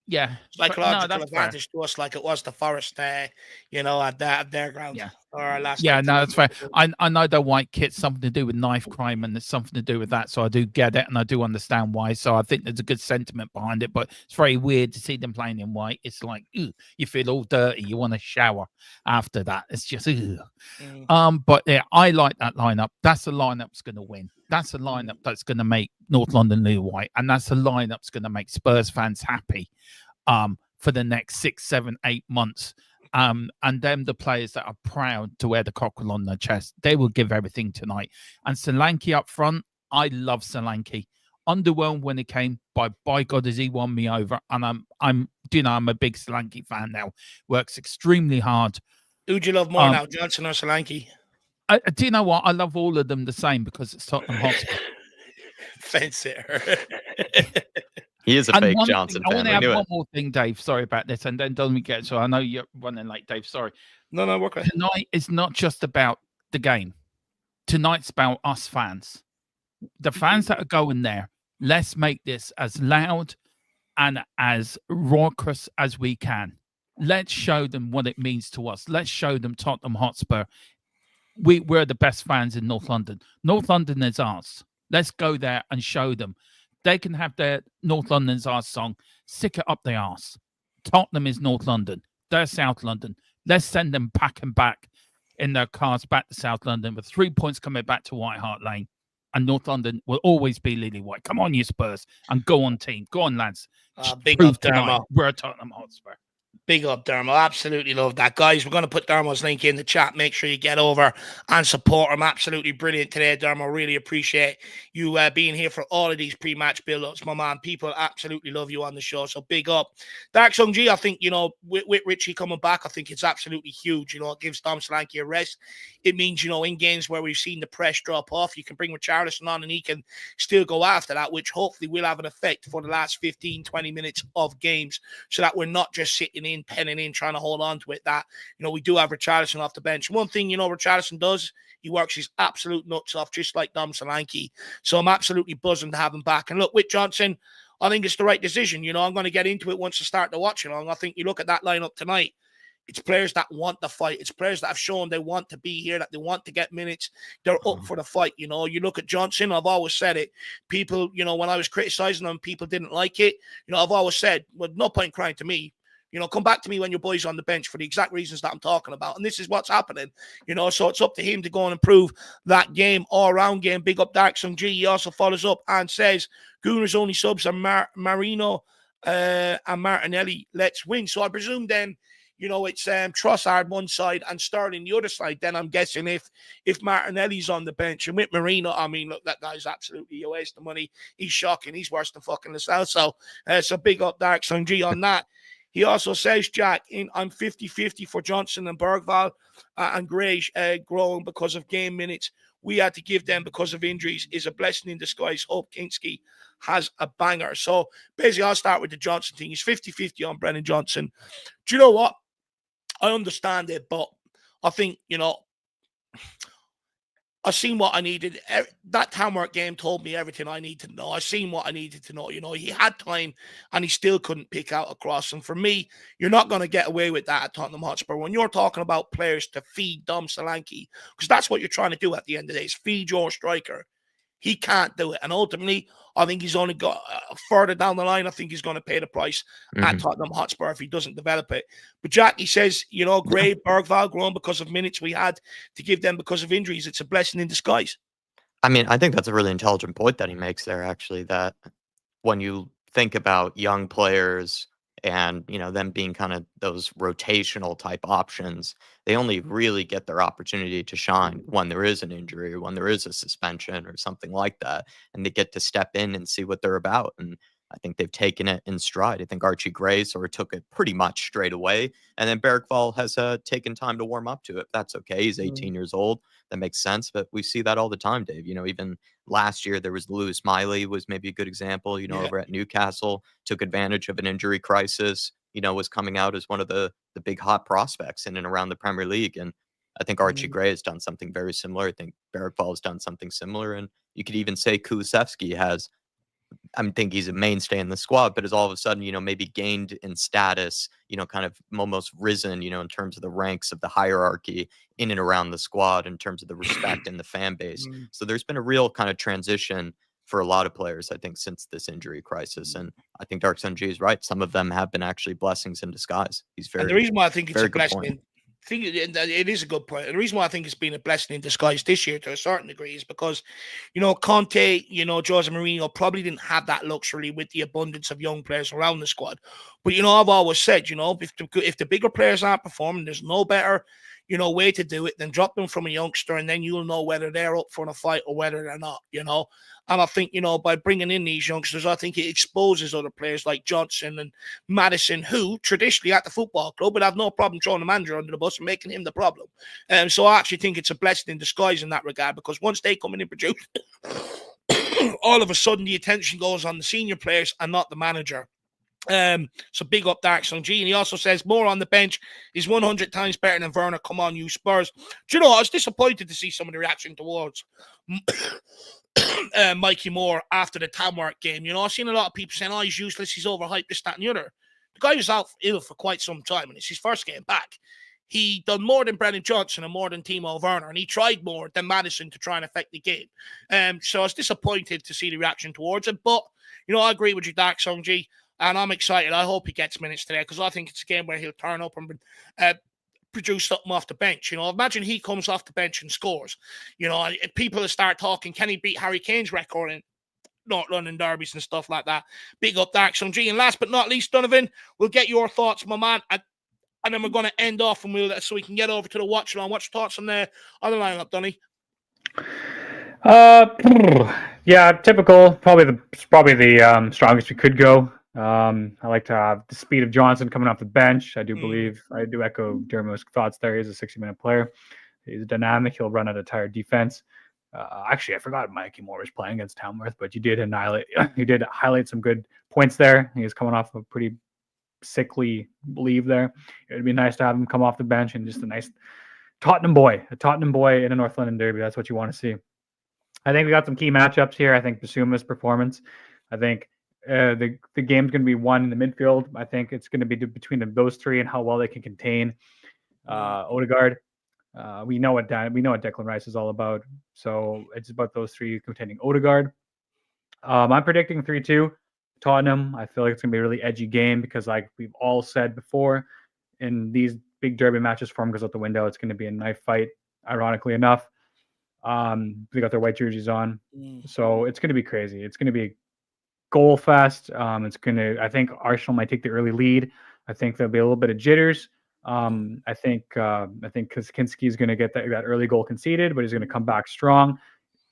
Yeah, psychological advantage to us, like it was the Forest, at their ground. Yeah, or last. Yeah, no, that's fair. I know the white kit's something to do with knife crime, and there's something to do with that, so I do get it, and I do understand why. So I think there's a good sentiment behind it, but it's very weird to see them playing in white. It's like, ew, you feel all dirty, you want to shower after that. It's just, but yeah, I like that lineup. That's the lineup that's going to win. That's the lineup that's going to make North London Lily White, and that's the lineup that's going to make Spurs fans happy for the next 6, 7, 8 months. And them, the players that are proud to wear the cockerel on their chest, they will give everything tonight. And Solanke up front, I love Solanke. Underwhelmed when it came, by God, has he won me over? And I'm a big Solanke fan now. Works extremely hard. Who do you love more now, Johnson or Solanke? Do you know what? I love all of them the same because it's Tottenham Hotspur. Fence it. He is a fake Johnson fan. I want to add one more thing, Dave. Sorry about this. And then don't get so I know you're running late, Dave. Sorry. No, work on it. Tonight is not just about the game. Tonight's about us fans. The fans that are going there, let's make this as loud and as raucous as we can. Let's show them what it means to us. Let's show them Tottenham Hotspur. We're the best fans in North London. North London is ours. Let's go there and show them. They can have their North London's ours song. Stick it up their arse. Tottenham is North London. They're South London. Let's send them packing back in their cars back to South London with 3 points coming back to White Hart Lane. And North London will always be Lily White. Come on, you Spurs. And go on, team. Go on, lads. Big up, Dermo. We're a Tottenham Hotspur. Big up, Dermo. Absolutely love that. Guys, we're going to put Dermo's link in the chat. Make sure you get over and support him. Absolutely brilliant today, Dermo. Really appreciate you being here for all of these pre-match build-ups, my man. People absolutely love you on the show, so big up. DarkSunG, I think, with Richie coming back, I think it's absolutely huge. It gives Dom Solanke a rest. It means, in games where we've seen the press drop off, you can bring Richarlison on and he can still go after that, which hopefully will have an effect for the last 15, 20 minutes of games so that we're not just sitting in, penning in, trying to hold on to it. That, we do have Richarlison off the bench. One thing, Richarlison does, he works his absolute nuts off, just like Dom Solanke. So I'm absolutely buzzing to have him back. And look, with Johnson, I think it's the right decision. I'm going to get into it once I start to watch it. I think you look at that lineup tonight, it's players that want the fight. It's players that have shown they want to be here, that they want to get minutes. They're up for the fight. You look at Johnson, I've always said it. People, when I was criticizing them, people didn't like it. I've always said, well, no point crying to me. Come back to me when your boy's on the bench for the exact reasons that I'm talking about. And this is what's happening. So it's up to him to go and improve that game, all-around game. Big up DarkSunG. He also follows up and says, Gooner's only subs are Marino and Martinelli. Let's win. So I presume then, it's Trossard one side and Sterling the other side. Then I'm guessing if Martinelli's on the bench and with Marino, I mean, look, that guy's absolutely a waste of money. He's shocking. He's worse than fucking Lascelles. So big up DarkSunG on that. He also says, Jack, I'm 50-50 for Johnson and Bergvall and Gray growing because of game minutes. We had to give them because of injuries. Is a blessing in disguise. Hope Kinski has a banger. So basically, I'll start with the Johnson thing. He's 50-50 on Brennan Johnson. Do you know what? I understand it, but I think, I've seen what I needed. That Tamworth game told me everything I need to know. I've seen what I needed to know. He had time and he still couldn't pick out a cross. And for me, you're not going to get away with that at Tottenham Hotspur. When you're talking about players to feed Dom Solanke, because that's what you're trying to do at the end of the day, is feed your striker. He can't do it. And ultimately, I think he's only got further down the line. I think he's going to pay the price at Tottenham Hotspur if he doesn't develop it. But Jack, he says, Gray, Bergvall grown because of minutes we had to give them because of injuries. It's a blessing in disguise. I mean, I think that's a really intelligent point that he makes there, actually, that when you think about young players and, them being kind of those rotational type options, they only really get their opportunity to shine when there is an injury or when there is a suspension or something like that. And they get to step in and see what they're about. And I think they've taken it in stride. I think Archie Gray sort of took it pretty much straight away. And then Bergvall has taken time to warm up to it. That's okay. He's 18 years old. That makes sense. But we see that all the time, Dave. Even last year, there was Lewis Miley was maybe a good example, over at Newcastle, took advantage of an injury crisis, was coming out as one of the big hot prospects in and around the Premier League. And I think Archie Gray has done something very similar. I think Bergvall has done something similar. And you could even say Kulusevski has, I think he's a mainstay in the squad, but has all of a sudden, maybe gained in status, kind of almost risen, in terms of the ranks of the hierarchy in and around the squad, in terms of the respect in the fan base. So there's been a real kind of transition for a lot of players, I think, since this injury crisis. And I think DarkSunG is right. Some of them have been actually blessings in disguise. He's very, and the reason why I think it's a blessing point. I think it is a good point. The reason why I think it's been a blessing in disguise this year to a certain degree is because, Conte, Jose Mourinho probably didn't have that luxury with the abundance of young players around the squad. But, I've always said, if the bigger players aren't performing, there's no better, way to do it than drop them from a youngster, and then you'll know whether they're up for a fight or whether they're not, And I think, by bringing in these youngsters, I think it exposes other players like Johnson and Maddison, who traditionally at the football club would have no problem throwing the manager under the bus and making him the problem. So I actually think it's a blessing in disguise in that regard, because once they come in and produce, all of a sudden the attention goes on the senior players and not the manager. So big up DarkSunG. And he also says more on the bench is 100 times better than Werner. Come on, you Spurs. Do you know, I was disappointed to see some of the reaction towards Mikey Moore after the Tamworth game. I've seen a lot of people saying, he's useless, he's overhyped, this, that, and the other. The guy was out ill for quite some time, and it's his first game back. He done more than Brennan Johnson and more than Timo Werner, and he tried more than Maddison to try and affect the game. So I was disappointed to see the reaction towards it. But, I agree with you, DarkSunG. And I'm excited. I hope he gets minutes today, because I think it's a game where he'll turn up and produce something off the bench. Imagine he comes off the bench and scores. People will start talking, can he beat Harry Kane's record in North London derbies and stuff like that? Big up DarkSunG. And last but not least, Donovan, we'll get your thoughts, my man. And then we're going to end off, and so we can get over to the watch along. What's your thoughts on the lineup, Donny? Yeah, typical. Probably the strongest we could go. I like to have the speed of Johnson coming off the bench. I do echo Dermot's thoughts there. He's a 60-minute player. He's dynamic. He'll run at a tired defense. Actually, I forgot Mikey Moore was playing against Tamworth, but you did highlight some good points there. He was coming off a pretty sickly leave there. It would be nice to have him come off the bench and just a nice Tottenham boy in a North London derby. That's what you want to see. I think we got some key matchups here. I think Basuma's performance. I think the game's going to be won in the midfield. I think it's going to be between those three and how well they can contain Odegaard. We know what Declan Rice is all about. So it's about those three containing Odegaard. I'm predicting 3-2 Tottenham. I feel like it's going to be a really edgy game because, like we've all said before, in these big derby matches, form goes out the window. It's going to be a knife fight, ironically enough. They got their white jerseys on. So it's going to be crazy. It's going to be goal fest. I think Arsenal might take the early lead. I think there'll be a little bit of jitters. I think Kinski is going to get that early goal conceded, but he's going to come back strong.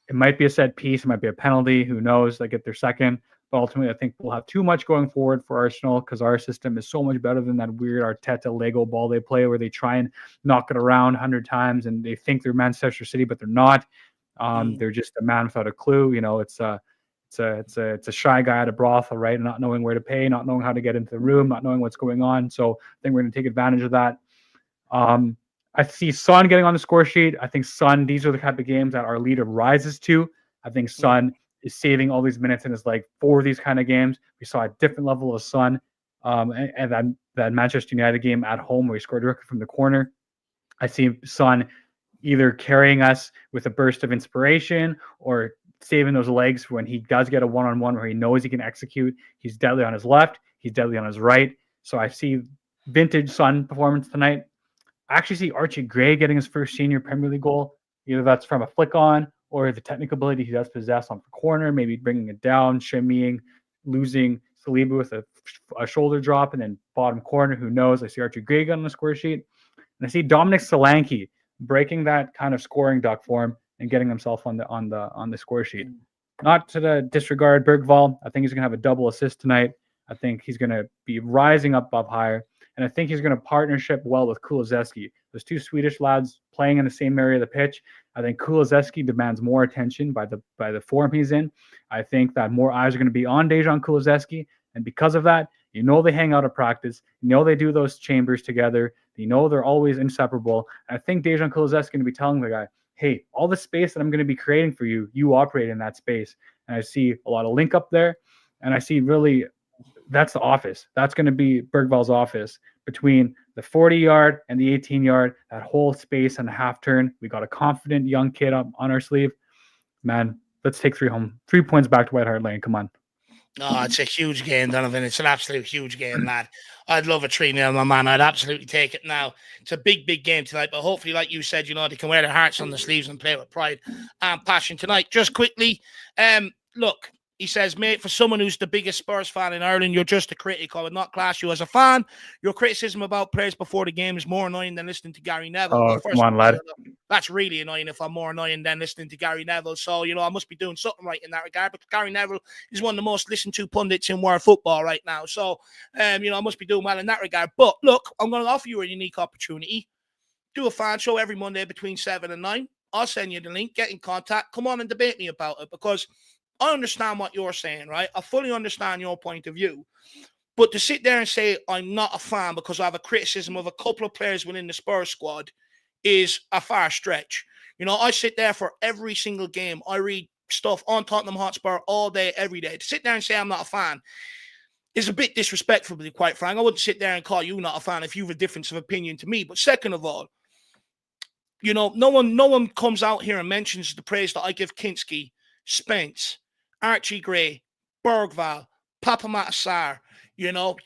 It might be a set piece. It might be a penalty. Who knows? They get their second. But ultimately, I think we'll have too much going forward for Arsenal because our system is so much better than that weird Arteta Lego ball they play where they try and knock it around 100 times and they think they're Manchester City, but they're not. They're just a man without a clue. It's a shy guy at a brothel, right? Not knowing where to pay, not knowing how to get into the room, not knowing what's going on. So I think we're going to take advantage of that. I see Son getting on the score sheet. I think Son, these are the type of games that our leader rises to. I think Son is saving all these minutes and is like for these kind of games. We saw a different level of Son and that Manchester United game at home where he scored directly from the corner. I see Son either carrying us with a burst of inspiration or saving those legs when he does get a one-on-one where he knows he can execute. He's deadly on his left. He's deadly on his right. So I see vintage Sun performance tonight. I actually see Archie Gray getting his first senior Premier League goal. Either that's from a flick on or the technical ability he does possess on the corner, maybe bringing it down, shimmying, losing Saliba with a shoulder drop, and then bottom corner. Who knows? I see Archie Gray on the score sheet. And I see Dominic Solanke breaking that kind of scoring duck form and getting himself on the score sheet. Not to disregard Bergvall. I think he's gonna have a double assist tonight. I think he's gonna be rising up higher. And I think he's going to partnership well with Kulusevski. Those two Swedish lads playing in the same area of the pitch. I think Kulusevski demands more attention by the form he's in. I think that more eyes are going to be on Dejan Kulusevski. And because of that, you know they hang out at practice. You know they do those chambers together. You know they're always inseparable. And I think Dejan Kulusevski is going to be telling the guy, hey, all the space that I'm going to be creating for you, you operate in that space. And I see a lot of link up there. And I see really... that's the office. That's going to be Bergvall's office between the 40-yard and the 18-yard, that whole space and a half turn. We got a confident young kid up on our sleeve. Man, let's take 3 home. 3 points back to White Hart Lane. Come on. Oh, it's a huge game, Donovan. It's an absolute huge game, lad. I'd love a 3-0, my man. I'd absolutely take it now. It's a big, big game tonight, but hopefully, like you said, they can wear their hearts on the sleeves and play with pride and passion tonight. Just quickly, look, he says, mate, for someone who's the biggest Spurs fan in Ireland, you're just a critic. I would not class you as a fan. Your criticism about players before the game is more annoying than listening to Gary Neville. Oh, come on, lad. That's really annoying if I'm more annoying than listening to Gary Neville. So, I must be doing something right in that regard. But Gary Neville is one of the most listened to pundits in world football right now. So, I must be doing well in that regard. But look, I'm going to offer you a unique opportunity. Do a fan show every Monday between 7 and 9. I'll send you the link. Get in contact. Come on and debate me about it, because I understand what you're saying, right? I fully understand your point of view. But to sit there and say I'm not a fan because I have a criticism of a couple of players within the Spurs squad is a far stretch. I sit there for every single game. I read stuff on Tottenham Hotspur all day, every day. To sit there and say I'm not a fan is a bit disrespectful, to be quite frank. I wouldn't sit there and call you not a fan if you have a difference of opinion to me. But second of all, no one comes out here and mentions the praise that I give Kinski, Spence, Archie Gray, Bergvall, Papa Matasar,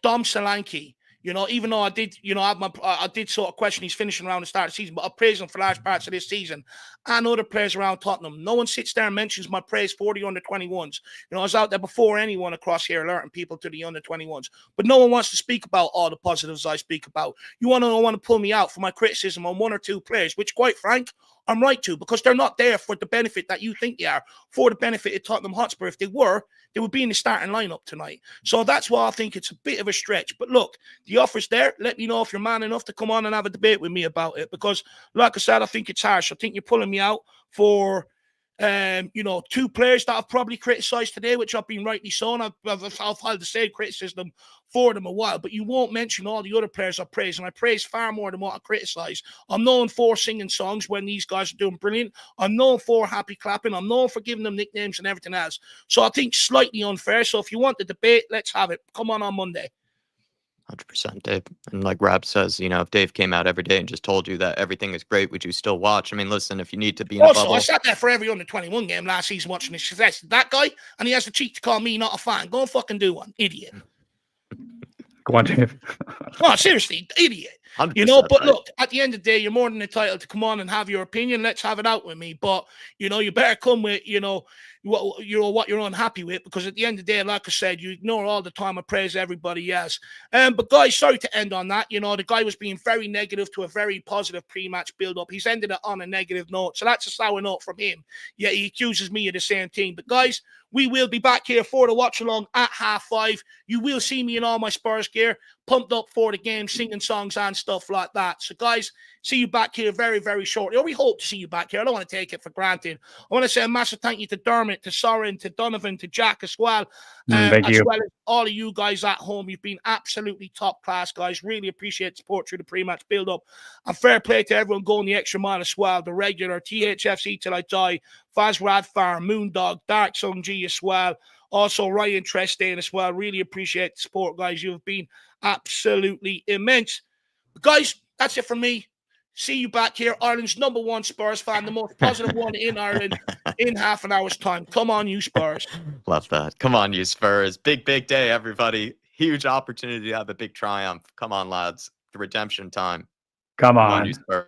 Dom Solanke, even though I did, I did sort of question he's finishing around the start of the season, but I praise him for large parts of this season and other players around Tottenham. No one sits there and mentions my praise for the under-21s. I was out there before anyone across here alerting people to the under-21s, but no one wants to speak about all the positives I speak about. You want to pull me out for my criticism on one or two players, which, quite frank, I'm right to, because they're not there for the benefit that you think they are, for the benefit of Tottenham Hotspur. If they were, they would be in the starting lineup tonight. So that's why I think it's a bit of a stretch. But look, the offer's there. Let me know if you're man enough to come on and have a debate with me about it, because, like I said, I think it's harsh. I think you're pulling me out for two players that I've probably criticised today, which I've been rightly so, and I've had the same criticism for them a while, but you won't mention all the other players I praise, and I praise far more than what I criticise. I'm known for singing songs when these guys are doing brilliant. I'm known for happy clapping. I'm known for giving them nicknames and everything else. So I think slightly unfair. So if you want the debate, let's have it. Come on Monday. 100%, Dave. And like Rab says, if Dave came out every day and just told you that everything is great, would you still watch? I mean, listen, if you need to be in a bubble. I sat there for every under-21 game last season watching this. That guy, and he has the cheek to call me not a fan. Go and fucking do one. Idiot. Go on, Dave. No, seriously, idiot. But right. Look, at the end of the day, you're more than entitled to come on and have your opinion. Let's have it out with me. But, you better come with, what you're unhappy with, because at the end of the day, like I said, you ignore all the time I praise everybody else. But guys, sorry to end on that. The guy was being very negative to a very positive pre-match build-up. He's ended it on a negative note. So that's a sour note from him. Yeah, he accuses me of the same thing. But guys, we will be back here for the watch-along at 5:30. You will see me in all my Spurs gear, pumped up for the game, singing songs and stuff like that. So guys, see you back here very, very shortly. Or we hope to see you back here. I don't want to take it for granted. I want to say a massive thank you to Dermot, to Soren, to Donovan, to Jack as well. Thank you. As well as all of you guys at home. You've been absolutely top class, guys. Really appreciate the support through the pre-match build-up. And fair play to everyone going the extra mile as well. The regular THFC Till I Die, Faz Radfar, Moondog, DarkSunG as well. Also, Ryan Trestane as well. Really appreciate the support, guys. You've been absolutely immense. But guys, that's it from me. See you back here. Ireland's #1 Spurs fan, the most positive one in Ireland. in half an hour's time. Come on, you Spurs. Love that. Come on, you Spurs. Big day, everybody. Huge opportunity to have a big triumph. Come on, lads. The redemption time. Come Come on, you on. Spurs.